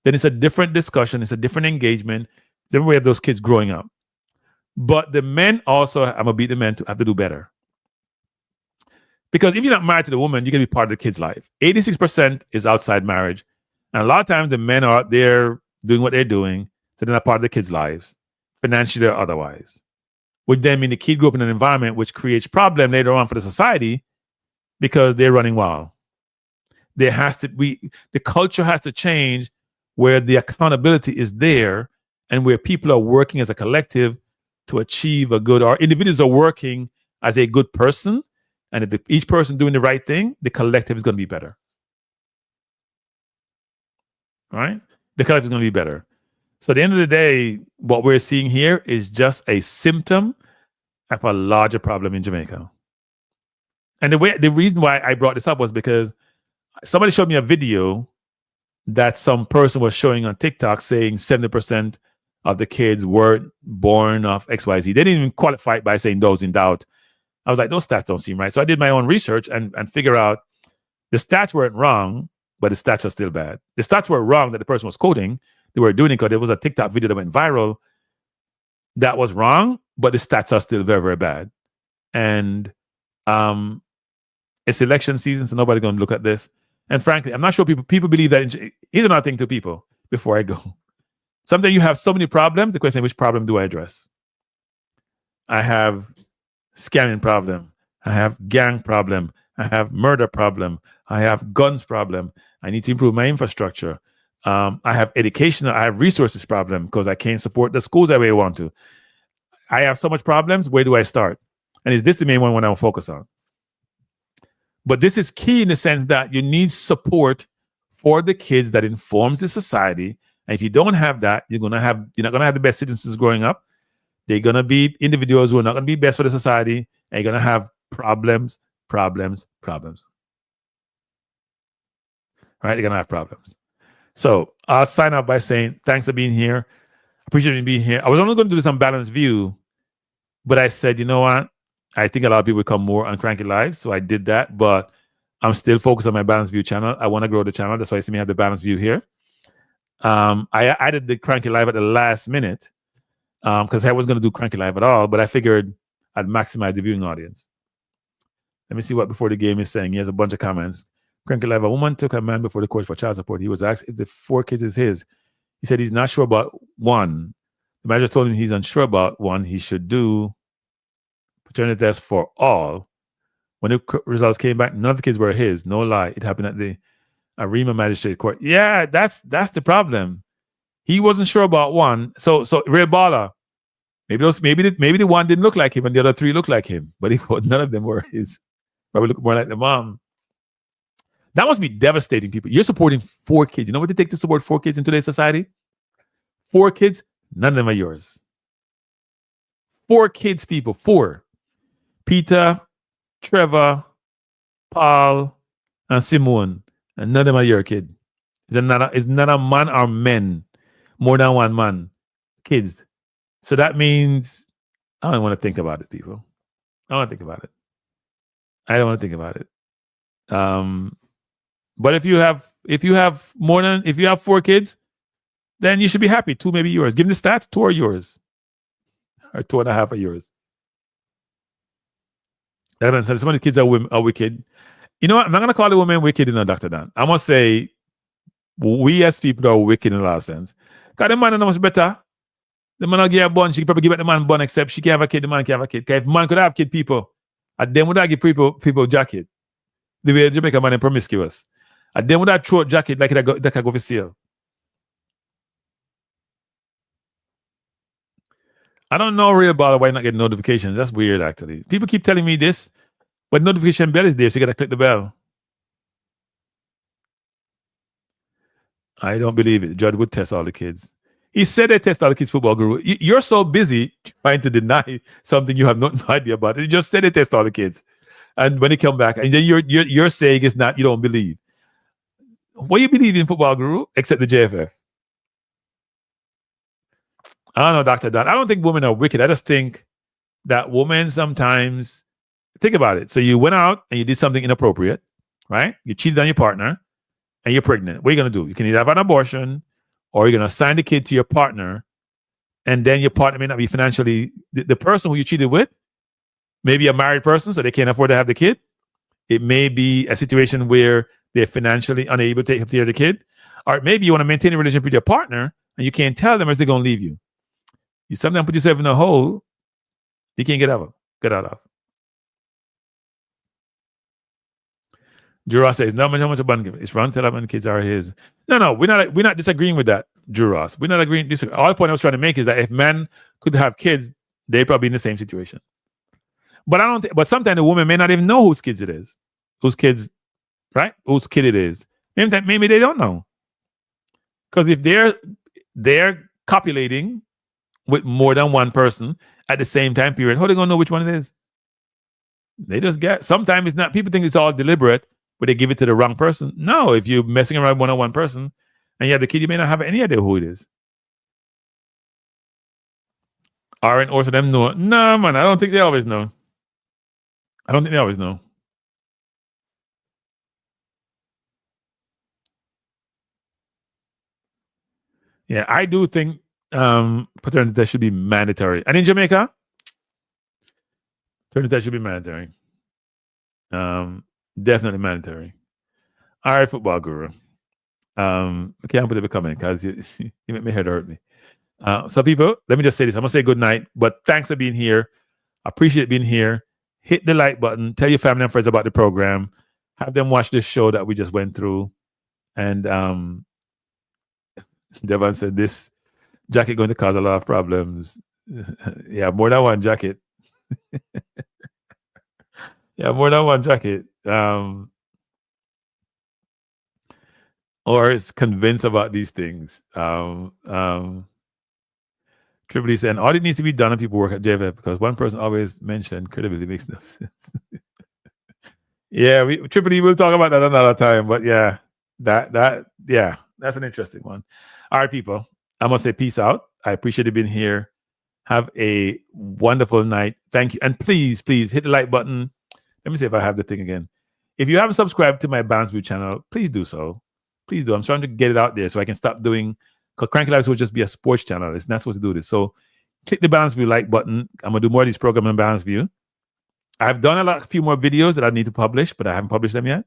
Then it's a different discussion. It's a different engagement. It's a different way of those kids growing up. But the men also, I'm going to beat the men to have to do better. Because if you're not married to the woman, you're going to be part of the kid's life. 86% is outside marriage. And a lot of times the men are out there doing what they're doing. So they're not part of the kids' lives, financially or otherwise. Which then means the kid grew up in an environment which creates problem later on for the society because they're running wild. There has to be, the culture has to change where the accountability is there and where people are working as a collective to achieve a good, or individuals are working as a good person. And if each person doing the right thing, the collective is going to be better. All right? The collective is going to be better. So at the end of the day, what we're seeing here is just a symptom of a larger problem in Jamaica. And the reason why I brought this up was because somebody showed me a video that some person was showing on TikTok saying 70% of the kids were born of XYZ. They didn't even qualify it by saying those in doubt. I was like, those stats don't seem right. So I did my own research and figure out the stats weren't wrong, but the stats are still bad. The stats were wrong that the person was quoting. They were doing it because there was a TikTok video that went viral that was wrong, but the stats are still very, very bad. And it's election season, so nobody's going to look at this. And frankly, I'm not sure people believe that. Here's another thing to people before I go. Sometimes you have so many problems. The question is, which problem do I address? I have scamming problem. I have gang problem. I have murder problem. I have guns problem. I need to improve my infrastructure. I have educational, I have resources problem because I can't support the schools the way I want to. I have so much problems. Where do I start? And is this the main one I will focus on? But this is key in the sense that you need support for the kids that informs the society. And if you don't have that, you're not going to have the best citizens growing up. They're going to be individuals who are not going to be best for the society. And you're going to have problems. All right, you're going to have problems. So I'll sign off by saying thanks for being here. Appreciate you being here. I was only going to do this on Balanced View, but I said, you know what? I think a lot of people come more on Cranky Live, so I did that. But I'm still focused on my Balanced View channel. I want to grow the channel. That's why you see me have the Balanced View here. I added the Cranky Live at the last minute because I wasn't going to do Cranky Live at all, but I figured I'd maximize the viewing audience. Let me see what Before the Game is saying. He has a bunch of comments. Cranky Live, a woman took a man before the court for child support. He was asked if the 4 kids is his. He said he's not sure about one. The manager told him he's unsure about one. He should do paternity test for all. When the results came back, none of the kids were his. No lie. It happened at the Arima Magistrate Court. Yeah, that's the problem. He wasn't sure about one. So Real Baller, maybe the one didn't look like him and the other 3 looked like him, but none of them were his. Probably look more like the mom. That must be devastating, people. You're supporting 4 kids. You know what it takes to support 4 kids in today's society? 4 kids, none of them are yours. 4 kids, people. 4. Peter, Trevor, Paul, and Simone. And none of them are your kid. It's not a man or men. More than one man. Kids. So that means I don't want to think about it, people. I don't want to think about it. I don't want to think about it. But if you have 4 kids, then you should be happy. 2 may be yours. Give me the stats. 2 are yours. Or 2.5 are yours. Some of the kids are wicked. You know what? I'm not going to call the women wicked in a Dr. Dan. I must say we as people are wicked in a lot of sense. Because the man is much better. The man will give a bun. She can probably give the man bun except she can't have a kid. The man can't have a kid. Because if man could have kid, people, and then would I give people jacket? The way Jamaica man is promiscuous. And then would I throw jacket like that can go for sale. I don't know real about why not get notifications. That's weird, actually. People keep telling me this, but notification bell is there, so you gotta click the bell. I don't believe it. Judd would test all the kids. He said they test all the kids, football guru. You're so busy trying to deny something you have no idea about. You just said they test all the kids, and when they come back, and then you're saying it's not. You don't believe. What do you believe in, football guru, except the JFF? I don't know, Dr. Don. I don't think women are wicked. I just think that women sometimes think about it. So you went out and you did something inappropriate, right? You cheated on your partner and you're pregnant. What are you going to do? You can either have an abortion or you're going to assign the kid to your partner, and then your partner may not be financially, the person who you cheated with may be a married person, so they can't afford to have the kid. It may be a situation where they're financially unable to take care of the kid. Or maybe you want to maintain a relationship with your partner and you can't tell them as they're going to leave you. You sometimes put yourself in a hole you can't get out of. Juras says, not much a bun. It's Ron Tell and kids are his. No, we're not disagreeing with that, Juras. We're not agreeing. All the point I was trying to make is that if men could have kids, they're probably in the same situation. But but sometimes the woman may not even know whose kids it is. Whose kid it is. Maybe they don't know. Because if they're copulating with more than one person at the same time period, how are they gonna know which one it is? They just get. Sometimes it's not. People think it's all deliberate, but they give it to the wrong person. No, if you're messing around with one person and you have the kid, you may not have any idea who it is. Aren't also them know? No, man, I don't think they always know. Yeah, I do think paternity test should be mandatory. And in Jamaica, paternity test should be mandatory. Definitely mandatory. All right, football guru. I can't believe it coming because you make my head hurt me. So people, let me just say this. I'm gonna say good night, but thanks for being here. I appreciate being here. Hit the like button. Tell your family and friends about the program. Have them watch this show that we just went through. And Devon said this jacket going to cause a lot of problems. Yeah, more than one jacket. Yeah, more than one jacket. Or is convinced about these things. Triple E saying all it needs to be done when people work at JVF because one person always mentioned credibility makes no sense. Yeah, Triple E will talk about that another time. But yeah, that's an interesting one. All right, people. I'm gonna say peace out. I appreciate you being here. Have a wonderful night. Thank you. And please hit the like button. Let me see if I have the thing again. If you haven't subscribed to my Balance View channel, please do so. Please do. I'm trying to get it out there so I can stop doing, because Cranky Lives will just be a sports channel. It's not supposed to do this. So click the Balance View like button. I'm going to do more of these programs on Balance View. I've done a few more videos that I need to publish, but I haven't published them yet.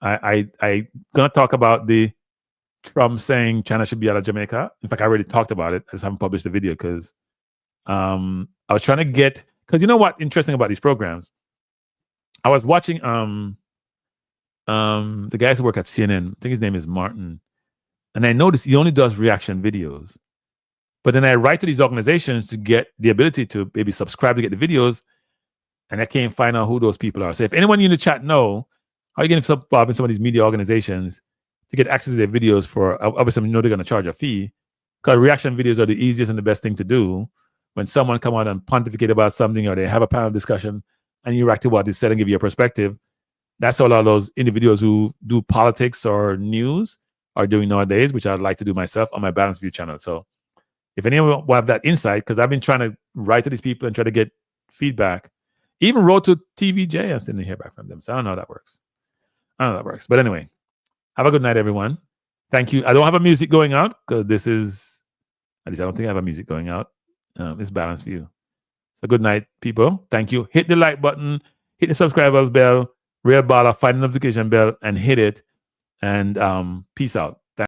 I'm going to talk about the Trump saying China should be out of Jamaica. In fact, I already talked about it. I just haven't published the video because I was trying to get, because you know what interesting about these programs? I was watching the guys who work at CNN. I think his name is Martin. And I noticed he only does reaction videos. But then I write to these organizations to get the ability to maybe subscribe to get the videos, and I can't find out who those people are. So if anyone in the chat know, how are you getting involved in some of these media organizations to get access to their videos for, obviously, they're going to charge a fee, because reaction videos are the easiest and the best thing to do when someone come out and pontificate about something or they have a panel discussion and you react to what they said and give you a perspective. That's all of those individuals who do politics or news are doing nowadays, which I'd like to do myself on my Balance View channel. So if anyone will have that insight, because I've been trying to write to these people and try to get feedback, even wrote to TVJ, I still didn't hear back from them. So I don't know how that works. But anyway, have a good night, everyone. Thank you. I don't have a music going out because this is, at least I don't think I have a music going out. It's Balance View. So good night, people. Thank you. Hit the like button, hit the subscribers bell, Real Baller, find the notification bell and hit it. And peace out.